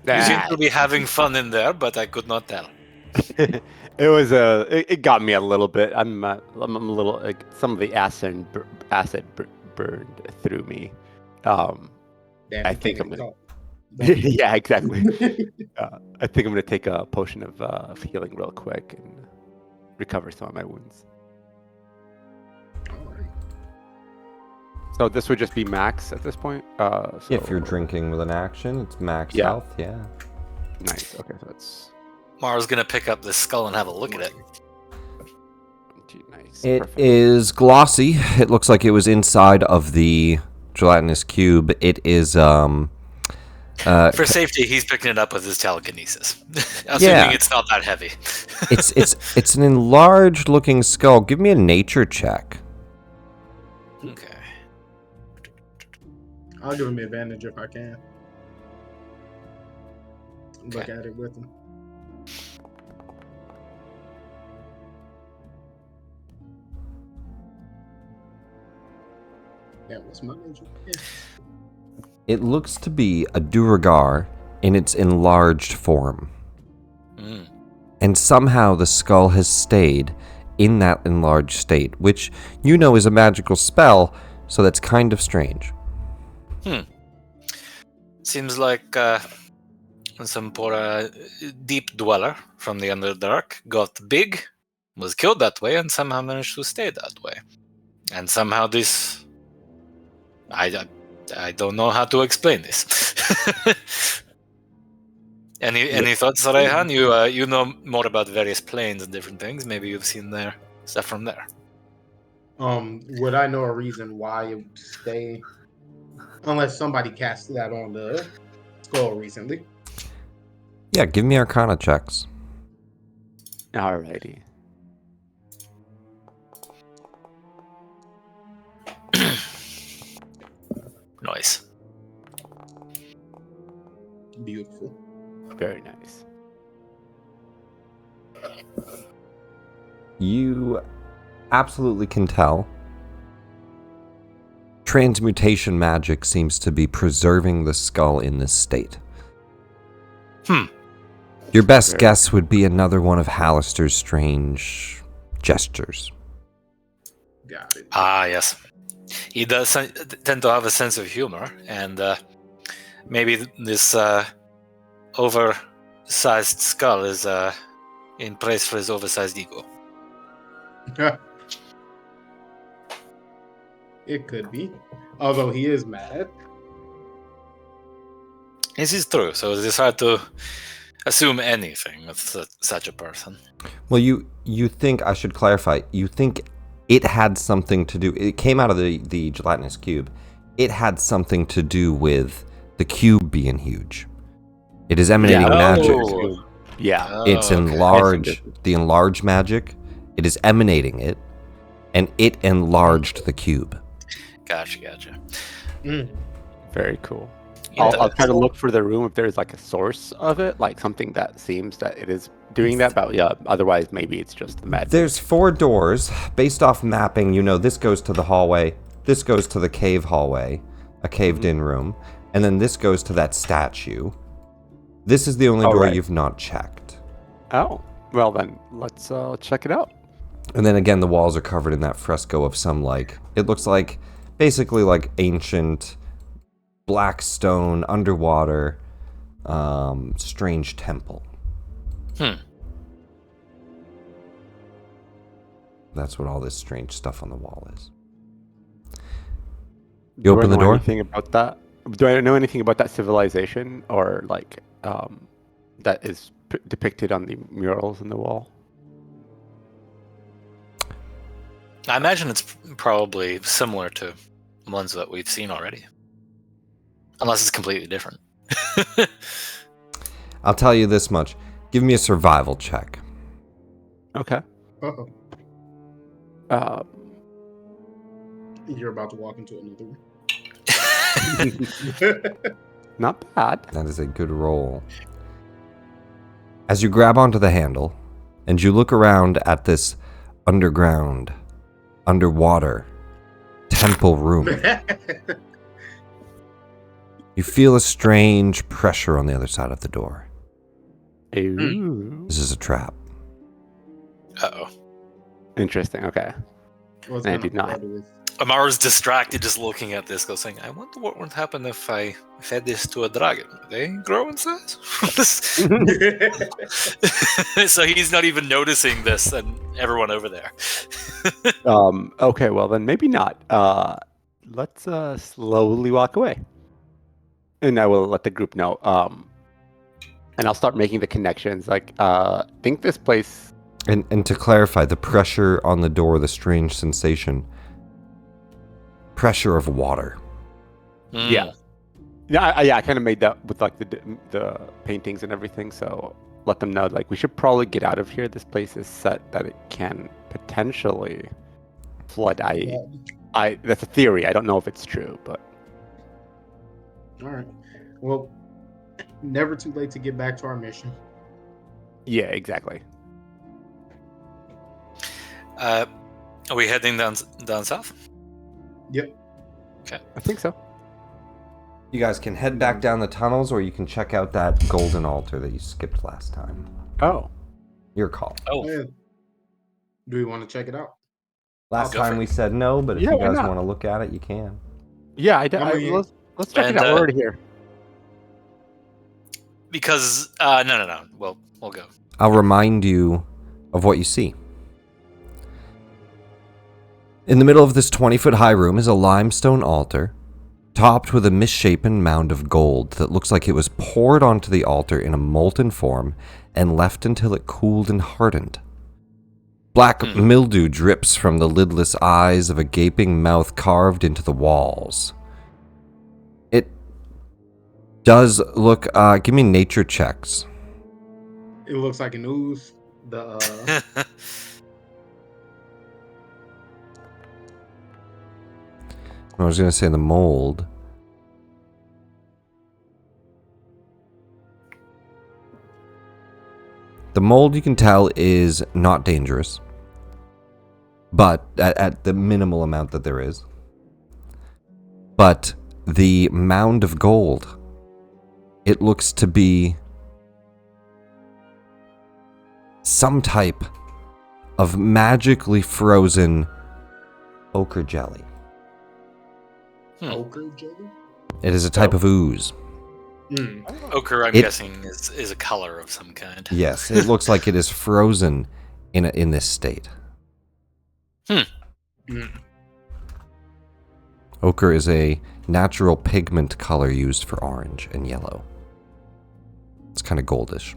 You seem to be having fun in there, but I could not tell. It was it got me a little bit. I'm a little like some of the acid burned through me. Damn, I you think can't I'm gonna. talk. Yeah, exactly. I think I'm gonna take a potion of healing real quick and recover some of my wounds. Alright. So this would just be max at this point. If you're So- drinking with an action, it's max Yeah. health, yeah. Nice. Okay, so that's Mara's gonna pick up this skull and have a look at it. nice. It Perfect. is glossy. It looks like it was inside of the gelatinous cube. It is For safety, he's picking it up with his telekinesis. Assuming it's not that heavy. it's an enlarged looking skull. Give me a nature check. Okay. I'll give him advantage if I can. Look Okay. at it with him. That was my nature. Yeah. It looks to be a Duragar in its enlarged form. Mm. And somehow the skull has stayed in that enlarged state, which you know is a magical spell, so that's kind of strange. Seems like some poor deep dweller from the Underdark got big, was killed that way, and somehow managed to stay that way. And somehow this... I don't know how to explain this. Any thoughts, Rayhan? You know more about various planes and different things. Maybe you've seen their stuff from there. Would I know a reason why it would stay? Unless somebody cast that on the skull recently. Yeah, give me Arcana checks. Alrighty. Nice. Beautiful. Very nice. You absolutely can tell. Transmutation magic seems to be preserving the skull in this state. Your best Very guess would be another one of Hallister's strange gestures. Got it. Ah, yes. He does tend to have a sense of humor, and maybe this oversized skull is in praise for his oversized ego. It could be. Although he is mad. This is true, so it is hard to assume anything with such a person. Well, you think, I should clarify, you think It had something to do. It came out of the gelatinous cube. It had something to do with the cube being huge. It is emanating magic. Oh. Yeah. It's okay. enlarged. The enlarged magic. It is emanating it, and it enlarged the cube. Gotcha. Very cool. Yeah, I'll try to look for the room if there's like a source of it, like something that seems that it is doing that. But yeah, otherwise maybe it's just the magic. There's 4 doors. Based off mapping, you know, this goes to the hallway. This goes to the cave hallway, a caved-in room. And then this goes to that statue. This is the only door right. you've not checked. Oh, well then let's check it out. And then again, the walls are covered in that fresco of some, like, it looks like, basically like ancient black stone, underwater, strange temple. That's what all this strange stuff on the wall is. You open the door? Anything about that? Do I know anything about that civilization or like that is depicted on the murals in the wall? I imagine it's probably similar to ones that we've seen already. Unless it's completely different. I'll tell you this much. Give me a survival check. Okay. Uh-oh. You're about to walk into another one. Not bad. That is a good roll. As you grab onto the handle, and you look around at this underwater temple room, you feel a strange pressure on the other side of the door. Ooh. This is a trap. Uh-oh. Interesting. Okay. Well, it's I gonna did not. start with- Amara's distracted just looking at this, saying, I wonder what would happen if I fed this to a dragon. Would they grow in size? So he's not even noticing this and everyone over there. Okay. Well then maybe not. Let's slowly walk away, and I will let the group know. And I'll start making the connections. Like, think this place. And to clarify, the pressure on the door, the strange sensation, pressure of water. Yeah. Yeah, I kind of made that with like the paintings and everything. So let them know like we should probably get out of here. This place is set that it can potentially flood. That's a theory. I don't know if it's true, but All right. Well, never too late to get back to our mission. yeah, exactly. Are we heading down south? Yep. I think so. You guys can head back down the tunnels, or you can check out that golden altar that you skipped last time. Oh, Your call. Oh, Yeah. Do we want to check it out? Last go for time it. we said no, but if Yeah, you why guys not? want to look at it, you can. yeah. Let's check it And, out. We're already here. because no. We'll go. I'll remind you of what you see. In the middle of this 20-foot high room is a limestone altar, topped with a misshapen mound of gold that looks like it was poured onto the altar in a molten form and left until it cooled and hardened. Black mildew drips from the lidless eyes of a gaping mouth carved into the walls. It does look... give me nature checks. It looks like an ooze. The I was going to say the mold. The mold, you can tell, is not dangerous. But at the minimal amount that there is. But the mound of gold, it looks to be some type of magically frozen ochre jelly. ochre jelly. It is a type of ooze. Ochre, I'm guessing, is a color of some kind. Yes, it looks like it is frozen in this state. Ochre is a natural pigment color used for orange and yellow. It's kind of goldish.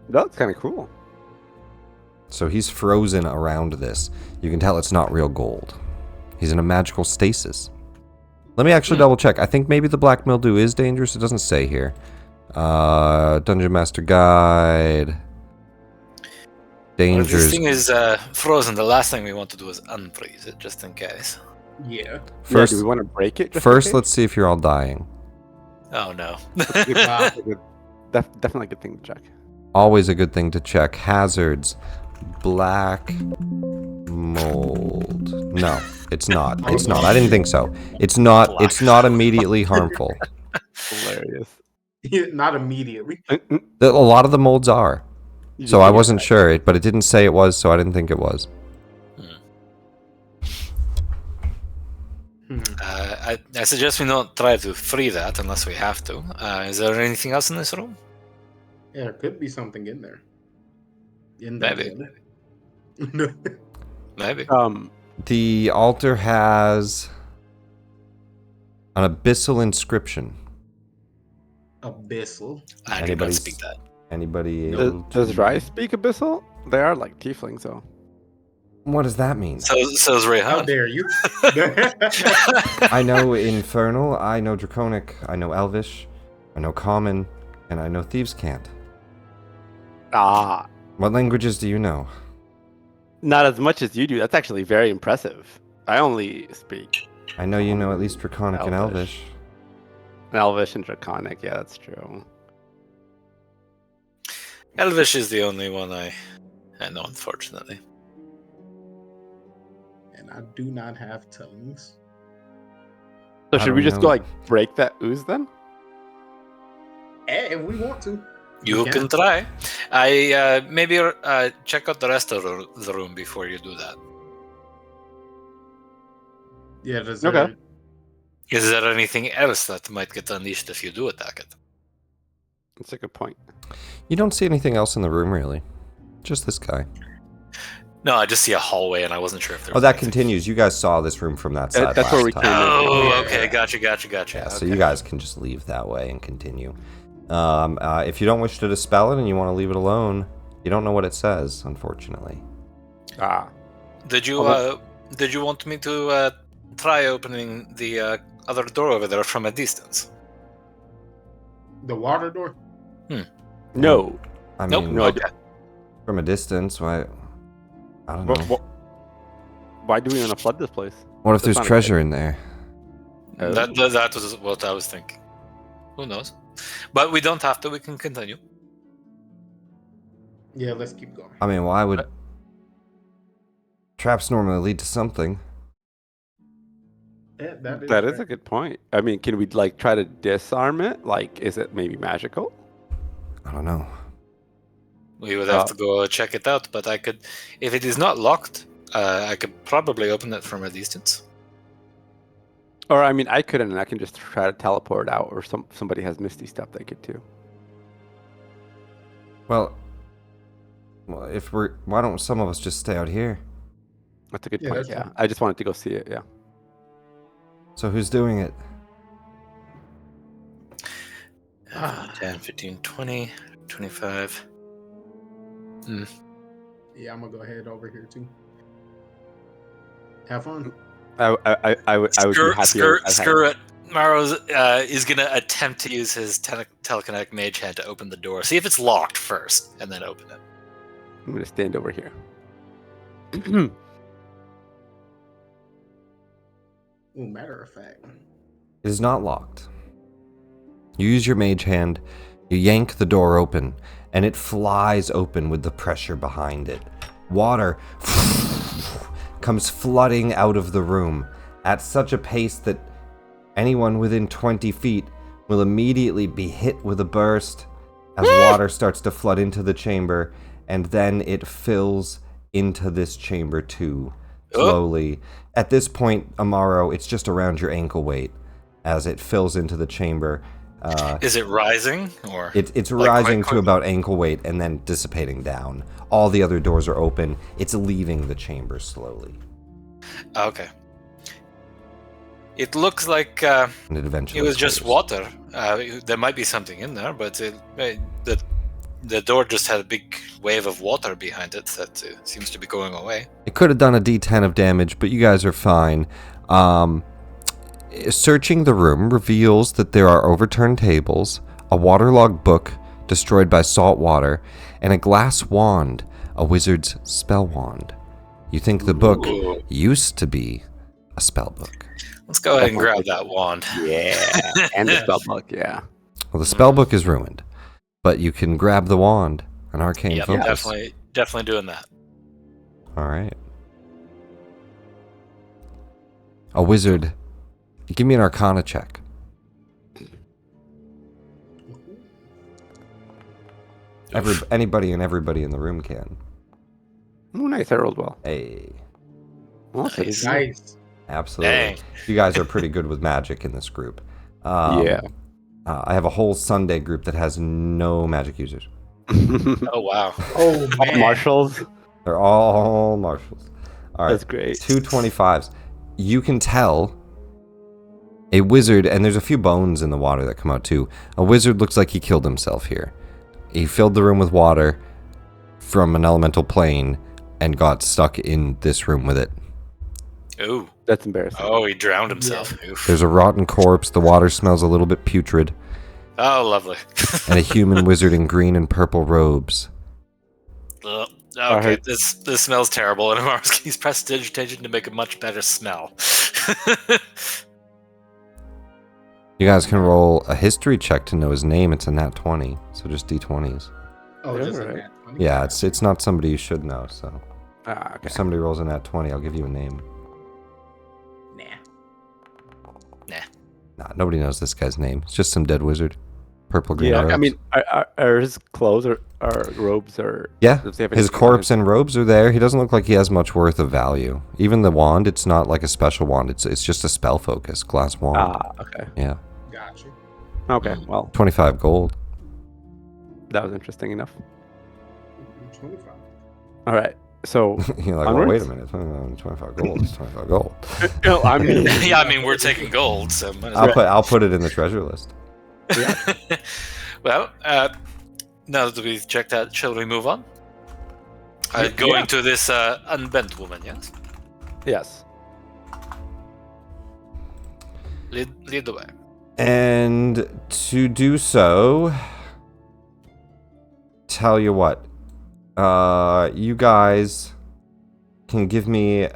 That's kind of cool. So he's frozen around this. You can tell it's not real gold. He's in a magical stasis. Let me actually double check. I think maybe the black mildew is dangerous. It doesn't say here. Dungeon Master Guide. Well, if Dangers. this thing is frozen, the last thing we want to do is unfreeze it, just in case. Yeah. First, do we want to break it? just in first case? let's see if you're all dying. Oh no. That's a good- definitely a good thing to check. Always a good thing to check. Hazards. Black mold. No, it's not. It's not. I didn't think so. It's not. Black. It's not immediately harmful. Hilarious. Not immediately. A lot of the molds are. You So just I think wasn't it's sure, but it didn't say it was, so I didn't think it was. I suggest we not try to free that unless we have to. Is there anything else in this room? Yeah, there could be something in there. In that Maybe. Maybe. The altar has an abyssal inscription. Abyssal. I do not Anybody's- speak that. Anybody Does, able does to- Rai speak Abyssal? They are like tieflings, though. What does that mean? So is How Rayhan. dare you? I know Infernal, I know Draconic, I know Elvish, I know Common, and I know Thieves' Cant. Ah, What languages do you know? not as much as you do. That's actually very impressive. I only speak I know you know at least Draconic and Elvish. Elvish. Elvish and Draconic. Yeah, that's true. Elvish is the only one I know, unfortunately. And I do not have tongues. So I should we don't just know. go like break that ooze then? If we want to. You Yeah. can try. I maybe check out the rest of the room before you do that. Yeah, does Okay. there, Is there anything else that might get unleashed if you do attack it? That's a good point. You don't see anything else in the room, really. Just this guy. No, I just see a hallway, and I wasn't sure if there Oh, was that anything. continues. You guys saw this room from that side That's where last we time. came in. Oh, Yeah. okay, gotcha. Yeah, so Okay. you guys can just leave that way and continue. If you don't wish to dispel it and you want to leave it alone, you don't know what it says, unfortunately. Ah, Did you want me to try opening the other door over there from a distance? the water door? no. I Nope. mean, No, I Okay. from a distance, why? I don't know. Why do we want to flood this place? What if That's there's not a treasure in there? Oh. That was what I was thinking. Who knows? But we don't have to. We can continue. Yeah, let's keep going. I mean, why would traps normally lead to something? Yeah, that is, That is fair. a good point. I mean, can we like try to disarm it? Like, is it maybe magical? I don't know. We would have to go check it out. But I could, if it is not locked, I could probably open it from a distance. Or I mean, I couldn't, and I can just try to teleport out. Or somebody has misty stuff they could too. Well, if why don't some of us just stay out here? That's a good Yeah, point. that's Yeah, fine. I just wanted to go see it. Yeah. So who's doing it? 10, 15, 20, 25. Yeah, I'm gonna go ahead over here too. Have fun. I would be happy. Screw it. Maros is going to attempt to use his telekinetic mage hand to open the door. See if it's locked first, and then open it. I'm gonna stand over here. Ooh, matter of fact. It is not locked. You use your mage hand, you yank the door open, and it flies open with the pressure behind it. Water comes flooding out of the room at such a pace that anyone within 20 feet will immediately be hit with a burst as water starts to flood into the chamber, and then it fills into this chamber too, slowly. At this point, Amaro, it's just around your ankle weight as it fills into the chamber. Is it rising, or It's like, rising quite to about ankle weight and then dissipating down. All the other doors are open. It's leaving the chamber slowly. Okay. It looks like And it eventually it was just clears. water. There might be something in there, but the The door just had a big wave of water behind it that seems to be going away. It could have done a D10 of damage, but you guys are fine. Searching the room reveals that there are overturned tables, a waterlogged book destroyed by salt water, and a glass wand, a wizard's spell wand. You think the book used to be a spell book. Let's go ahead and grab that wand. Yeah. And the spell book, yeah. Well, the spell book is ruined, but you can grab the wand, an arcane Yeah, focus. definitely doing that. All right. A wizard, give me an arcana check. Anybody and everybody in the room can. Oh, nice. I rolled well. Hey, Well, so Nice. Nice. absolutely. Dang. You guys are pretty good with magic in this group. Yeah. I have a whole Sunday group that has no magic users. Oh, wow. Oh All man. marshals. They're all marshals. All right. That's great. 225s. You can tell a wizard, and there's a few bones in the water that come out too. A wizard looks like he killed himself here. He filled the room with water from an elemental plane and got stuck in this room with it. Ooh. That's embarrassing. Oh, he drowned himself. Oof. There's a rotten corpse. The water smells a little bit putrid. Oh, lovely. And a human wizard in green and purple robes. Ugh. I Okay, heard- this smells terrible, and he's prestidigitation to make a much better smell. You guys can roll a history check to know his name. It's a nat 20, so just d20s. Oh, just a Alright. nat 20? Yeah, it's not somebody you should know, so Okay. if somebody rolls a nat 20, I'll give you a name. Nah, nobody knows this guy's name. It's just some dead wizard. Purple green Yeah, robes. I mean, are his clothes or robes or Yeah, does he have his anything on corpse and robes are there. He doesn't look like he has much worth of value. Even the wand, it's not like a special wand. It's just a spell focus glass wand. Okay. Yeah, Gotcha. Okay. Well, 25 gold. that was interesting enough. 25. All right. So, You're like, well, wait a Onwards? minute, 25 gold. It's 25 gold. no, I mean, Yeah, I mean, we're taking gold, so might as I'll put it in the treasure list. well, now that we've checked that, shall we move on? Yeah. Going to this unbent woman, yes? yes. Lead the way. And to do so, tell you what, you guys can give me.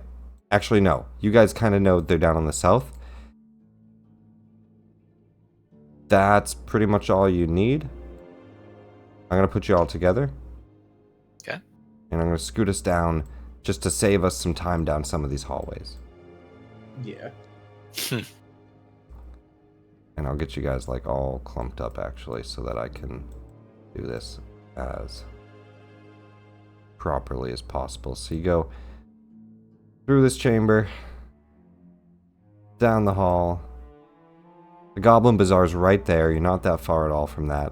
Actually, no. You guys kind of know they're down on the south. That's pretty much all you need. I'm gonna put you all together. Okay. And I'm gonna scoot us down just to save us some time down some of these hallways. Yeah. And I'll get you guys like all clumped up actually so that I can do this as properly as possible. So you go through this chamber, down the hall. The Goblin Bazaar's right there. You're not that far at all from that.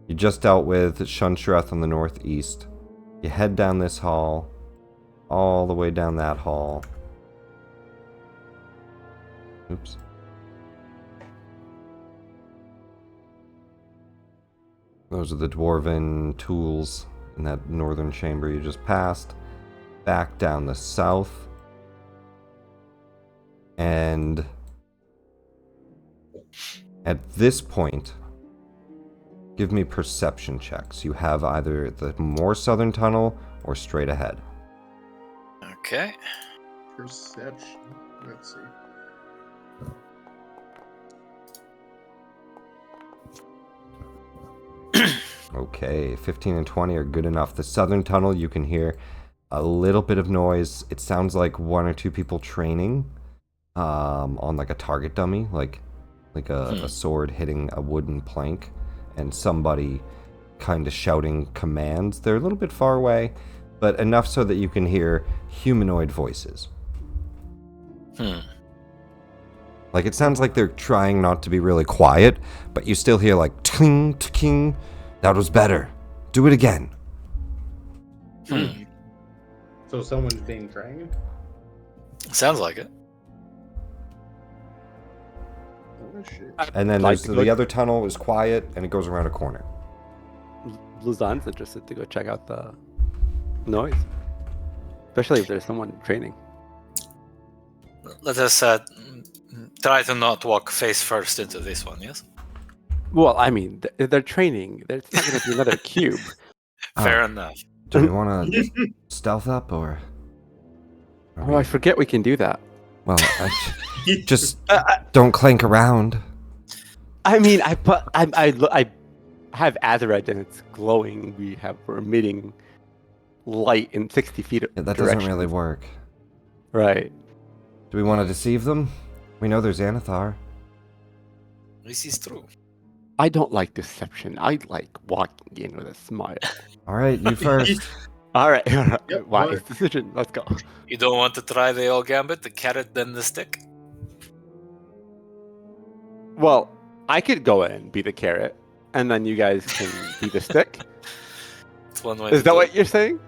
You just dealt with Shunn Shurreth on the northeast. You head down this hall, all the way down that hall. Oops. Those are the dwarven tools in that northern chamber you just passed. Back down the south. And at this point, give me perception checks. You have either the more southern tunnel or straight ahead. Okay. Perception. Let's see. Okay, 15 and 20 are good enough. The southern tunnel, you can hear a little bit of noise. It sounds like one or two people training on like a target dummy, like a sword hitting a wooden plank, and somebody kind of shouting commands. They're a little bit far away, but enough so that you can hear humanoid voices. Like it sounds like they're trying not to be really quiet, but you still hear like ting ting. That was better. Do it again. So someone's being dragon? Sounds like it. Oh shit. And then Like there's to the go- other tunnel is quiet and it goes around a corner. Luzan's interested to go check out the noise, especially if there's someone training. Let us try to not walk face first into this one, yes? Well, I mean, they're training. There's not going to be another cube. Fair enough. Do we want to stealth up or? Oh, I forget we can do that. Well, just don't clank around. I mean, I have Azerite and it's glowing. We're emitting light in 60 feet. That doesn't really work. Right. Do we want to deceive them? We know there's xanathar. This is true. I don't like deception. I like walking in with a smile. All right, you first. All right. Yep, Wise decision. Let's go. You don't want to try the old gambit, the carrot then the stick? Well, I could go in, be the carrot, and then you guys can be the stick. It's one way. Is that what you're saying?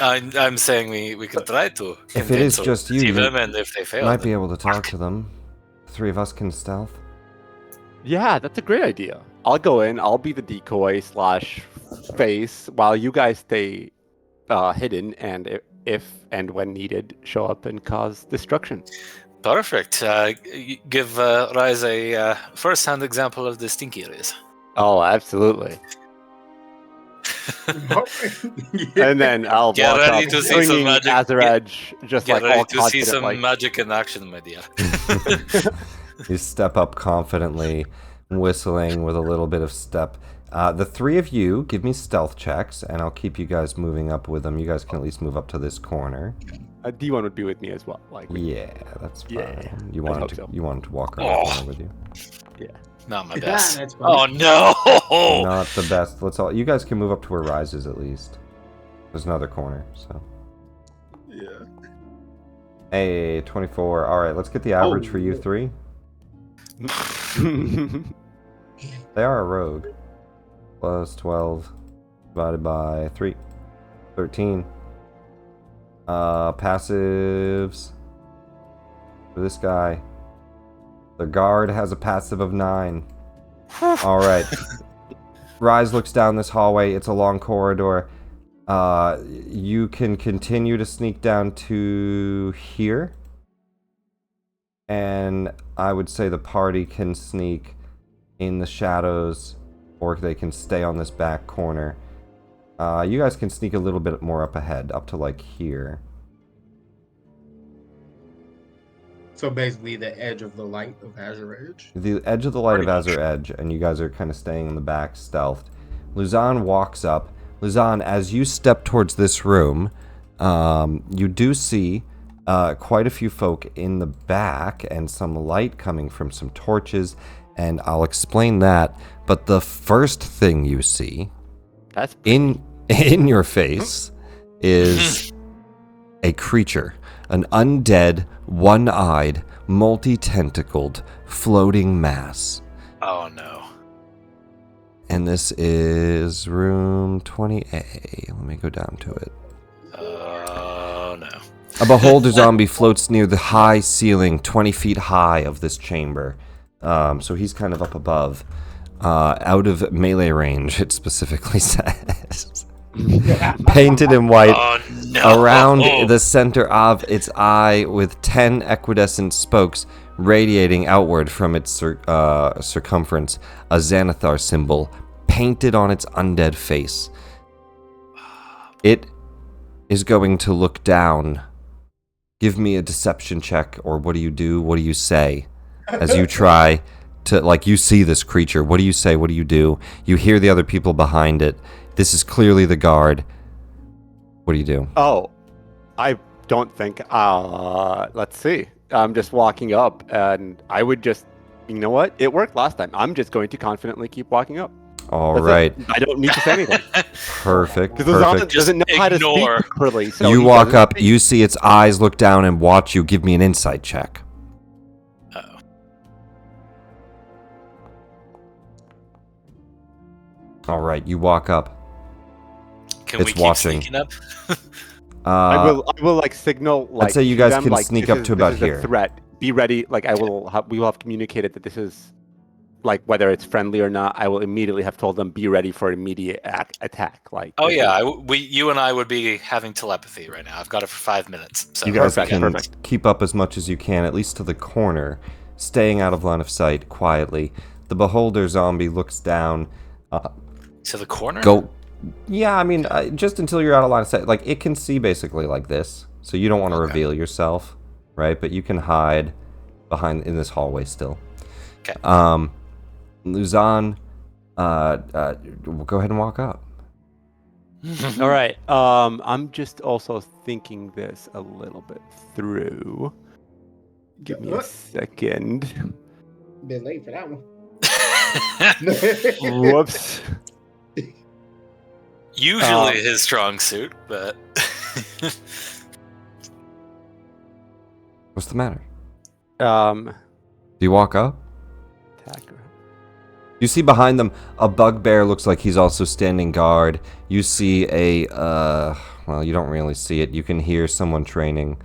I'm saying we can try to. If it is convince or just you, deceive you them, and if they fail, might then be able to talk to them. The three of us can stealth. Yeah, that's a great idea. I'll go in. I'll be the decoy / face while you guys stay hidden, and if and when needed, show up and cause destruction. Perfect. Give Rise a first-hand example of the stinky rays. Oh, absolutely. And then I'll Get walk ready up to see some swinging magic. Azerage, just Get like all ready to see confident, some like, magic in action, my dear. You step up confidently, whistling with a little bit of step. The three of you give me stealth checks, and I'll keep you guys moving up with them. You guys can at least move up to this corner. D1 would be with me as well. Like, Yeah, that's fine. Yeah, You I wanted hope to so. you wanted to walk around the Oh. corner with you. Not my Yeah, best. that's fine. Oh no! Not the best. Let's all. You guys can move up to where Rise is at least. There's another corner. So. Yeah. Hey, 24. All right, let's get the average for you yeah. three. They are a rogue. Plus 12 divided by 3. 13. Passives. For this guy. The guard has a passive of 9. Alright. Rise looks down this hallway. It's a long corridor. You can continue to sneak down to here. And I would say the party can sneak in the shadows, or they can stay on this back corner. You guys can sneak a little bit more up ahead, up to like here. So basically, the edge of the light of Azure Edge. The edge of the light of Pretty Azure Edge, and you guys are kind of staying in the back, stealthed. Luzan walks up. Luzan, as you step towards this room, you do see quite a few folk in the back, and some light coming from some torches, and I'll explain that. But the first thing you see That's in your face is a creature, an undead, one-eyed, multi-tentacled, floating mass. Oh no. And this is room 20A. Let me go down to it. Oh no. A beholder zombie floats near the high ceiling, 20 feet high of this chamber. So he's kind of up above. Out of melee range, it specifically says. Painted in white, Oh no. around the center of its eye with 10 equidistant spokes radiating outward from its circumference, a xanathar symbol painted on its undead face. It is going to look down. Give me a deception check, or what do you do? What do you say? As you try to, like, you see this creature. What do you say? What do you do? You hear the other people behind it. This is clearly the guard. What do you do? Oh, I don't think. Let's see. I'm just walking up, and I would just. You know what? It worked last time. I'm just going to confidently keep walking up. All That's right. it. I don't need to say anything. Perfect. Because the zombie Perfect. doesn't know how to Ignore. speak properly. So You he walk doesn't up, speak. you see its eyes look down and watch you. Give me an insight check. Uh-oh. All right, you walk up. Can It's we keep watching. sneaking up? I will like signal. Like, say you to guys them, can like, sneak this up is- to this about is a here. Threat. Be ready. Like we will have communicated that this is like whether it's friendly or not, I will immediately have told them be ready for immediate attack. Like, Oh this yeah, is- you and I would be having telepathy right now. I've got it for 5 minutes. So You guys Perfect, can perfect. keep up as much as you can, at least to the corner, staying out of line of sight quietly. The beholder zombie looks down. to the corner. Go. Yeah, I mean, just until you're out of line of sight. Like, it can see basically like this, so you don't want to Okay. reveal yourself, right? But you can hide behind in this hallway still. Okay. Luzon, go ahead and walk up. All right. I'm just also thinking this a little bit through. Give me a second. Bit late for that one. Whoops. Usually his strong suit, but What's the matter? Um, Do you walk up? attacker. You see behind them a bugbear. Looks like he's also standing guard. You see a well, you don't really see it. You can hear someone training.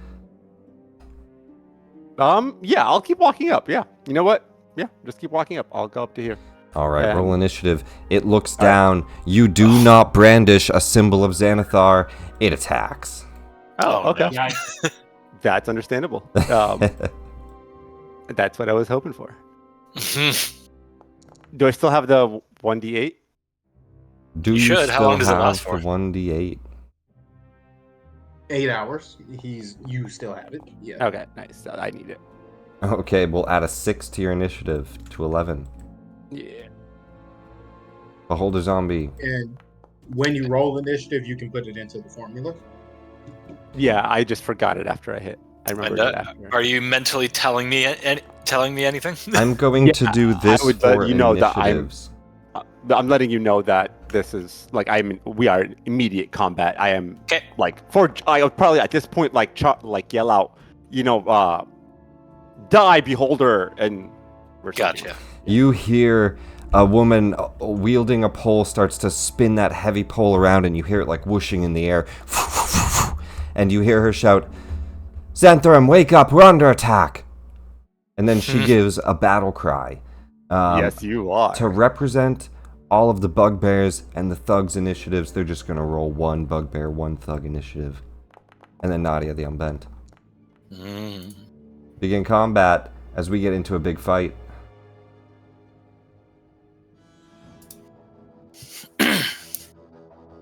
Yeah, I'll keep walking up. Yeah. You know what? Yeah, just keep walking up. I'll go up to here. All right, roll And- initiative. It looks down. You do not brandish a symbol of Xanathar. It attacks. Oh, okay. no. That's understandable. That's what I was hoping for. Do I still have the 1d8? Do You you should. How still long does it have last the for? 1d8? 8 hours. You still have it. Yeah. Okay, nice. I need it. Okay, we'll add a 6 to your initiative to 11. Yeah. Beholder zombie. And when you roll initiative, you can put it into the formula. Yeah, I just forgot it after I hit. I remember And, it after. are you mentally telling me anything? I'm going Yeah, to do I this would, for you know that initiatives. I'm letting you know that this is like we are in immediate combat. I am Okay. like I would probably at this point like yell out, die beholder, and or something. Gotcha. You hear a woman wielding a pole starts to spin that heavy pole around, and you hear it like whooshing in the air. And you hear her shout, "Xantharum, wake up! We're under attack!" And then she gives a battle cry. Yes, you are. To represent all of the bugbears and the thugs initiatives, they're just going to roll 1 bugbear, 1 thug initiative. And then Nadia the Unbent. Mm. Begin combat as we get into a big fight.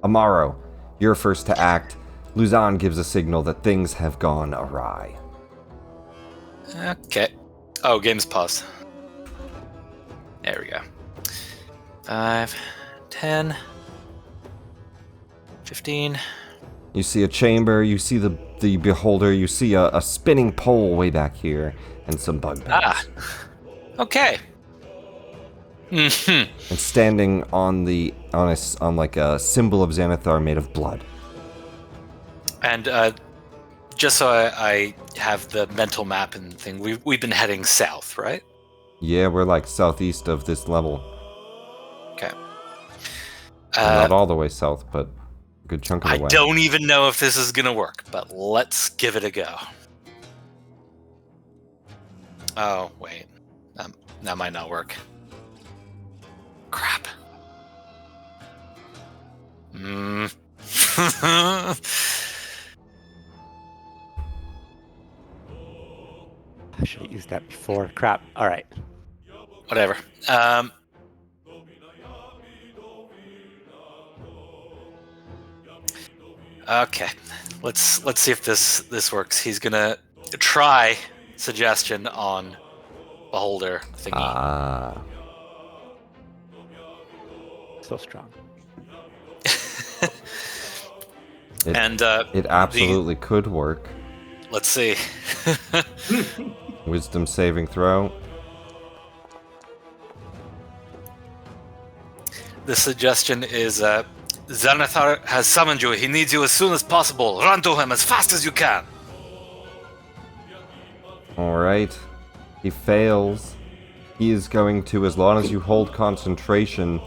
Amaro, you're first to act. Luzon gives a signal that things have gone awry. Okay. Oh, game's paused. There we go. 5, 10, 15. You see a chamber, you see the beholder, you see a spinning pole way back here, and some bugbears. Ah. Okay. Mhm. And standing on like a symbol of Xanathar made of blood. And just so I have the mental map and thing, we've been heading south, right? Yeah, we're like southeast of this level. Okay. Well, not all the way south, but a good chunk of the I way. don't even know if this is gonna work, but let's give it a go. Oh wait, that might not work. Crap. I should have used that before. Crap. All right. Whatever. Okay. Let's see if this works. He's gonna try suggestion on beholder thingy. Ah. So strong. And It absolutely could work. let's see. Wisdom saving throw. The suggestion is Xanathar has summoned you. He needs you as soon as possible. Run to him as fast as you can. Alright. He fails. He is going to, as long as you hold concentration,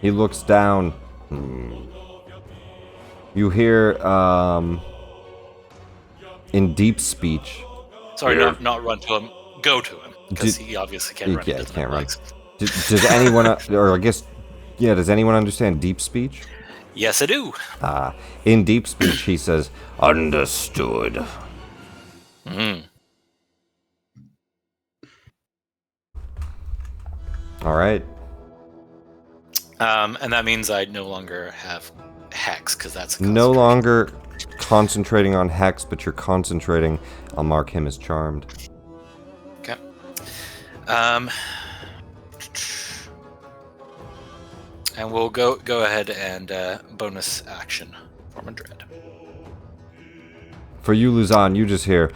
he looks down. You hear, in deep speech. Sorry, Here. not run to him. Go to him. Because Did- he obviously can't run. Yeah, He doesn't can't have run. legs. Does anyone, or I guess, yeah, does anyone understand deep speech? Yes, I do. In deep speech, he says, "Understood." Mm. All right. And that means I no longer have hex, because that's a No concentration. longer concentrating on hex, but you're concentrating. I'll mark him as charmed. Okay. And we'll go ahead and bonus action for Madrid. For you, Luzon, you just hear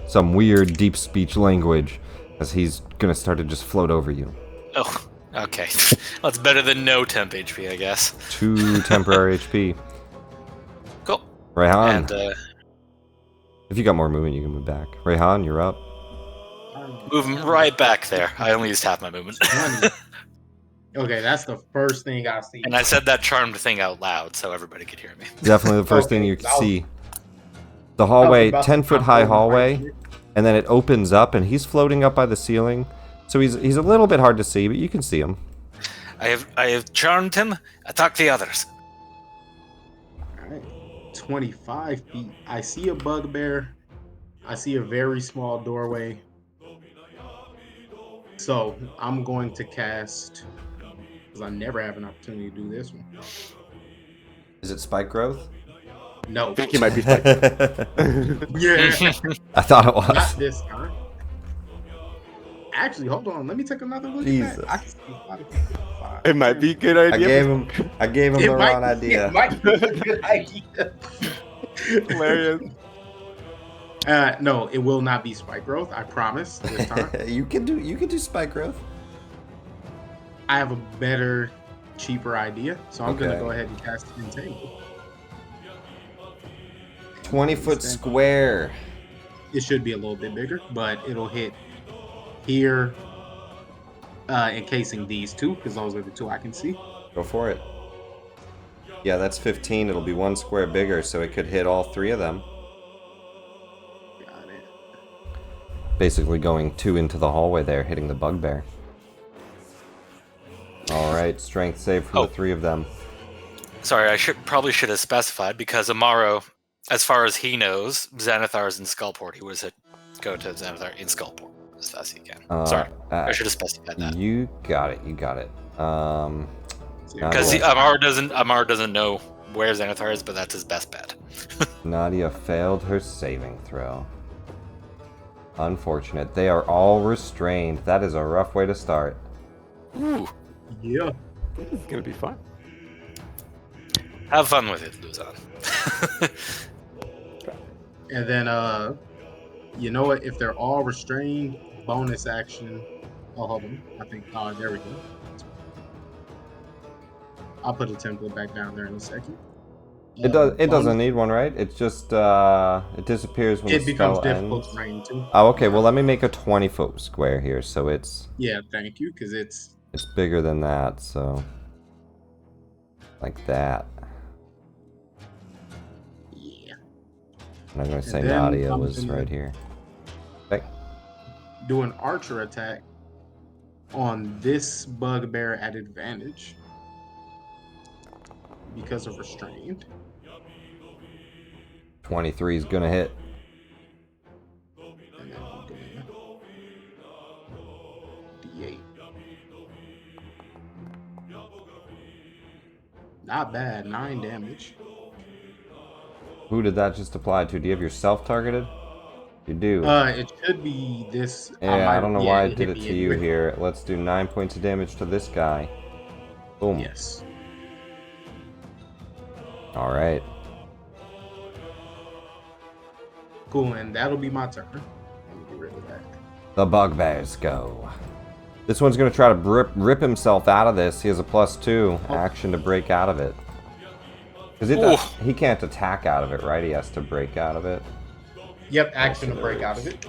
some weird deep speech language as he's gonna start to just float over you. Oh, okay. That's better than no temp HP, I guess. 2 temporary HP. Cool. Rayhan, And if you got more movement, you can move back. Rayhan, you're up. move right back there. I only used half my movement. Okay, that's the first thing I see. And I said that charmed thing out loud so everybody could hear me. Definitely the first thing Okay, you can I was- see. The hallway, about to 10-foot jump high over my hallway, shit. and then it opens up, and he's floating up by the ceiling. So he's a little bit hard to see, but you can see him. I have charmed him. Attack the others. Alright, 25 feet. I see a bugbear. I see a very small doorway. So I'm going to cast, because I never have an opportunity to do this one. Is it spike growth? No. I think he might be stuck. Yeah. I thought it Not was. this time. Actually, hold on. Let me take another look Jesus. at that. I can see a lot of people. It might be a good idea. I gave him It the might wrong be- idea. It might be a good idea. Hilarious. No, it will not be spike growth. I promise. This time, you can do spike growth. I have a better, cheaper idea. So I'm gonna Okay. go ahead and cast Entangle. 20-foot square. It should be a little bit bigger, but it'll hit here, encasing these two, because those are the two I can see. Go for it. Yeah, that's 15. It'll be 1 square bigger, so it could hit all 3 of them. Got it. Basically going 2 into the hallway there, hitting the bugbear. Alright, strength save for the 3 of them. Sorry, I probably should have specified, because Amaro, as far as he knows, Xanathar's in Skullport. He was go to Xanathar in Skullport as fast as he can. Sorry, I should have specified that. You got it. Because Amaro doesn't know where Xanathar is, but that's his best bet. Nadia failed her saving throw. Unfortunate. They are all restrained. That is a rough way to start. Ooh, Yeah. This is gonna be fun. have fun with it, Luzon. And then, you know what? If they're all restrained, bonus action. Oh, hold on. I think. Oh, there we go. I'll put a template back down there in a second. It doesn't need one, right? It's just it disappears when It the becomes spell difficult ends. to rain too. Oh, okay. Well, let me make a 20-foot square here, so it's Yeah, thank you, because it's bigger than that. So like that. yeah. And I'm gonna say then Nadia I'm was gonna- right here. Okay. Do an archer attack on this bugbear at advantage because of restrained. 23 is gonna hit. And then I'm gonna D8. Not bad, 9 damage. Who did that just apply to? Do you have yourself targeted? You do. It should be this. Yeah, I don't know why I did hit it me to you anyway. here. Let's do 9 points of damage to this guy. Boom. Yes. All right. Cool, and that'll be my turn. Let me get rid of that. The bugbears go. This one's gonna try to rip himself out of this. He has a +2 action to break out of it. Because he can't attack out of it, right? He has to break out of it. Yep, action to there break is. out of it.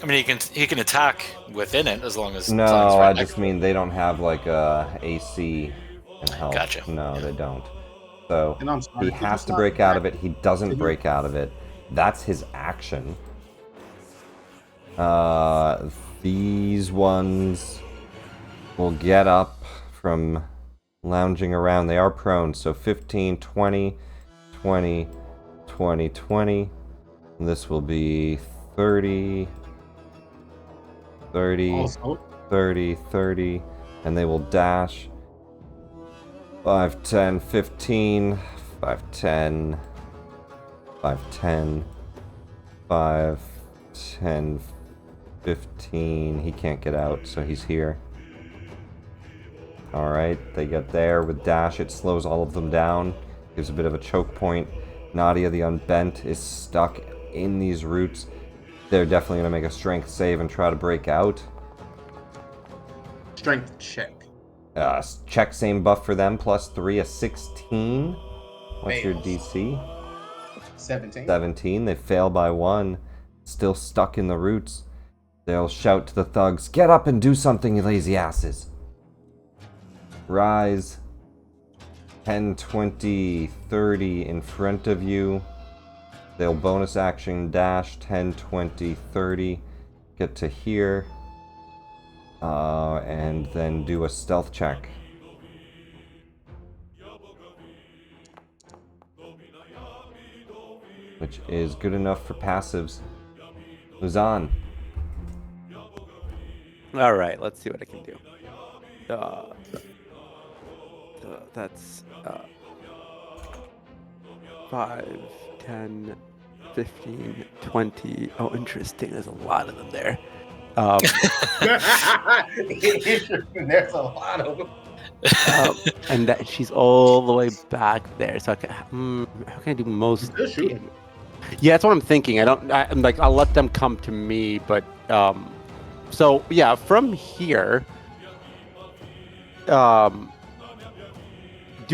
I mean, he can attack within it as long as. No, as long as I right next just to it. mean they don't have like a AC and health. Gotcha. No, they don't. So And I'm sorry, he could you has to stop break out of that? it. He doesn't Could you- break out of it. That's his action. These ones will get up from lounging around. They are prone, so 15, 20, 20, 20, 20. And this will be 30, 30, Also, 30, 30, and they will dash 5, 10, 15, 5, 10, 5, 10, 5, 10, 15. He can't get out, so he's here. Alright, they get there with dash. It slows all of them down. Gives a bit of a choke point. Nadia the Unbent is stuck in these roots. They're definitely going to make a strength save and try to break out. strength check. Check same buff for them, +3, a 16. What's your Fails. DC? 17. 17. They fail by 1. Still stuck in the roots. They'll shout to the thugs, "Get up and do something, you lazy asses." Rise. 10, 20, 30 in front of you. They'll bonus action dash 10, 20, 30. Get to here. And then do a stealth check. Which is good enough for passives. Luzon. All right, let's see what I can do. That's 5, 10, 15, 20. Oh, interesting. There's a lot of them there. There's a lot of them. And that she's all the way back there. So how can I do most? Good shooting. damage? Yeah, that's what I'm thinking. I'm like, I'll let them come to me, but so yeah, from here, do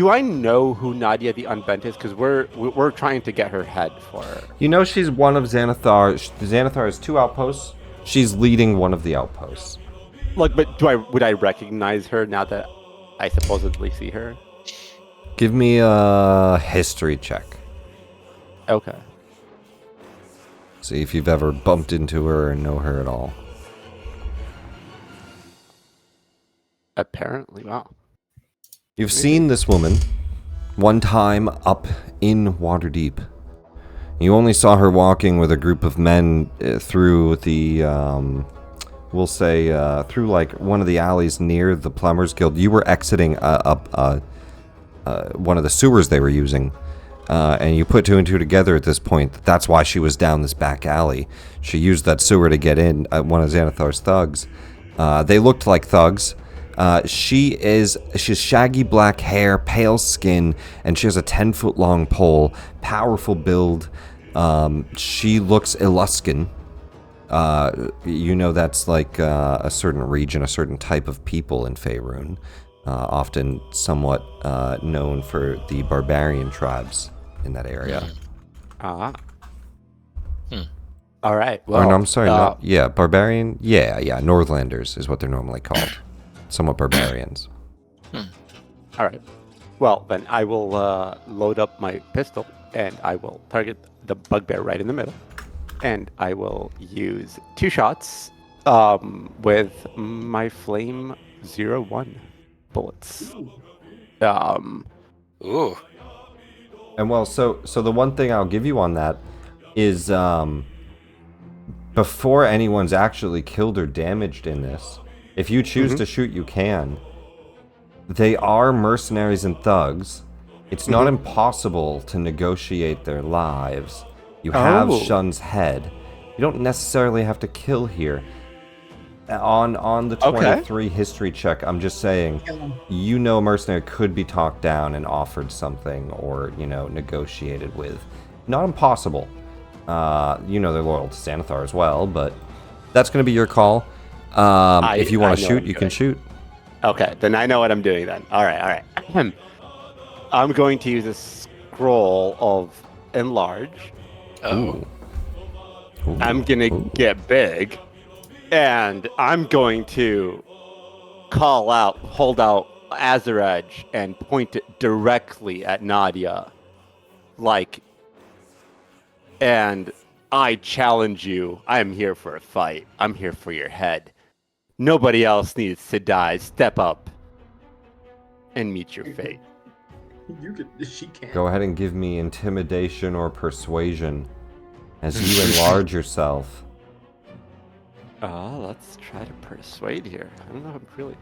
I know who Nadia the Unbent is? Because we're trying to get her head for her. You know she's one of Xanathar. Xanathar has 2 outposts. She's leading one of the outposts. Like, but would I recognize her now that I supposedly see her? Give me a history check. Okay. See if you've ever bumped into her or know her at all. Apparently, wow. You've seen this woman one time up in Waterdeep. You only saw her walking with a group of men through the, we'll say, through like one of the alleys near the Plumbers Guild. You were exiting one of the sewers they were using. And you put 2 and 2 together at this point. That's why she was down this back alley. She used that sewer to get in, one of Xanathar's thugs. They looked like thugs. She's shaggy black hair, pale skin, and she has a 10-foot long pole, powerful build. She looks Eluskan. You know that's like a certain region, a certain type of people in Faerun. Often somewhat known for the barbarian tribes in that area. All right. Well, Or no, I'm sorry. Barbarian. Yeah, Northlanders is what they're normally called. Somewhat barbarians. All right. Well, then I will load up my pistol and I will target the bugbear right in the middle, and I will use 2 shots with my flame 01 bullets. Ooh. And well, so the one thing I'll give you on that is before anyone's actually killed or damaged in this, if you choose to shoot, you can. They are mercenaries and thugs. It's not impossible to negotiate their lives. You have Shunn's head. You don't necessarily have to kill here. On the 23 history check, I'm just saying, you know, a mercenary could be talked down and offered something, or negotiated with. Not impossible. You know they're loyal to Xanathar as well, but that's going to be your call. If you want to shoot, you can shoot. Okay, then I know what I'm doing then. All right. I'm going to use a scroll of enlarge. Oh. Ooh. I'm gonna get big, and I'm going to hold out Azure Edge, and point it directly at Nadia, like And I challenge you. I'm here for a fight. I'm here for your head. Nobody else needs to die. Step up and meet your fate. You could. She can't. Go ahead and give me intimidation or persuasion as you enlarge yourself. Let's try to persuade here. I don't know if I'm really.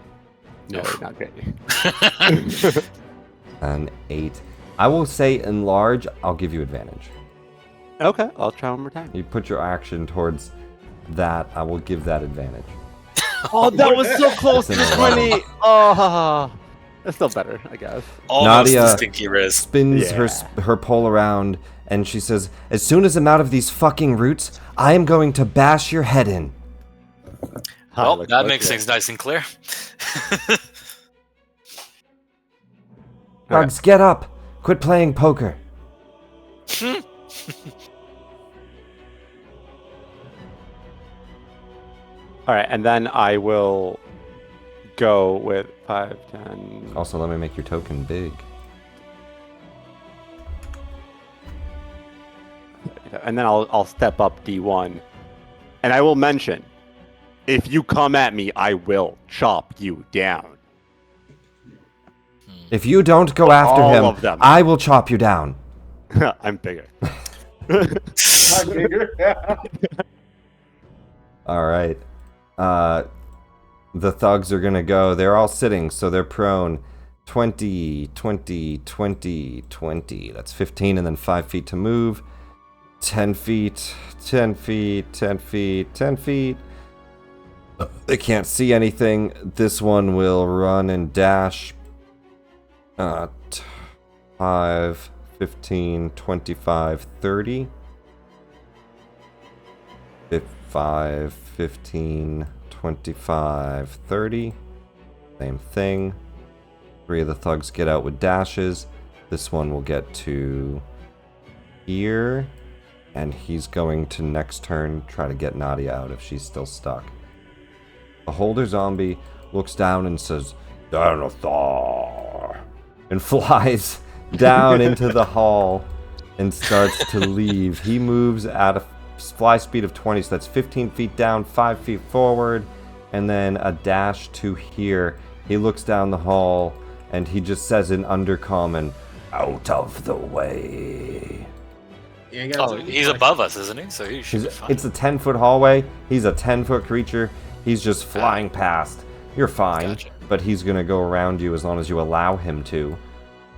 No, not good. An 8. I will say enlarge. I'll give you advantage. Okay, I'll try one more time. You put your action towards that. I will give that advantage. Oh, that was so close to That's an 20. Oh, that's still better, I guess. Almost Nadia the stinky wrist. Spins her pole around, and she says, "As soon as I'm out of these fucking roots, I am going to bash your head in." Well, that makes things nice and clear. Bugs, get up! Quit playing poker. All right, and then I will go with 5, 10. Also, let me make your token big. And then I'll step up D1. And I will mention, if you come at me, I will chop you down. If you don't go after All him, of them. I will chop you down. I'm bigger. All right. The thugs are gonna go. They're all sitting, so they're prone. 20, 20, 20, 20. That's 15, and then 5 feet to move. 10 feet, 10 feet, 10 feet, 10 feet. They can't see anything. This one will run and dash. 5, 15, 25, 30. 5, 15, 25, 30. Same thing. 3 of the thugs get out with dashes. This one will get to here. And he's going to next turn try to get Nadia out if she's still stuck. The holder zombie looks down and says, "Xanathar," and flies down into the hall and starts to leave. He moves at a fly speed of 20, so that's 15 feet down, 5 feet forward, and then a dash to here. He looks down the hall and he just says in Undercommon, "Out of the way." Oh, he's above us, isn't he? So he should be fine. It's a 10-foot hallway. He's a 10-foot creature. He's just flying past. You're fine, Gotcha. but he's going to go around you as long as you allow him to.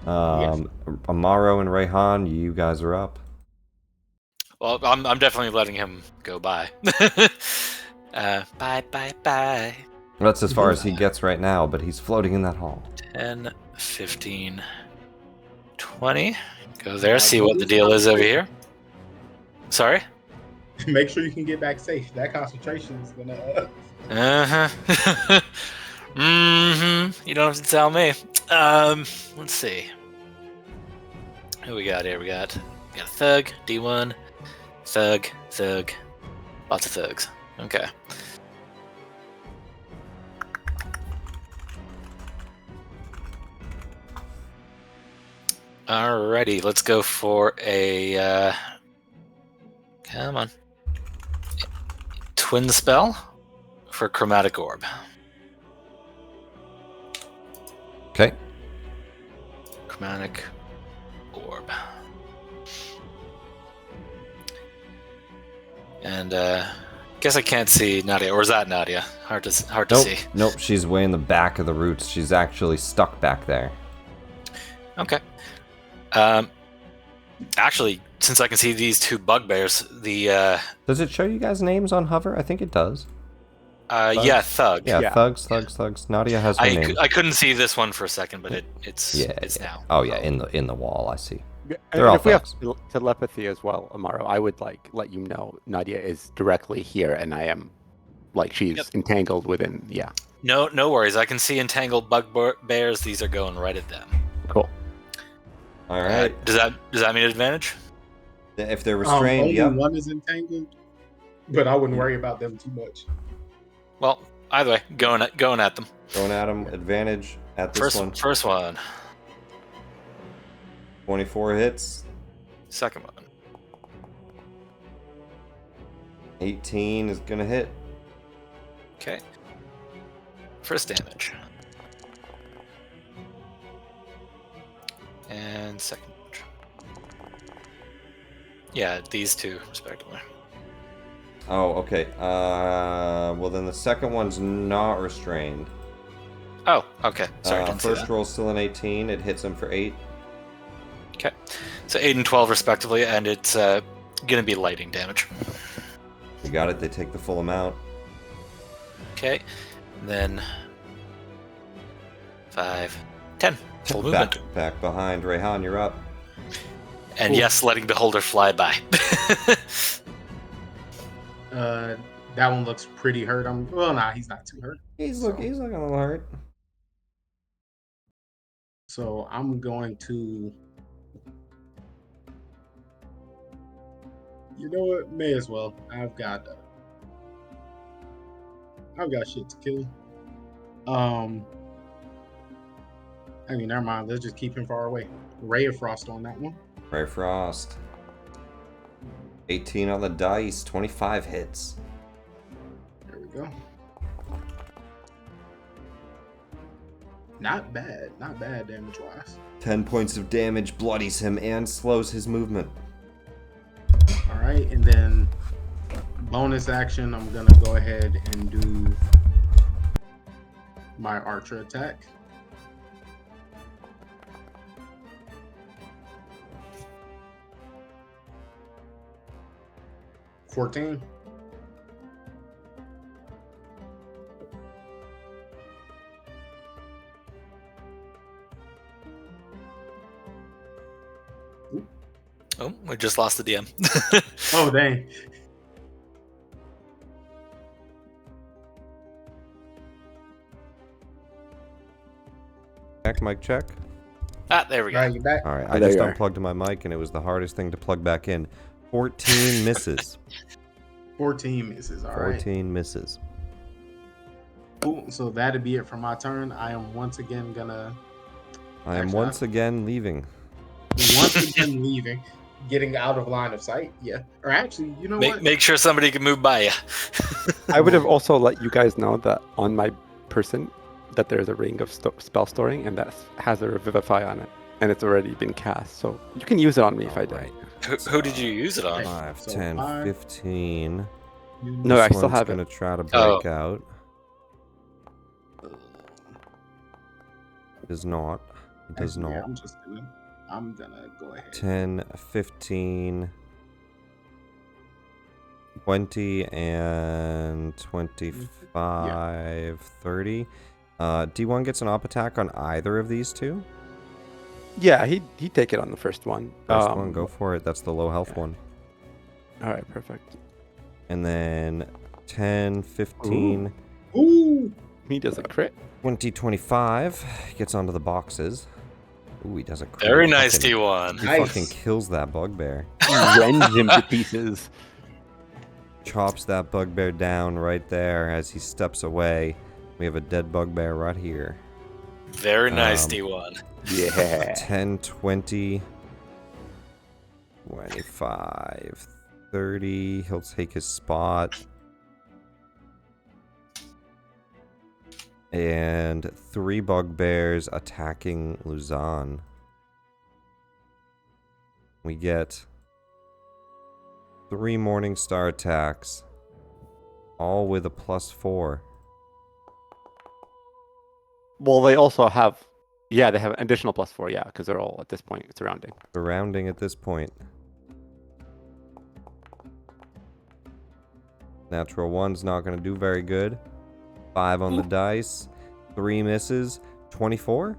Yes. Amaro and Rayhan, you guys are up. Well, I'm definitely letting him go by. Bye. That's as far as he gets right now, but he's floating in that hall. 10, 15, 20. Go there, see what the deal is over here. Sorry? Make sure you can get back safe. That concentration is gonna. Uh-huh. You don't have to tell me. Let's see. Who we got here? We got a thug, D1, thug, lots of thugs. Okay. Alrighty, let's go for a come on. Twin spell for chromatic orb. Okay. Chromatic orb. And guess I can't see Nadia, or is that Nadia? Hard to see. Nope, she's way in the back of the roots. She's actually stuck back there. Okay. Actually, since I can see these two bugbears, the Does it show you guys names on hover? I think it does. yeah, thug. Yeah, Yeah. thugs. Nadia has her name. I couldn't see this one for a second, but it's now. Oh yeah, in the wall. I see. And They're all if we have thugs. telepathy as well, Amaro, I would let you know Nadia is directly here, and I am she's Yep. entangled within. Yeah, No worries. I can see entangled bugbears. These are going right at them. cool. All right. Does that mean advantage? If they're restrained, only yep. one is entangled, but I wouldn't worry about them too much. Well, either way, going at them. Going at him. Advantage at this one. First one. 24 hits. Second one. 18 is gonna hit. Okay. First damage. And second damage. Yeah, these two, respectively. Oh, okay. Well then the second one's not restrained. Oh, okay. Sorry, didn't see First that. roll's still an 18. It hits him for 8. Okay. So 8 and 12, respectively, and it's going to be lightning damage. You got it. They take the full amount. Okay. And then 5, 10. Full movement. Back behind. Rayhan, you're up. And yes, letting Beholder fly by. That one looks pretty hurt. He's not too hurt. He's looking a little hurt. So I'm going to. You know what? May as well. I've got shit to kill. I mean, never mind. Let's just keep him far away. Ray of Frost on that one. Ray of Frost. 18 on the dice. 25 hits. There we go. Not bad. Not bad damage-wise. 10 points of damage bloodies him and slows his movement. All right, and then bonus action, I'm gonna go ahead and do my archer attack. $14. Oh, we just lost the DM. Oh, dang. Mic check. There we go. All right, you back? All right, I There just you are. unplugged my mic and it was the hardest thing to plug back in. 14 misses. 14 misses. All right. 14 misses. Cool. So that'd be it for my turn. I am once again gonna. I am Actually, once again leaving. Leaving, getting out of line of sight. Yeah. Or actually, you know what? Make sure somebody can move by you. I would have also let you guys know that on my person that there's a ring of spell storing and that has a revivify on it, and it's already been cast. So you can use it on me if I die. Who did you use it on? 5, So 10, 5. 15. No, This I still one's have gonna it. try to break Oh. out. Does not. It does Actually, not. I'm gonna go ahead. 10, 15, 20, and 25, 30. D1 gets an op attack on either of these two. Yeah, he'd take it on the first one. First one, go for it. That's the low health one. All right, perfect. And then 10, 15, Ooh. He does a crit. 20, 25. Gets onto the boxes. Ooh, he does a crit. Very nice, Fucking- T1. He Nice. fucking kills that bugbear. Rends him to pieces. Chops that bugbear down right there as he steps away. We have a dead bugbear right here. Very nice, Um, D1. Yeah. 10, 20, 25, 30. He'll take his spot. And 3 bugbears attacking Luzon. We get 3 Morningstar attacks, all with a +4. Well, they also have, yeah, they have an additional +4, yeah, because they're all at this point surrounding. Surrounding at this point. Natural 1's not going to do very good. 5 on the dice. 3 misses. 24?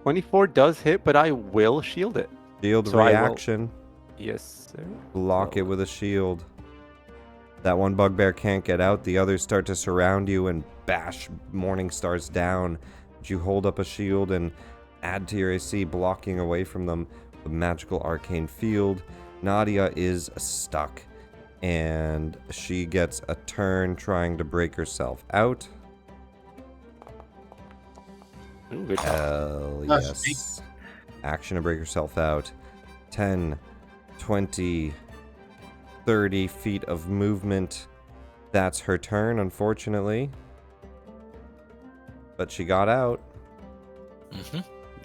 24 does hit, but I will shield it. Shield So I will- reaction. Yes, sir. Block So- it with a shield. That one bugbear can't get out. The others start to surround you and bash Morningstars down. But you hold up a shield and add to your AC, blocking away from them the magical arcane field. Nadia is stuck, and she gets a turn trying to break herself out. Ooh, good job. Hell That's yes. Action to break herself out. 10, 20, 30 feet of movement. That's her turn, unfortunately. But she got out. Mm-hmm.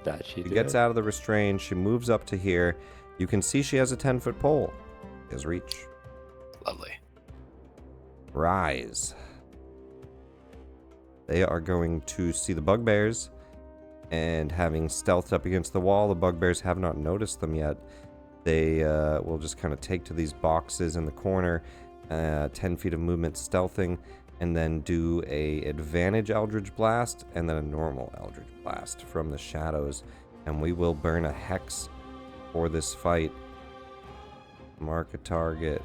That she She did. gets out of the restraint. She moves up to here. You can see she has a 10-foot pole. She has reach. Lovely. Rise. They are going to see the bugbears. And having stealthed up against the wall, the bugbears have not noticed them yet. They will just kind of take to these boxes in the corner, 10 feet of movement stealthing, and then do a advantage Eldritch Blast and then a normal Eldritch Blast from the shadows. And we will burn a hex for this fight. Mark a target.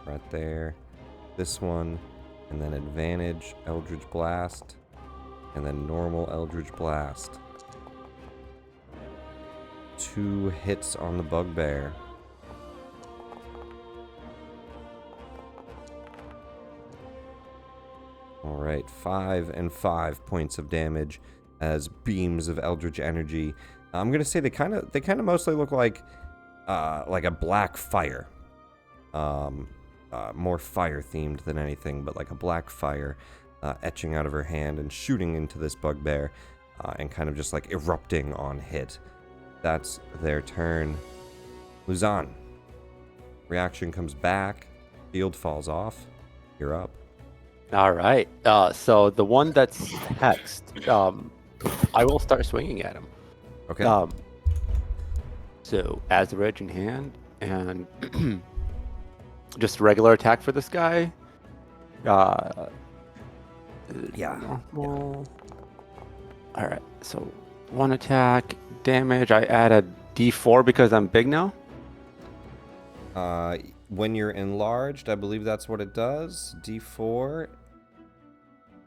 Right there. This one. And then advantage Eldritch Blast. And then normal Eldritch Blast. 2 hits on the bugbear. Alright, 5 and 5 points of damage as beams of eldritch energy. I'm gonna say they kind of mostly look like a black fire. More fire themed than anything, but like a black fire etching out of her hand and shooting into this bugbear and kind of just like erupting on hit. That's their turn. Luzon. Reaction comes back. Field falls off. You're up. All right. So the one that's hexed, I will start swinging at him. Okay. So as the rage in hand, and just a regular attack for this guy. Yeah. Normal. All right. So 1 attack damage. I add a D4 because I'm big now. When you're enlarged, I believe that's what it does. D4.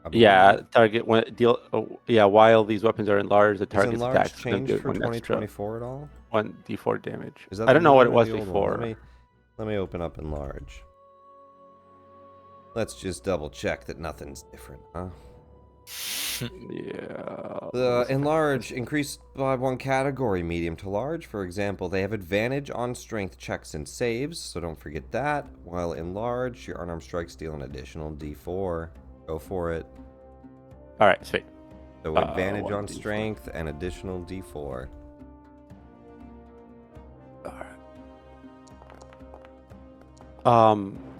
I believe. Yeah, target when deal. Oh, yeah, while these weapons are enlarged, the Does target's enlarged attack change for 2024 at all? 1d4 damage. Is that I the don't know new what it one or was the old one? before. Let me open up enlarge. Let's just double check that nothing's different, huh? Yeah. The enlarge increased by 1 category, medium to large. For example, they have advantage on strength checks and saves, so don't forget that. While enlarged, your unarmed strikes deal an additional D4. Go for it. All right, sweet. So advantage on 1d4. strength and additional D4. All right.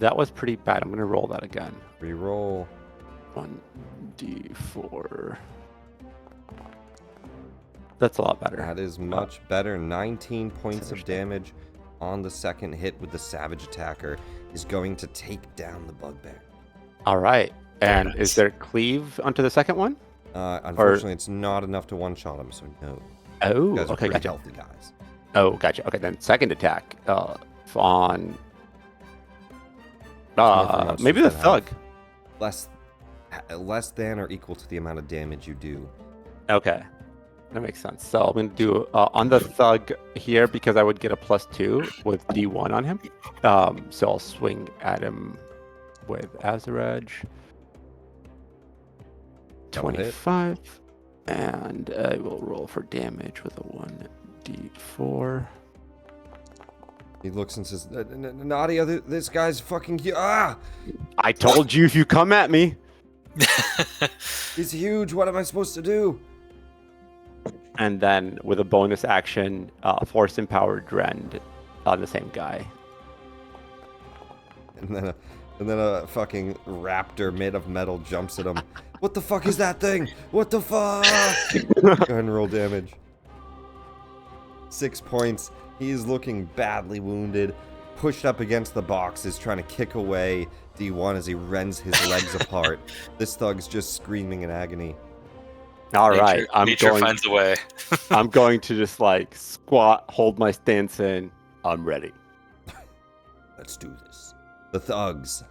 That was pretty bad. I'm gonna roll that again. Reroll. 1d4. That's a lot better. That is much better. 19 points of damage on the second hit with the savage attacker. Is going to take down the bugbear. All right. And nice. is there cleave onto the second one? Unfortunately, it's not enough to one-shot him, so no. Oh, You guys are okay, pretty gotcha. healthy guys. Oh, gotcha. Okay, then second attack on monsters maybe the that have- thug. Less than or equal to the amount of damage you do. Okay, that makes sense. So I'm going to do on the thug here because I would get a +2 with D1 on him. So I'll swing at him with Azaraj. Double hit. 25, and I will roll for damage with a 1d4. He looks and says, Nadia, this guy's fucking huge. Ah! I told you if you come at me. He's huge. What am I supposed to do? And then with a bonus action, Force Empowered Rend on the same guy. And then a fucking raptor made of metal jumps at him. What the fuck is that thing? What the fuck? Go ahead and roll damage. 6 points. He is looking badly wounded. Pushed up against the boxes, trying to kick away D1 as he rends his legs apart. This thug's just screaming in agony. All right, nature finds a way. I'm going to just like squat, hold my stance in. I'm ready. Let's do this. The thugs.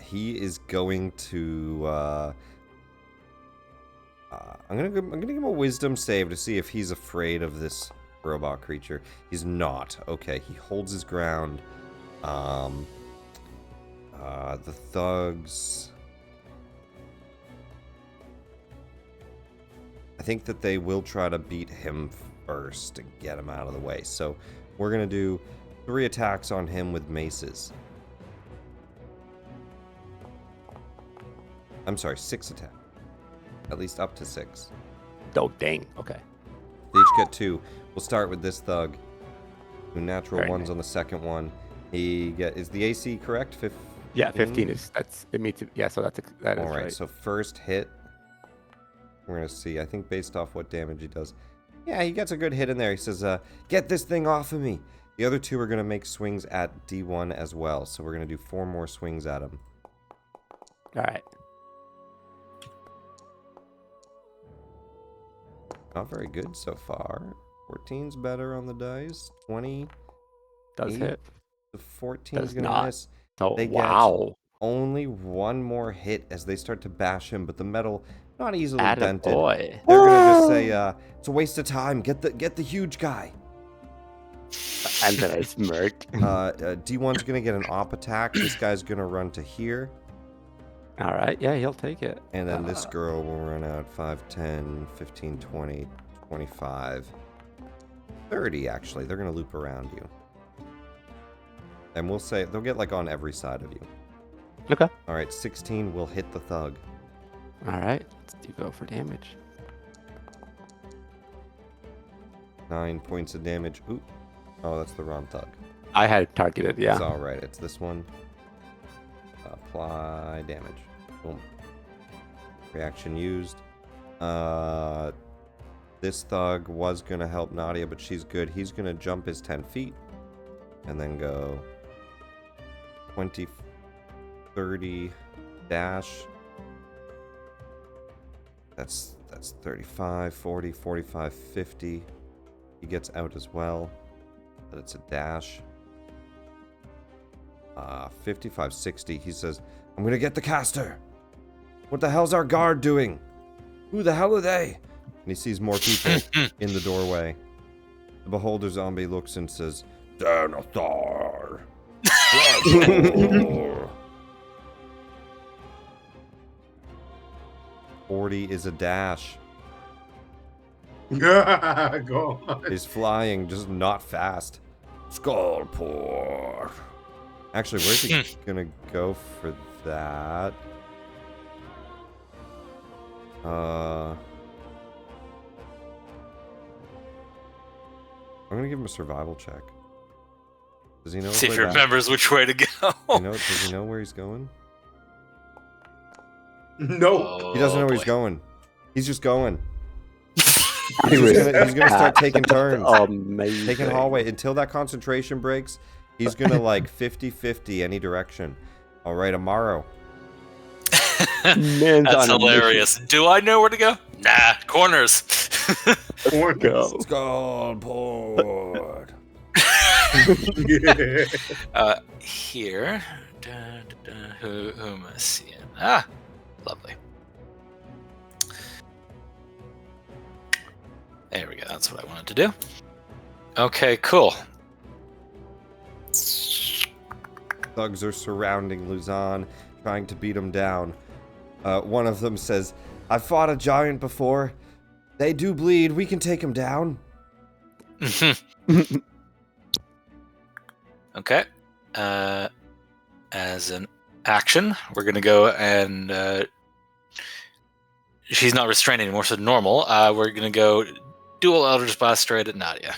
He is going to. I'm gonna give him a wisdom save to see if he's afraid of this robot creature. He's not. Okay, he holds his ground. The thugs. I think that they will try to beat him first to get him out of the way. So we're gonna do 3 attacks on him with maces. I'm sorry, 6 attacks. At least up to 6. Oh, dang. Okay. They each get 2. We'll start with this thug. 2 natural Very ones nice. on the second one. Is the AC correct? 15? Yeah, 15 is it meets it. Yeah, so that is All right, right. so first hit. We're going to see. I think based off what damage he does. Yeah, he gets a good hit in there. He says, get this thing off of me. The other 2 are going to make swings at D1 as well. So we're going to do 4 more swings at him. All right. Not very good so far. 14's better on the dice. 20. Does hit. The 14's Does going to not. miss. Oh, They get wow. only 1 more hit as they start to bash him, but the metal not easily dented. Attaboy. They're gonna just say, it's a waste of time. Get the huge guy. And then I smirked. D1's gonna get an op attack. This guy's gonna run to here. All right. Yeah, he'll take it. And then this girl will run out 5, 10, 15, 20, 25, 30 actually. They're gonna loop around you. And we'll say they'll get like on every side of you. Okay. All right, 16 will hit the thug. All right. Let's do go for damage. 9 points of damage. Ooh. Oh, that's the wrong thug. I had it targeted. Yeah. It's all right. It's this one. Apply damage. Boom. Reaction used. This thug was going to help Nadia, but she's good. He's going to jump his 10 feet and then go 20, 30, dash. That's 35, 40, 45, 50. He gets out as well, but it's a dash. 55, 60. He says, I'm going to get the caster. What the hell's our guard doing? Who the hell are they? And he sees more people in the doorway. The beholder zombie looks and says, xanathar. 40 is a dash. Go on. He's flying, just not fast. Skullport. Actually, where's he gonna go for that? I'm gonna give him a survival check. Does he know? See if he where that- remembers which way to go. Does he know where he's going? No. He doesn't know where he's boy. going. He's just going. He was He's gonna start taking turns. Amazing. Taking hallway until that concentration breaks. He's gonna like 50-50 any direction. All right, Amaro. Man's That's on a hilarious. Do I know where to go? Nah, corners. Corners. Go. Skullport. Here. Who am I seeing? Ah, lovely. There we go. That's what I wanted to do. Okay, cool. Thugs are surrounding Luzon, trying to beat him down. One of them says, I've fought a giant before. They do bleed. We can take him down. Okay. As an action, we're going to go and... she's not restrained anymore, so normal. We're going to go dual Eldritch Blast straight at Nadia.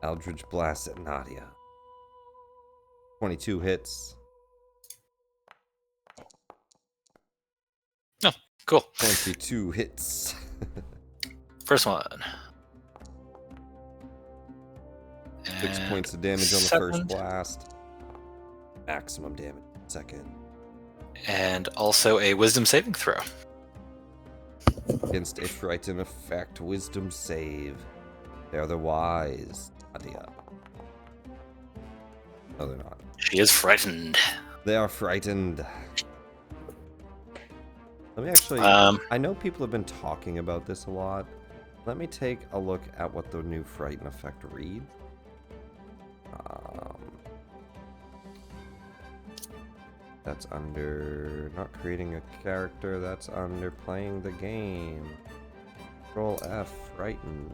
Eldritch Blast at Nadia. 22 hits. Oh, cool. 22 hits. First one. 6 And points of damage on the first second. blast. Maximum damage second. And also a wisdom saving throw. Against a frighten effect, wisdom save. They are the wise. Nadia. No, they're not. She is frightened. They are frightened. Let me actually... I know people have been talking about this a lot. Let me take a look at what the new frighten effect reads. That's under not creating a character. That's under playing the game. Control F, frighten.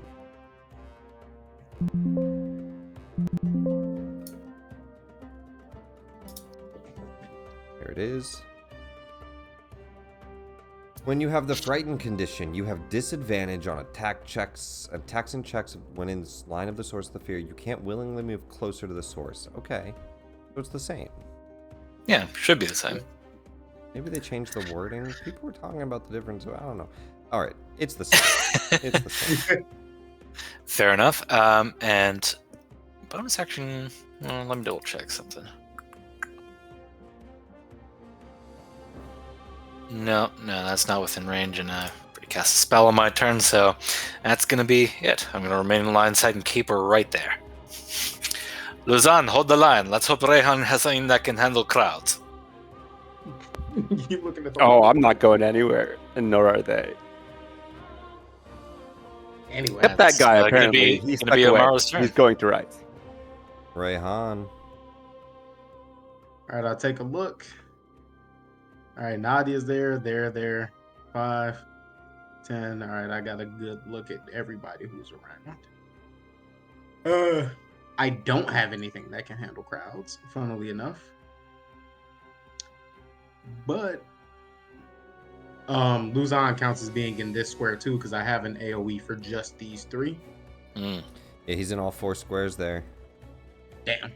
it is. When you have the frightened condition, you have disadvantage on attacks and checks when in the line of the source of the fear. You can't willingly move closer to the source. Okay. So it's the same. Yeah, should be the same. Maybe they changed the wording. People were talking about the difference. I don't know. All right. It's the same. It's the same. Fair enough. And bonus action. Well, let me double check something. No, that's not within range, and I already cast a spell on my turn, so that's gonna be it. I'm gonna remain in line sight and keep her right there. Luzan, hold the line. Let's hope Rehan has something that can handle crowds. You looking at the Oh, I'm not going anywhere, and nor are they. Anyway, Except that guy, gonna apparently. be- He's gonna stuck be away. Amaro's turn. He's going to right. Rayhan. all right, I'll take a look. All right, Nadia's there. 5, 10. All right, I got a good look at everybody who's around. I don't have anything that can handle crowds, funnily enough. But Luzon counts as being in this square too, because I have an AoE for just these 3. Mm. Yeah, he's in all 4 squares there. Damn.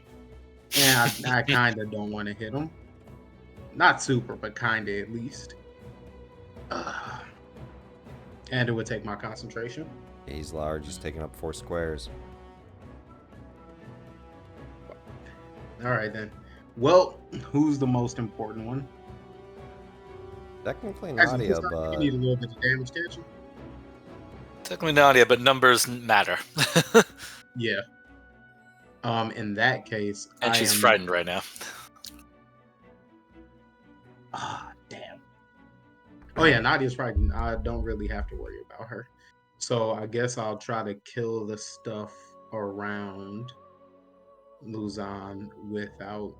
And I kind of don't want to hit him. Not super, but kind of at least. And it would take my concentration. Yeah, he's large. He's taking up 4 squares. All right, then. Well, who's the most important one? Technically Actually, Nadia, you but need a little bit of damage, can't you? Technically Nadia, but numbers matter. Yeah. In that case, And she's frightened right now. Damn. Oh yeah, Nadia's frightened. I don't really have to worry about her. So I guess I'll try to kill the stuff around Luzon without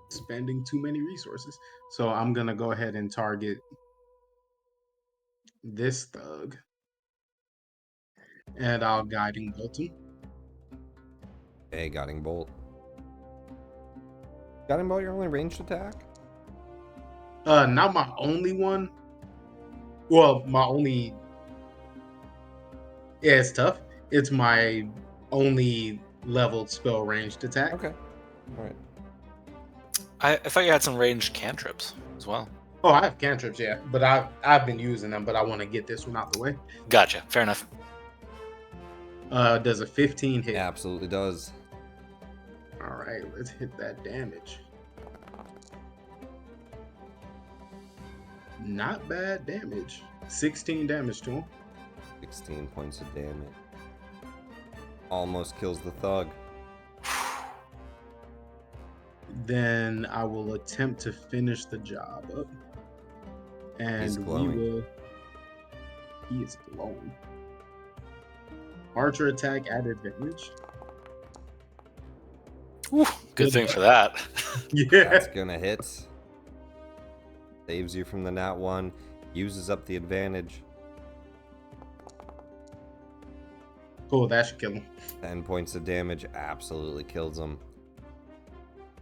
spending too many resources. So I'm gonna go ahead and target this thug, and I'll guiding bolt him. hey, Guiding Bolt. Guiding Bolt, your only ranged attack? Not my only one. Well, my only. Yeah, it's tough. It's my only leveled spell ranged attack. Okay. All right. I thought you had some ranged cantrips as well. Oh, I have cantrips, yeah, but I've been using them, but I want to get this one out the way. Gotcha. Fair enough. Does a 15 hit? Absolutely does. All right, let's hit that damage. Not bad damage. 16 damage to him. 16 points of damage. Almost kills the thug. Then I will attempt to finish the job up. And He's we glowing. will. He is glowing. Archer attack at advantage. Whew, good thing for that. Yeah. That's gonna hit. Saves you from the nat 1. Uses up the advantage. Cool, that should kill him. 10 points of damage. Absolutely kills him.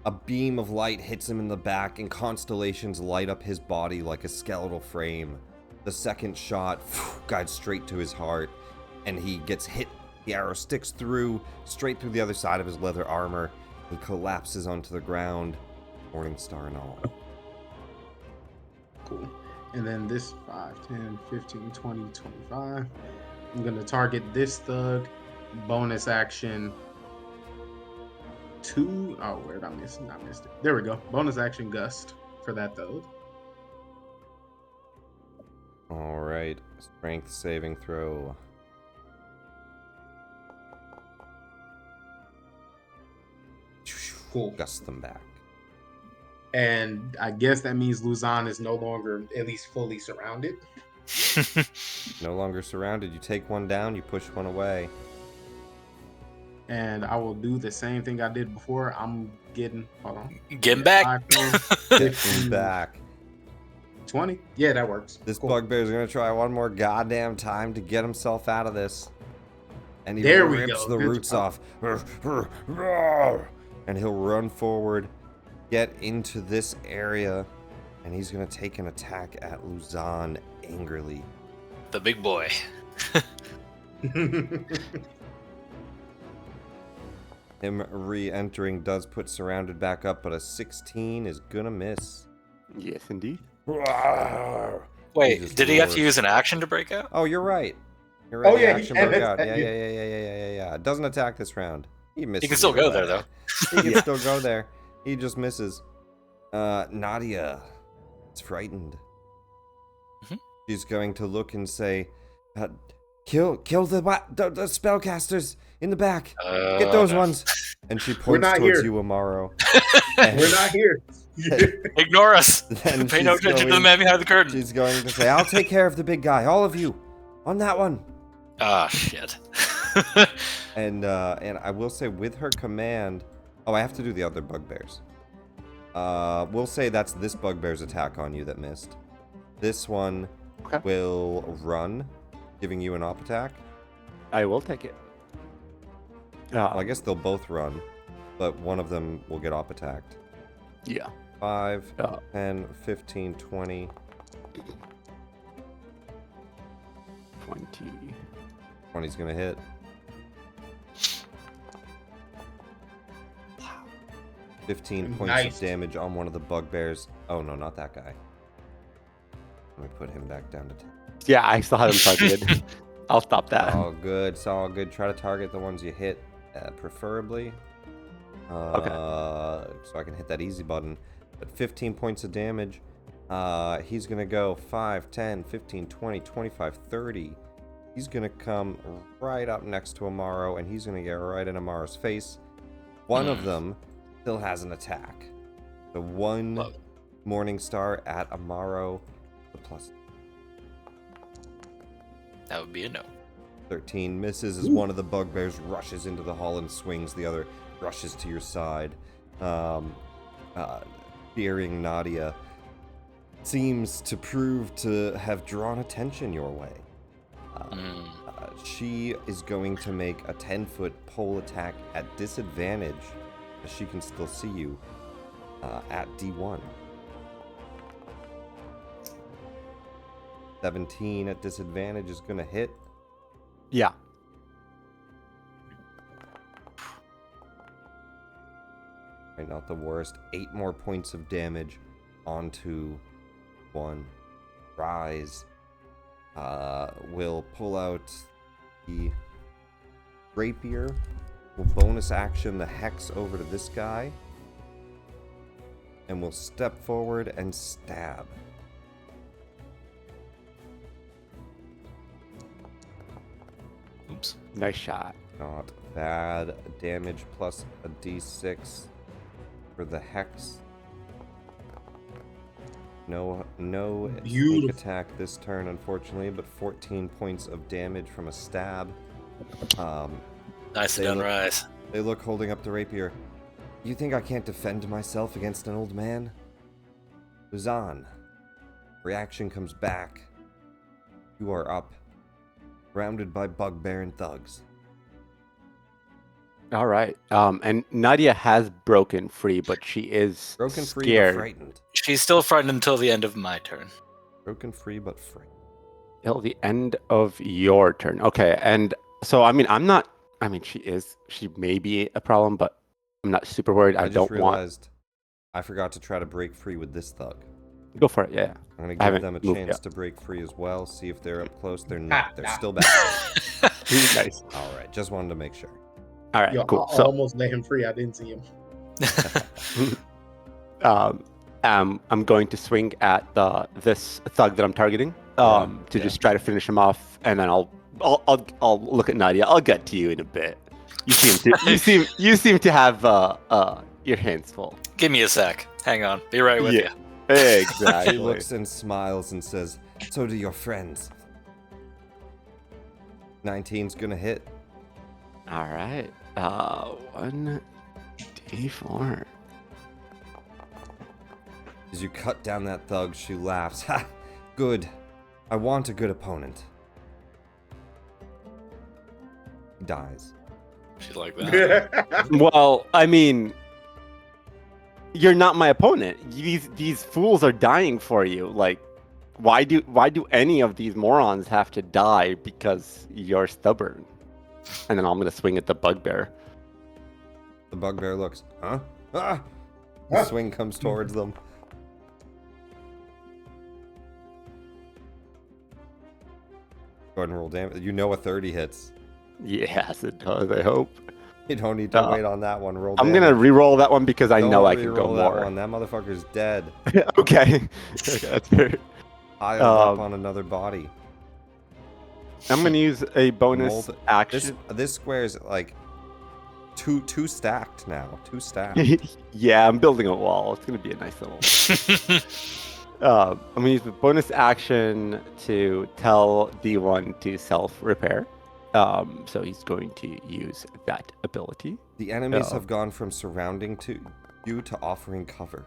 A beam of light hits him in the back, and constellations light up his body like a skeletal frame. The second shot guides straight to his heart, and he gets hit. The arrow sticks through, straight through the other side of his leather armor. He collapses onto the ground, Morningstar and all. Cool. And then this 5, 10, 15, 20, 25. I'm going to target this thug. Bonus action. 2. Oh, where did I miss it? I missed it. There we go. Bonus action gust for that thug. Alright, strength saving throw. Cool. Gust them back. And I guess that means Luzon is no longer at least fully surrounded. No longer surrounded. You take one down, you push one away. And I will do the same thing I did before. I'm getting, hold on. Get him back. 5, 10, Get him back. 20. Yeah, that works. This Cool. bugbear's gonna try one more goddamn time to get himself out of this. And he There we rips go. the Good roots job. off. And he'll run forward get into this area, and he's going to take an attack at Luzon angrily. The big boy. Him re-entering does put surrounded back up, but a 16 is going to miss. Yes, indeed. Wait, just did he have to roars. use an action to break out? Oh, you're right. You're right. Oh, the yeah, he action can broke out. attack Yeah. you. It doesn't attack this round. He misses. He can still either go way. there, though. He can still go there. He just misses. Nadia is frightened. Mhm. She's going to look and say, "Kill the spellcasters in the back. Get those no. ones." And she points not towards here. you, Amaro. And We're not here. Ignore us. Then Pay no she's attention to the going- man behind the curtain. She's going to say, "I'll take care of the big guy. All of you, on that one." Ah, shit. And I will say with her command, oh, I have to do the other bugbears. We'll say that's this bugbear's attack on you that missed. This one Okay. will run, giving you an op attack. I will take it. Well, I guess they'll both run, but one of them will get op attacked. Yeah. 5, Uh, 10, 15, 20. 20. 20's gonna hit. 15 points Nice. of damage on one of the bugbears. Oh no, not that guy. Let me put him back down to 10. Yeah, I still have him targeted. I'll stop that. All good. It's all good. Try to target the ones you hit, preferably. So I can hit that easy button. But 15 points of damage. He's going to go 5, 10, 15, 20, 25, 30. He's going to come right up next to Amaro, and he's going to get right in Amaro's face. One of them still has an attack. The one Love it. Morning Star at Amaro, the plus That would be a no. 13 misses as one of the bugbears rushes into the hall and swings. The other rushes to your side. Fearing Nadia seems to prove to have drawn attention your way. She is going to make a 10-foot pole attack at disadvantage, as she can still see you at D1. 17 at disadvantage is going to hit. Yeah. Right, not the worst. 8 more points of damage onto one. Rise will pull out the rapier. Will bonus action the hex over to this guy. And will step forward and stab. Oops. Nice shot. Not bad. Damage plus a d6 for the hex. No sneak Beautiful. attack this turn, unfortunately, but 14 points of damage from a stab. Nicely They done, look- Rise. They look holding up the rapier. You think I can't defend myself against an old man? Luzon. Reaction comes back. You are up. Surrounded by bugbear and thugs. All right. And Nadia has broken free, but she is Broken free scared. but frightened. She's still frightened until the end of my turn. Broken free but frightened. Till the end of your turn. Okay. And so, I mean, she may be a problem, but I'm not super worried. I just don't want. realized I forgot to try to break free with this thug. Go for it. Yeah. I'm going to I give haven't them a moved chance yet. to break free as well. See if they're up close. They're not. They're Nah. still back. Nice. All right. Just wanted to make sure. All right. Yo, Cool. I So, almost let him free. I didn't see him. I'm going to swing at this thug that I'm targeting to Yeah. just try to finish him off, and then I'll look at Nadia. I'll get to you in a bit. You seem to have your hands full. Give me a sec. Hang on. Be right with Yeah. you. Exactly. She looks and smiles and says, "So do your friends." 19's gonna hit. All right. 1d4. As you cut down that thug, she laughs. Ha! Good. I want a good opponent. He dies. She's like that. Well, I mean, you're not my opponent. These fools are dying for you. Like, why do any of these morons have to die because you're stubborn? And then I'm gonna swing at the bugbear. The bugbear looks, huh? Ah! The swing comes towards them. Go ahead and roll damage. You know a 30 hits. Yes, it does. I hope. You don't need to wait on that one. Roll I'm damage. gonna re-roll that one because I Don't know I can go re-roll that more. one. That motherfucker's dead. Okay. That's fair. Piled up on another body. I'm gonna use a bonus Mold- action. This square is like two stacked now. Two stacked. Yeah, I'm building a wall. It's gonna be a nice little. I'm gonna use the bonus action to tell D1 to self-repair. So he's going to use that ability. The enemies have gone from surrounding you to offering cover.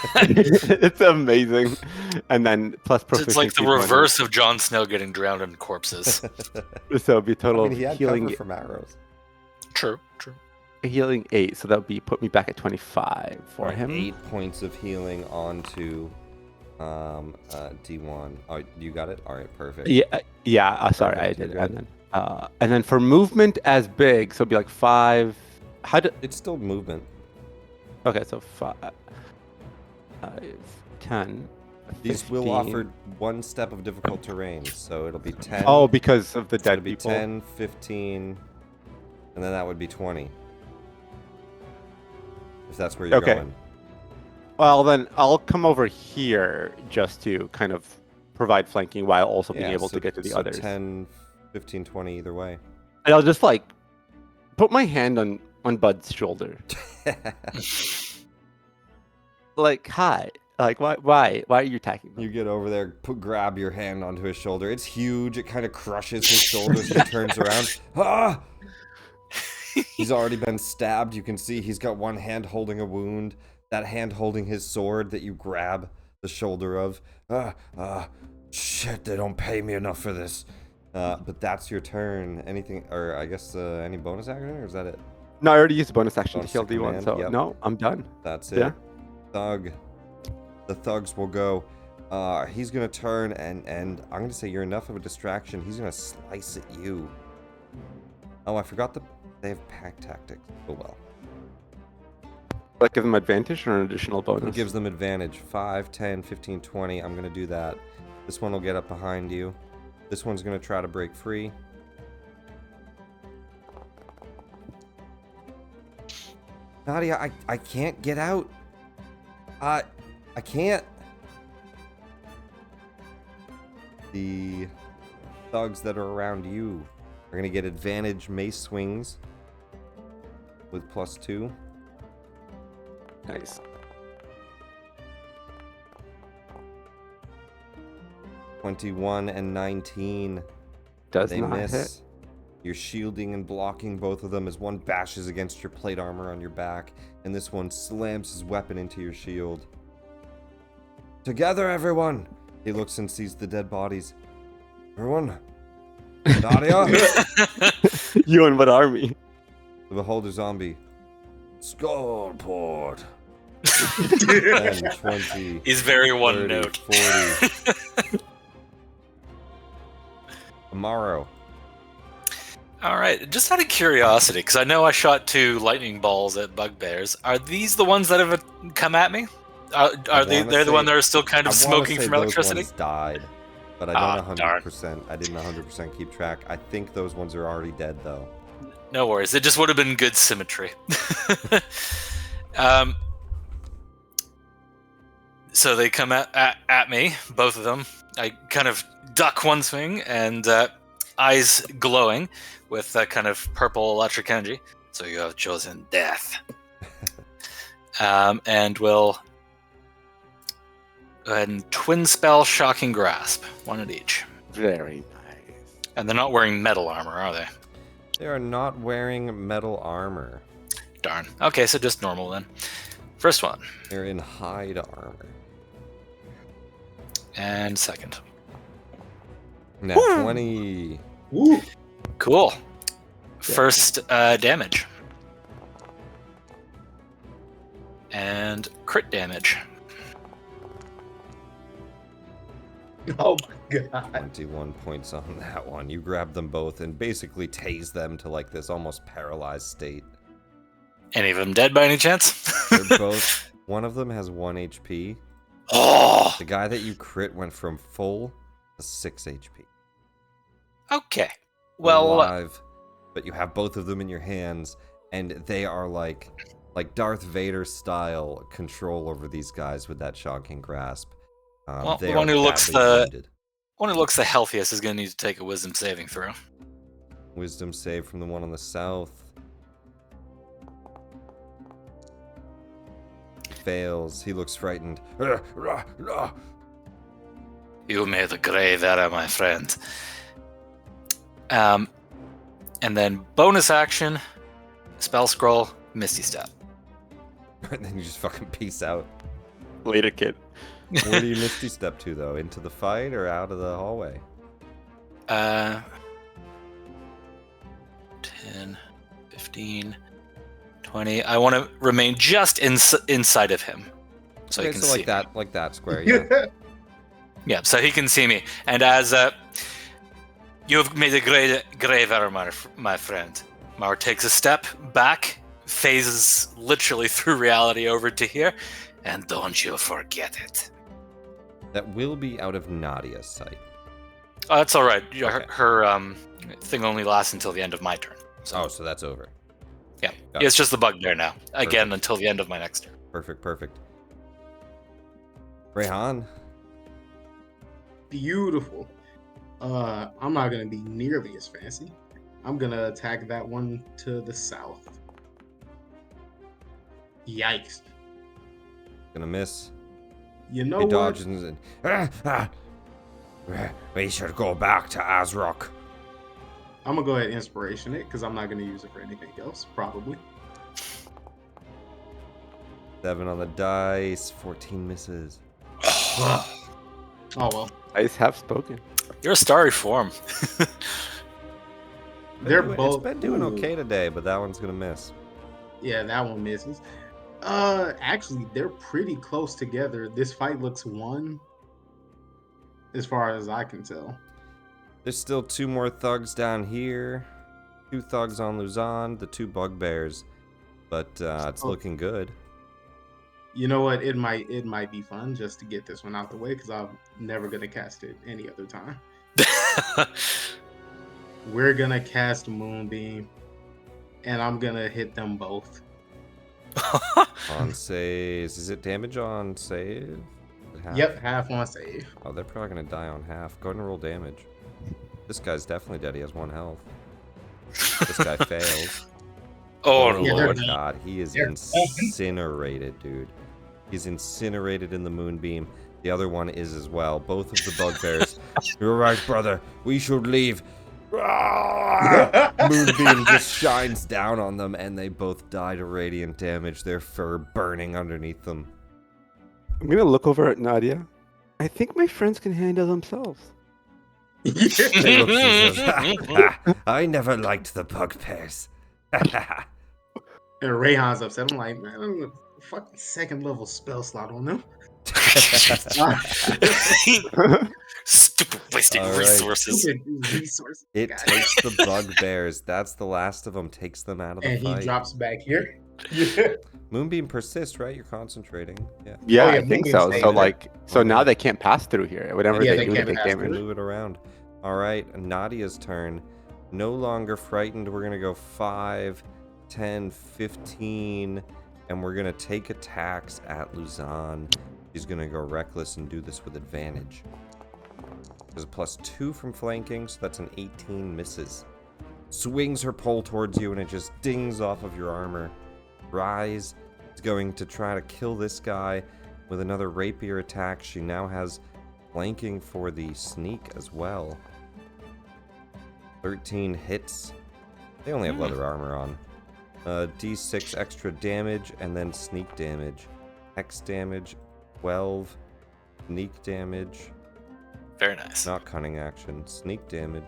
It's amazing. And then plus proficiency. It's like the reverse of Jon Snow getting drowned in corpses. So it'll be total he had healing. cover from arrows. True. Healing 8, so that would be put me back at 25 for him. 8 points of healing onto D1. Oh, you got it? All right, perfect. Yeah. Sorry, Perfect, I did. you're good. And then for movement as big, so it'd be like 5. It's still movement. Okay, so 5, 10. These will 15. offer 1 step of difficult terrain, so it'll be 10. Oh, because of the It's gonna dead be people. 10, 15, and then that would be 20. If that's where you're Okay. going. Well, then I'll come over here just to kind of provide flanking while also being able to get to the so others. 10, 15, 20 either way. And I'll just like put my hand on Bud's shoulder. Like, hi. Like, why are you attacking me? You get over there, grab your hand onto his shoulder. It's huge. It kind of crushes his shoulders. He turns around. Ah! He's already been stabbed. You can see he's got one hand holding a wound. That hand holding his sword that you grab the shoulder of. Shit, they don't pay me enough for this. But that's your turn. Anything, or I guess any bonus action, or is that it? No, I already used a bonus action Bonus to heal to D1, command, so yep. no, I'm done. That's it. Yeah. Thug. The thugs will go. He's gonna turn and I'm gonna say you're enough of a distraction. He's gonna slice at you. Oh, I forgot they have pack tactics. Oh well. Like, give them advantage or an additional bonus? It gives them advantage. 5, 10, 15, 20. I'm gonna do that. This one will get up behind you. This one's gonna try to break free. Nadia, I can't get out. I can't. The thugs that are around you are gonna get advantage mace swings with +2. Nice. 21 and 19. Does They not miss. hit. You're shielding and blocking both of them as one bashes against your plate armor on your back, and this one slams his weapon into your shield. Together, everyone! He looks and sees the dead bodies. Everyone! Nadia! You and what army? The beholder zombie. Skullport! 10, 20. He's very one 30, note. 40. Tomorrow. All right, just out of curiosity, because I know I shot 2 lightning balls at bugbears. Are these the ones that have come at me? Are they? They're the one that are still kind of smoking from electricity. Those ones died, but I don't darn. 100%. I didn't 100% keep track. I think those ones are already dead though. No worries. It just would have been good symmetry. So they come at me, both of them. I kind of duck one swing and eyes glowing with that kind of purple electric energy. So you have chosen death. And we'll go ahead and twin spell Shocking Grasp. One at each. Very nice. And they're not wearing metal armor, are they? They are not wearing metal armor. Darn. Okay, so just normal then. First one. They're in hide armor. And second. Nat 20. Woo! Cool. First damage. and crit damage. Oh my god. 21 points on that one. You grab them both and basically tase them to like this almost paralyzed state. Any of them dead by any chance? They're both. One of them has 1 HP. Oh, The guy that you crit went from full to 6 HP. okay. Well, Alive, but you have both of them in your hands, and they are like Darth Vader style control over these guys with that shocking grasp. Well, They the are one who looks badly wounded. one who looks the healthiest is going to need to take a wisdom saving throw. Wisdom save from the one on the south. Fails. He looks frightened. You made the grave error, my friend. And then bonus action, spell scroll, Misty Step. And then you just fucking peace out. Later, kid. Where do you Misty Step to, though? Into the fight or out of the hallway? 10, 15, 20. I want to remain just inside of him. So he Okay, can so see like me. that, like that square, yeah. Yeah, so he can see me. And as you have made a grave error, my friend. Mar takes a step back, phases literally through reality over to here, and don't you forget it. That will be out of Nadia's sight. Oh, that's all right. Okay. Her thing only lasts until the end of my turn. So Oh, so that's over. yeah, got it's just the bugbear now. Again, Perfect. until the end of my next turn. Perfect. Rayhan. Beautiful. I'm not gonna be nearly as fancy. I'm gonna attack that one to the south. Yikes. Gonna miss. You know He what? dodges and we should go back to Azrock. I'm gonna go ahead and inspiration it because I'm not gonna use it for anything else, probably. 7 on the dice. 14 misses. Oh well. Dice have spoken. You're a starry form. They're It's both been doing ooh. okay today, but that one's gonna miss. Yeah, that one misses. Actually, they're pretty close together. This fight looks won, as far as I can tell. There's still 2 more thugs down here. 2 thugs on Luzon, the 2 bugbears. But it's Oh. looking good. You know what? It might be fun just to get this one out the way because I'm never gonna cast it any other time. We're gonna cast Moonbeam, and I'm gonna hit them both. On saves. Is it damage on save? Half? Yep, half on save. Oh, they're probably gonna die on half. Go ahead and roll damage. This guy's definitely dead. He has 1 health. This guy fails. Oh, Yeah, they're Lord. done. God, he is They're done. incinerated, dude. He's incinerated in the Moonbeam. The other one is as well. Both of the bugbears. You're right, brother. We should leave. Moonbeam just shines down on them, and they both die to radiant damage. Their fur burning underneath them. I'm gonna look over at Nadia. I think my friends can handle themselves. He looks and says, I never liked the bugbears. And Rayhan's upset. I'm like, man, I'm a fucking second level spell slot on them. Stupid wasting All right. resources. Stupid resources, It guys. takes the bugbears. That's the last of them. Takes them out of the And he fight. drops back here. Yeah. Moonbeam persists, right? You're concentrating. Yeah. Yeah, Oh, yeah, I think Moonbeam's so. staying So there. like, so Okay. now they can't pass through here. Whatever Yeah, they they do, they can't take pass damage. through. Move it around. All right, Nadia's turn. No longer frightened. We're going to go 5, 10, 15, and we're going to take attacks at Luzon. She's going to go reckless and do this with advantage. There's a +2 from flanking, so that's an 18 misses. Swings her pole towards you, and it just dings off of your armor. Rise is going to try to kill this guy with another rapier attack. She now has flanking for the sneak as well. 13 hits. They only have leather armor on. D6 extra damage, and then sneak damage. Hex damage, 12. Sneak damage. Very nice. Not cunning action. Sneak damage.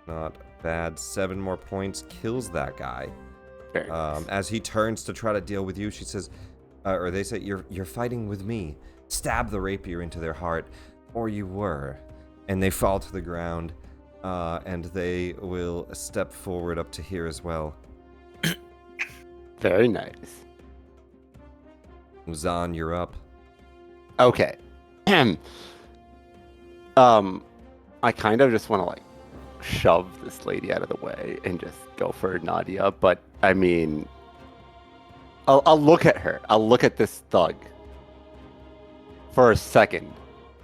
Not bad. 7 more points. Kills that guy. Very nice. As he turns to try to deal with you, she says, or they say, "You're fighting with me." Stab the rapier into their heart, or you were, and they fall to the ground, and they will step forward up to here as well. Very nice. Zahn, you're up. Okay. I kind of just want to like shove this lady out of the way and just go for Nadia, but I mean, I'll look at her. I'll look at this thug for a second,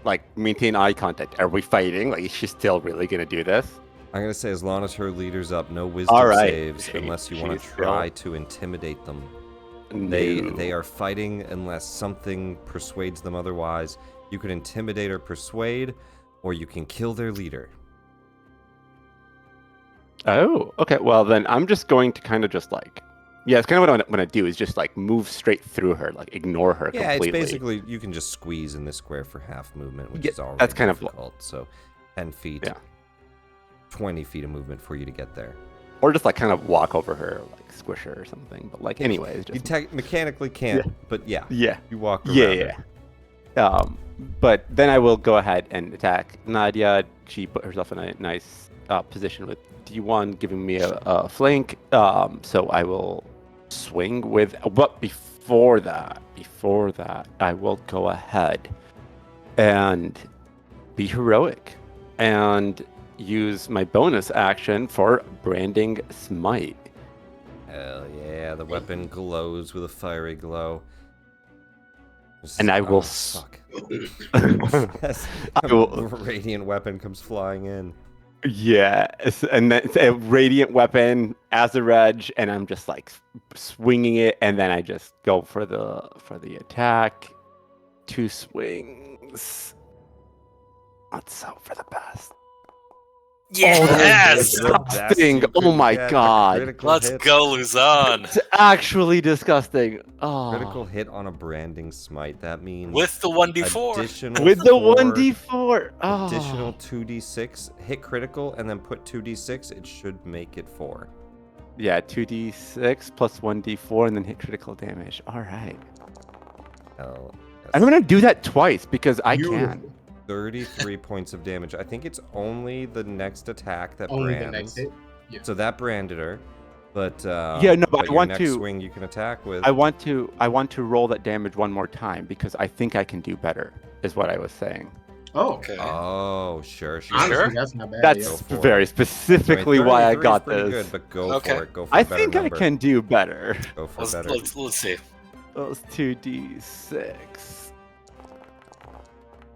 like maintain eye contact. Are we fighting? Like, is she still really gonna do this? I'm gonna say as long as her leader's up, no wisdom All right. saves unless you want She's to try to intimidate them. They are fighting unless something persuades them otherwise. You can intimidate or persuade, or you can kill their leader. Oh, okay. Well, then I'm just going to kind of just like, yeah, it's kind of what I'm gonna do is just like move straight through her, like ignore her completely. It's basically you can just squeeze in this square for half movement, which is already that's kind of difficult. So 10 feet, Yeah. 20 feet of movement for you to get there. Or just like kind of walk over her, like squish her or something. But like, anyways, just You mechanically can't, but yeah, yeah, you walk around. yeah. But then I will go ahead and attack Nadia. She put herself in a nice position with D1, giving me a flank. So I will swing with. But before that, I will go ahead and be heroic and use my bonus action for branding smite. Hell yeah, the weapon glows with a fiery glow. And I will fuck. I will- Radiant weapon comes flying in. Yeah, and then it's a radiant weapon as a reg, and I'm just like swinging it, and then I just go for the attack. 2 swings. Let's hope for the best. Yes! Disgusting! Oh my god! Let's go, Luzon! It's actually disgusting. Oh, Critical hit on a branding smite. That means With the 1d4. additional with the 4 1d4. Oh. additional 2d6. Hit critical and then put 2d6. It should make it 4. Yeah, 2d6 plus 1d4, and then hit critical damage. All right. Hell, yes. I'm gonna do that twice because I can. 33 points of damage. I think it's only the next attack that Only brands. the next hit. Yeah. So that branded her, but Yeah, no, but I your want next to- swing you can attack with. I want to roll that damage one more time because I think I can do better. Is what I was saying. Oh, Okay. Oh, sure. honestly, sure? that's not bad. That's Go for it. very specifically why I 33 is got pretty this. Good, but go Okay. for it. Go for I a better think number. I can do better. Go for Let's, better. let's see. Those 2d6.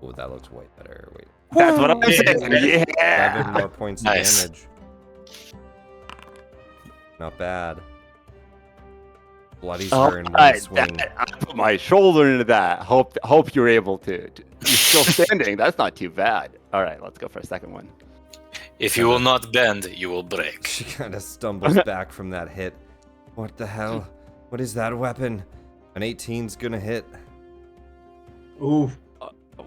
Oh, that looks way better. Wait. That's what I'm Yeah. saying. 7 Yeah. more points Nice. of damage. Not bad. Bloody Oh, turn, one I swing. put my shoulder into that. Hope you're able to. You're still standing. That's not too bad. All right, let's go for a second one. If you will not bend, you will break. She kind of stumbles back from that hit. What the hell? What is that weapon? An 18's gonna hit. Ooh,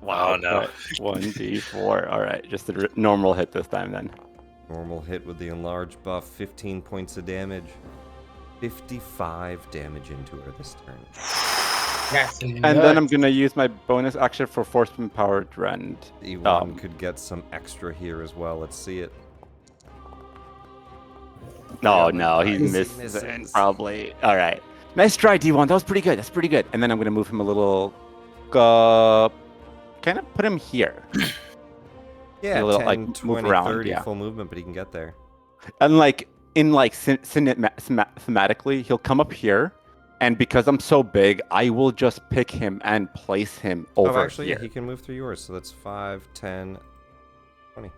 Wow, no. 1d4. All right, just a normal hit this time then. Normal hit with the enlarged buff, 15 points of damage. 55 damage into her this turn. that's And then I'm gonna use my bonus action for Forceman Powered Rend. E1 could get some extra here as well. Let's see it. No, Yeah, no, he misses. missed probably. All right, nice try, D1. That was pretty good. That's pretty good. And then I'm gonna move him a little. Kind of put him here. Yeah, A little, 10, like, move 20, around, 30 yeah. full movement, but he can get there. And like thematically, he'll come up here, and because I'm so big, I will just pick him and place him over actually, here. yeah, he can move through yours, so that's 5, 10, 20.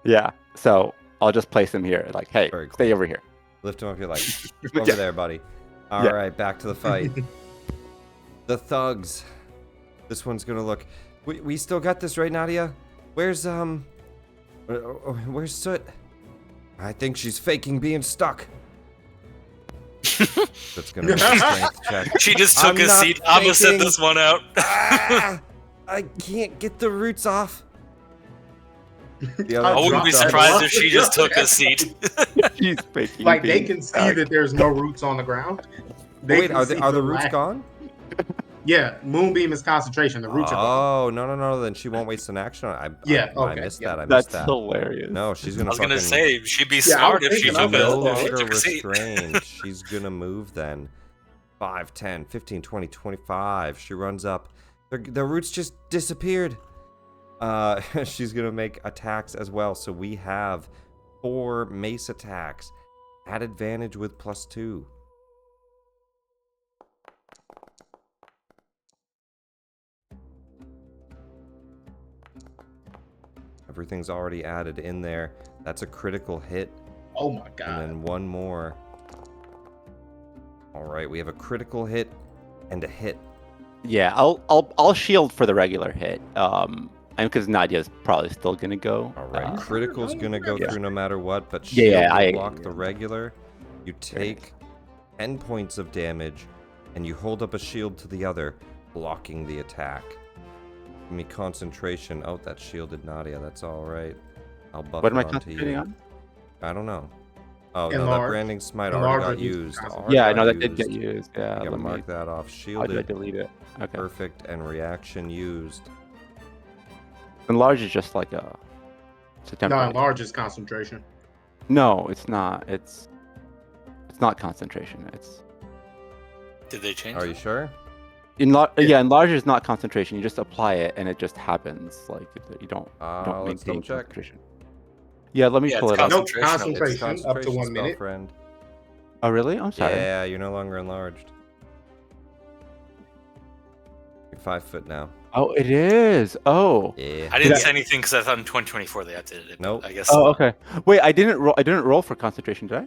Yeah, so I'll just place him here. Like, hey, Very cool. stay over here. Lift him up, you're like, over Yeah. there, buddy. All Yeah. right, back to the fight. The thugs. This one's gonna look. We still got this, right, Nadia? Where's Soot? I think she's faking being stuck. That's gonna be a strength check. She just took I'm a not seat opposite thinking. this one out. Ah, I can't get the roots off. The I other I wouldn't dropped be the surprised block. if she just took a seat. She's faking Like they being can see stuck. that there's no roots on the ground. They Wait, can are see the roots lack- gone? Yeah, moonbeam is concentration. The roots are gone. Oh, no, then she won't waste an action on it. Yeah, I okay, missed yeah. that. I That's missed that. hilarious. No, she's I gonna was fucking... gonna say she'd be Yeah, I was smart if she thinking, took I'm no like, a, if she longer took a seat. restrained. She's gonna move then. 5, 10, 15, 20, 25. She runs up. The roots just disappeared. She's gonna make attacks as well. So we have 4 mace attacks at advantage with +2. Everything's already added in there. That's a critical hit. Oh my And god. then one more. All right, we have a critical hit and a hit. Yeah, I'll shield for the regular hit. Because Nadia's probably still gonna go. All right, critical's gonna go Yeah. through no matter what, but Yeah, shield yeah, will I- block the regular. You take 10 points of damage, and you hold up a shield to the other, blocking the attack. Give me concentration. Oh, that shielded Nadia. That's all right. I'll buff What am I it onto concentrating you. on? I don't know. Oh, no, that Enlarge. branding smite Enlarge already got reduces used. concentration. Already Yeah, I got know that did get used. used. Yeah, I gotta let me. mark that off. How did I Shielded, delete it? Okay. perfect, and reaction used. Enlarge is just like a. It's a No, temporary. enlarge is concentration. No, it's not. It's not concentration. It's Did they change? Are you sure? Yeah, enlarge is not concentration. You just apply it, and it just happens. Like you don't Let's maintain double check. concentration. Yeah, let me Yeah, pull it's it up. Nope, Concentration. It's concentration up to 1 spell, minute. friend. Oh, really? I'm sorry. Yeah, you're no longer enlarged. You're 5 foot now. Oh, it is. Oh. Yeah. I didn't Did I- say anything because I thought in 2024 they updated it. but Nope. I guess. Oh, okay. Wait, I didn't roll. I didn't roll for concentration, did I?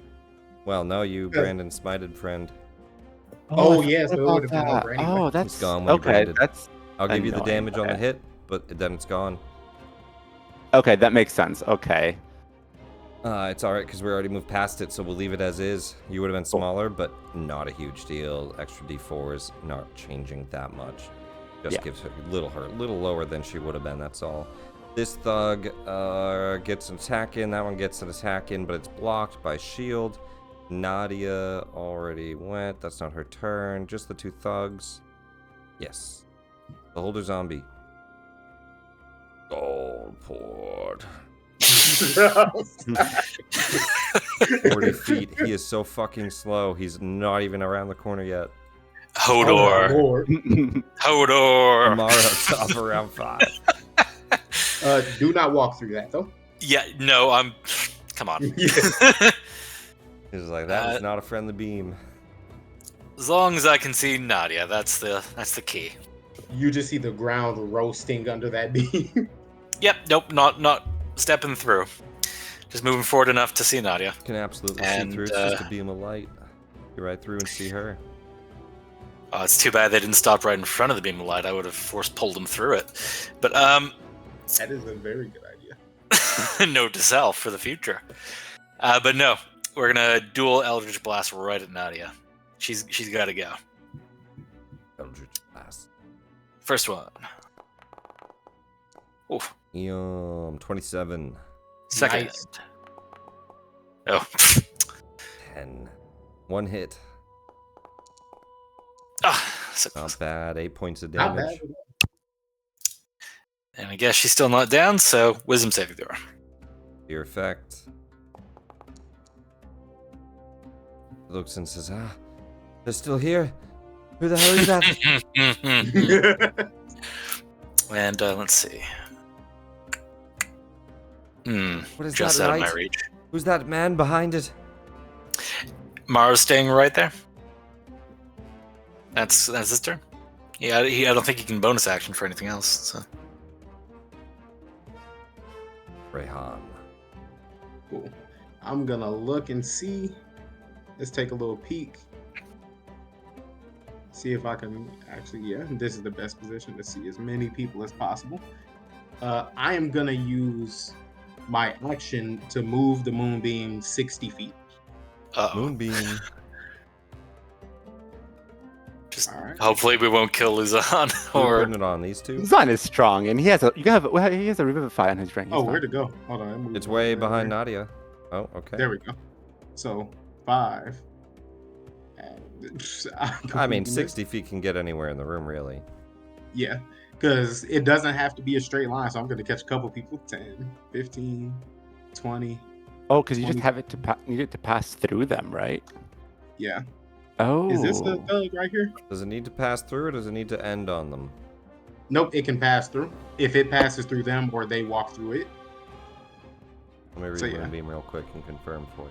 Well, no, you Yeah. Brandon smited friend. Oh, I yeah, so it forgot would've been about over that. anyway. Oh, that's gone when you okay. branded. That's I'll give you the Annoying, damage on the okay. hit, but then it's gone. okay. That makes sense. Okay. It's alright because we already moved past it, so we'll leave it as is. You would have been Cool. smaller, but not a huge deal. Extra D4 is not changing that much. Just Yeah. gives her a little lower than she would have been, that's all. This thug gets an attack in. That one gets an attack in, but it's blocked by shield. Nadia already went. That's not her turn. Just the 2 thugs. Yes. The holder zombie. Skullport. 40 feet. He is so fucking slow. He's not even around the corner yet. Oh, Hodor. my lord. Hodor. Amaro top around 5. Do not walk through that though. Yeah, no, I'm. Come on. Yeah. He's like, that was not a friendly beam. As long as I can see Nadia, that's the key. You just see the ground roasting under that beam. Yep. Nope. Not stepping through. Just moving forward enough to see Nadia. You can absolutely And, see through. It's just a beam of light. You're right through and see her. Oh, it's too bad they didn't stop right in front of the beam of light. I would have force pulled them through it. But That is a very good idea. note to self for the future. But no, we're gonna dual Eldritch Blast right at Nadia. She's got to go. Eldritch Blast. First one. Oof. 27. Second. Nice. Oh. 10. 1 hit. So close. Not bad. 8 points of Not damage. bad. And I guess she's still not down, so wisdom saving throw. Your effect. Looks and says, they're still here. Who the hell is that? And let's see. What is Just that out of my light? reach. Who's that man behind it? Mara's staying right there. That's his turn. Yeah, I don't think he can bonus action for anything else. So. Rayhan. Cool. I'm gonna look and see. Let's take a little peek. See if I can actually, yeah, this is the best position to see as many people as possible. I am gonna use my action to move the moonbeam 60 feet. Uh-oh. Moonbeam. Just All right. hopefully we won't kill Luzon We're or putting it on these two. Zan is strong, and he has a he has a revivify on his ring. He's Oh, fine. where'd it go? Hold on. I moved It's it way over behind there. Nadia. Oh, okay. There we go. So 5. And I mean, completely missed. 60 feet can get anywhere in the room, really. Yeah, because it doesn't have to be a straight line. So I'm going to catch a couple people. 10, 15, 20. Oh, because you just 20. have it to need it to pass through them, right? Yeah. Oh. Is this the thug right here? Does it need to pass through or does it need to end on them? Nope, it can pass through. If it passes through them or they walk through it. Let me read So, yeah. Moonbeam real quick and confirm for you.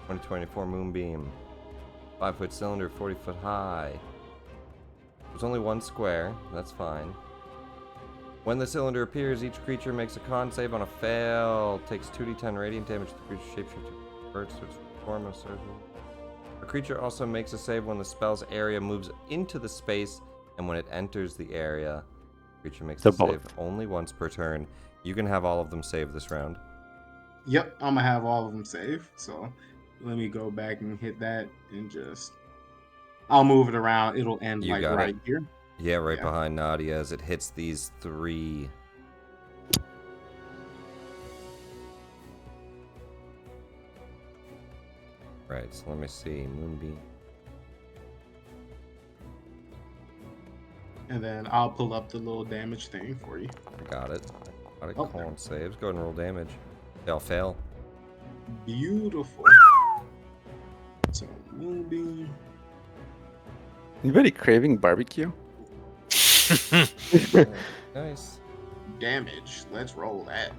2024 Moonbeam. 5-foot cylinder, 40 foot high. There's only one square. That's fine. When the cylinder appears, each creature makes a con save on a fail. Takes 2d10 radiant damage. The creature shapeshifter converts to its form of surgery. A creature also makes a save when the spell's area moves into the space and when it enters the area. The creature makes a save only once per turn. You can have all of them save this round. Yep, I'm going to have all of them saved. So let me go back and hit that and just... I'll move it around. It'll end You like got right it. here. Yeah, right Yeah. behind Nadia as it hits these 3. Right, so let me see. Moonbeam. And then I'll pull up the little damage thing for you. Got it. Got it. Oh. Con saves. Go ahead and roll damage. They all fail. Beautiful. So, Moonbeam. Anybody craving barbecue? Nice. Damage. Let's roll that.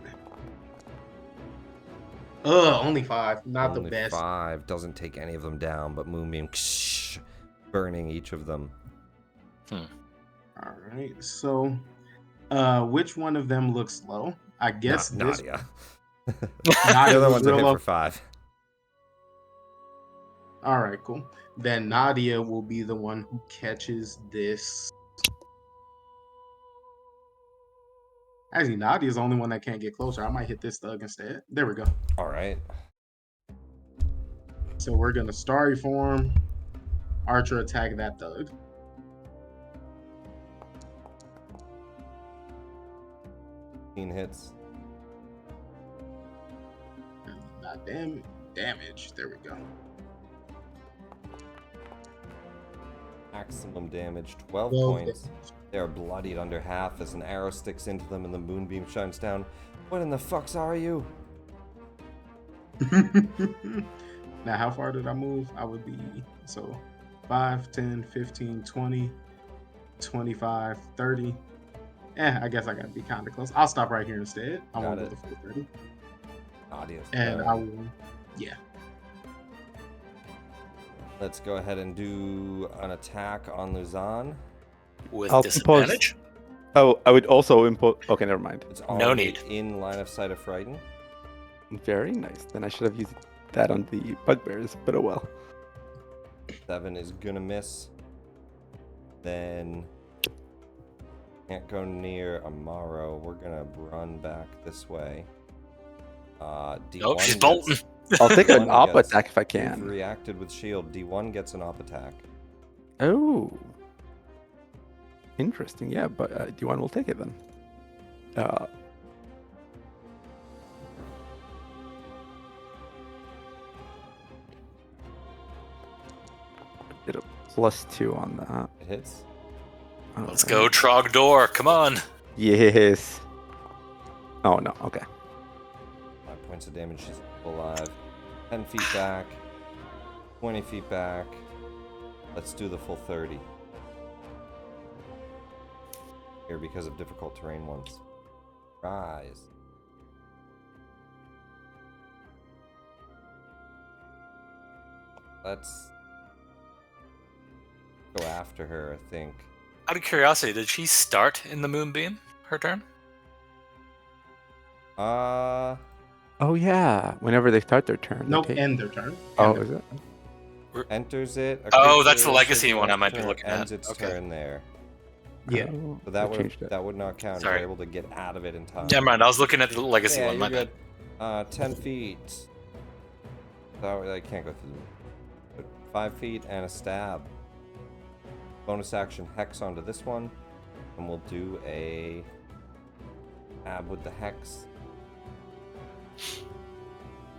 Ugh, only 5. Not Only the best. 5. Doesn't take any of them down, but Moonbeam burning each of them. All right. So, which one of them looks low? I guess this. Nadia. Nadia The other was ones are real hit low. for 5. All right, cool. Then Nadia will be the one who catches this. Actually, Nadia's the only one that can't get closer. I might hit this thug instead. There we go. All right. So we're gonna Starry Form, Archer attack that thug. Hits. Not damage. There we go. Maximum damage, 12 12 points. They are bloodied under half as an arrow sticks into them and the moonbeam shines down. What in the fucks are you? Now, how far did I move? I would be, so 5, 10, 15, 20, 25, 30. I guess I gotta be kind of close. I'll stop right here instead. I won't go the full 30. Nadia's And turn. I will, yeah. Let's go ahead and do an attack on Luzon. With I'll disadvantage? Oh, I would also impose. Okay, never mind. It's No already need. in line of sight of Frighten. Very nice. Then I should have used that on the bugbears, but oh well. 7 is gonna miss. Then can't go near Amaro. We're gonna run back this way. D1 Nope, she's gets- bolting. I'll take an D1 op gets- attack if I You've can. reacted with shield. D1 gets an op attack. Oh. Interesting. Yeah, but D1 will take it then. Did a +2 on that. It hits. Let's go, Trogdor. Come on. Yes. Oh no. Okay. 5 points of damage. She's alive. 10 feet back. 20 feet back. Let's do the full 30. Here because of difficult terrain ones. Rise. Let's go after her, I think. Out of curiosity, did she start in the moonbeam? Her turn? Oh yeah. Whenever they start their turn. they Nope, take- end their turn. Oh, End is their- it? enters it. a Oh, that's creature the legacy should one I end might be turn, looking ends at. its Okay. turn there. Yeah. Oh, So I changed it. that would not count. Sorry. You're able to get out of it in time. Never mind, I was looking at the legacy Yeah, one. My you're bad. good. 10 feet. So I can't go through. But 5 feet and a stab. bonus action hex onto this one, and we'll do a ab with the hex.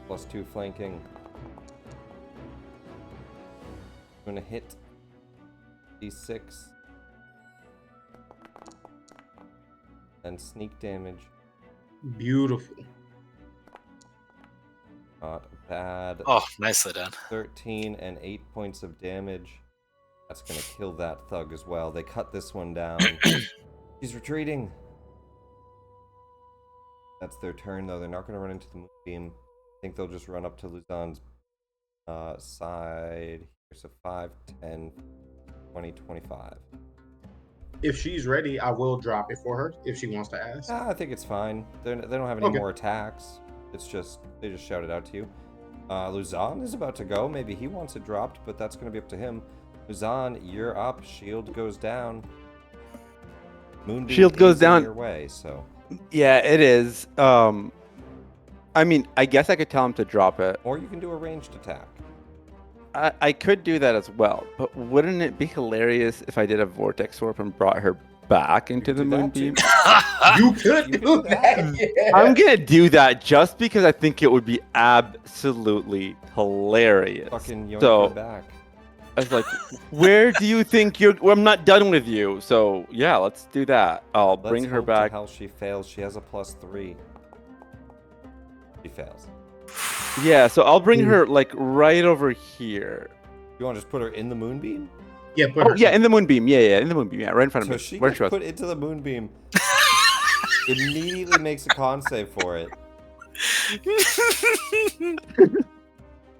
+2 flanking. I'm gonna hit D6 and sneak damage. Beautiful. Not bad. Oh, nicely done. 13 and 8 points of damage. That's gonna kill that thug as well. They cut this one down. He's retreating. That's their turn, though. They're not gonna run into the moonbeam. I think they'll just run up to Luzon's side. Here's a 5, 10, 20, 25. If she's ready, I will drop it for her if she wants to ask. I think it's fine. They don't have any more attacks. It's just, they just shouted out to you. Luzon is about to go. Maybe he wants it dropped, but that's going to be up to him. Luzon, you're up. Shield goes down. Moonbeam Shield goes is down. your way, so. Yeah, it is. I mean, I guess I could tell him to drop it. Or you can do a ranged attack. I could do that as well, but wouldn't it be hilarious if I did a vortex warp and brought her back into the do that moonbeam? You could You do could that. Yeah. I'm gonna do that just because I think it would be absolutely hilarious. Fucking yoink So- her back. I was like, where do you think you're? Well, I'm not done with you. So yeah, let's do that. I'll Let's bring her hope to back. hell she fails. She has a +3. She fails. Yeah, so I'll bring her like right over here. You want to just put her in the moonbeam? Yeah, put Oh her. yeah, in the moonbeam. Yeah, in the moonbeam. Yeah, right in front of So me. she Where gets she was. put into the moonbeam. Immediately makes a con save for it.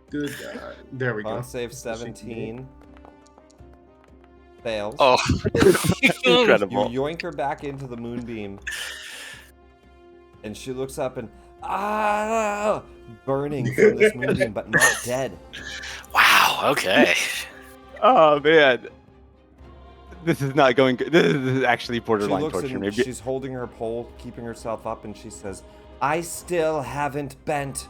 Good God. There we go. Con save That's what she 17. Fails. Oh, Incredible. You yoink her back into the moonbeam. And she looks up and burning from this moonbeam, but not dead. wow. Okay. Oh man, this is not going good. This is actually She borderline looks torture. and Maybe she's holding her pole, keeping herself up, and she says, "I still haven't bent."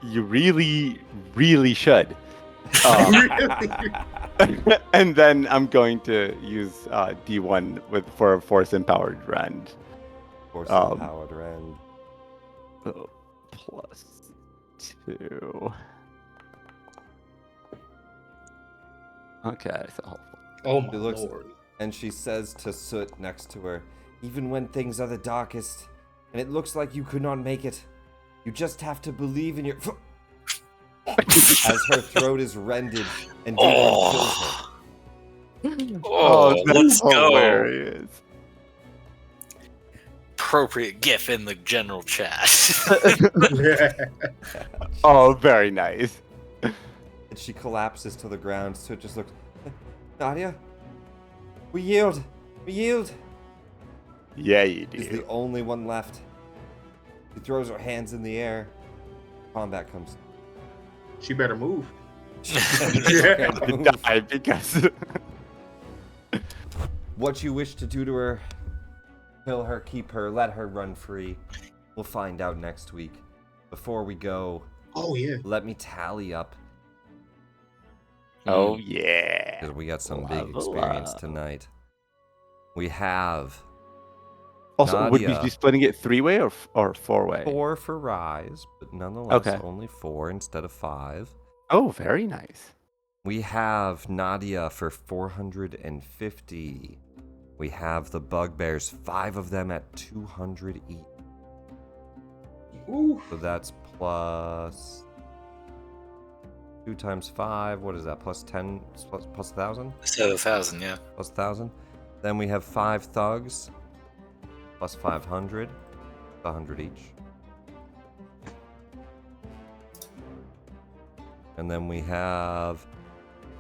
you really, really should. Really? And then I'm going to use D1 for a force empowered rend. Force Um, empowered rend. So, +2. Okay, so Oh my She looks- Lord. And she says to Soot next to her, "Even when things are the darkest, and it looks like you could not make it, you just have to believe in your..." As her throat is rended and D1 kills her. Oh, let's go. hilarious. Appropriate GIF in the general chat. Oh, very nice. And she collapses to the ground, so it just looks... Nadia? We yield! We yield! Yeah, you She's do. the only one left. She throws her hands in the air. Combat comes. She better move. To die because What you wish to do to her, kill her, keep her, let her run free. We'll find out next week. Before we go, Oh yeah. let me tally up, oh yeah. because we got some big Level experience up. tonight. We have Also, would we Nadia. be splitting it 3-way or 4-way? 4 for Rise, but nonetheless Okay. only 4 instead of 5. Oh, very nice. We have Nadia for 450. We have the Bugbears, 5 of them at 200 each. Ooh. So that's plus 2 times 5. What is that? Plus 10? Plus 1,000? So 1,000, yeah. Plus 1,000. Then we have 5 thugs. Plus 500. 100 each. And then we have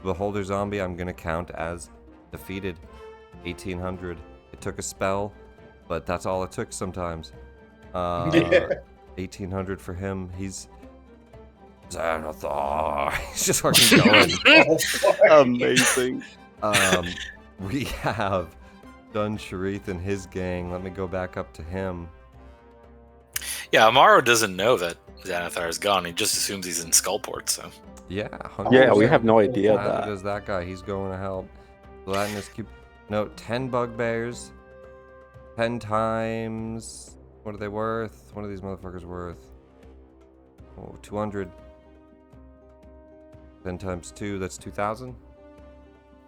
Beholder Zombie, I'm going to count as defeated. 1,800. It took a spell, but that's all it took sometimes. Yeah. 1,800 for him. He's xanathar. He's just fucking going. Oh, fuck. Amazing. We have Shunn Shurreth and his gang. Let me go back up to him. Yeah, Amaro doesn't know that Xanathar is gone. He just assumes he's in Skullport, so. Yeah, Yeah, we 100%. have no idea Neither that. does that guy. He's going to help. Gelatinous cube. No, 10 bugbears. 10 times. What are they worth? What are these motherfuckers worth? Oh, 200. 10 times 2, that's 2,000.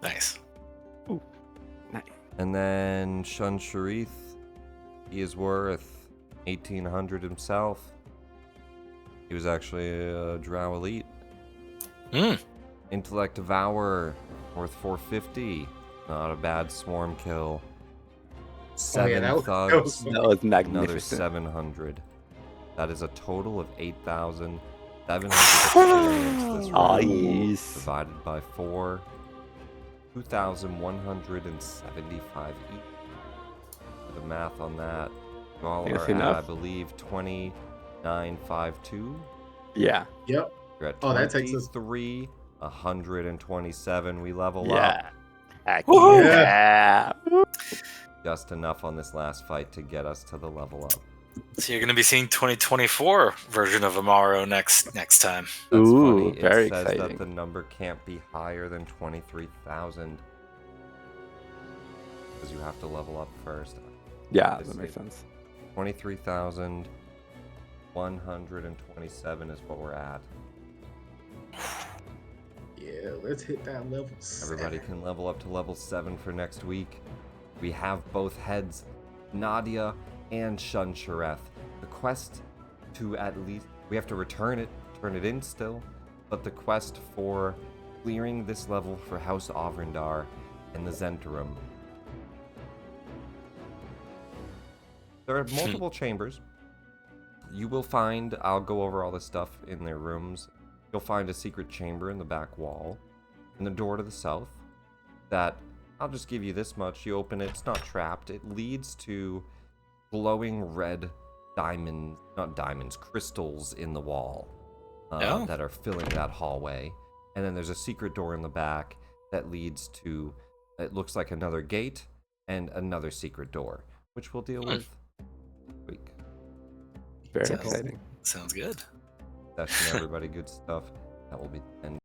Nice. Nice. And then Shunn Shurreth, he is worth 1,800 himself. He was actually a Drow Elite. Intellect Devourer, worth 450. Not a bad swarm kill. 7 that was thugs, That was another magnificent. 700. That is a total of 8,700 experience this round. Nice. Divided by 4. 2,175 each. Do the math on that. You all That's are at, enough. I believe, 29,522. Yep. You're at Oh, that takes us- 127. We level up. Yeah. Heck Woohoo! yeah. Just enough on this last fight to get us to the level up. So you're going to be seeing 2024 version of Amaro next time. That's Ooh, funny. very It says exciting. that the number can't be higher than 23,000. Because you have to level up first. Yeah, that makes sense. 23,127 is what we're at. Yeah, let's hit that level 7. Everybody can level up to level 7 for next week. We have both heads, Nadia and Shunn Shurreth. The quest to at least... We have to turn it in still. But the quest for clearing this level for House Avrindar and the Zentarum. There are multiple chambers. You will find... I'll go over all this stuff in their rooms. You'll find a secret chamber in the back wall. And the door to the south. That... I'll just give you this much. You open it, it's not trapped. It leads to glowing red diamonds, not diamonds, crystals in the wall that are filling that hallway. And then there's a secret door in the back that leads to, it looks like another gate and another secret door, which we'll deal with next week. Very Sounds- exciting. Sounds good. Session, everybody, good stuff. That will be the end.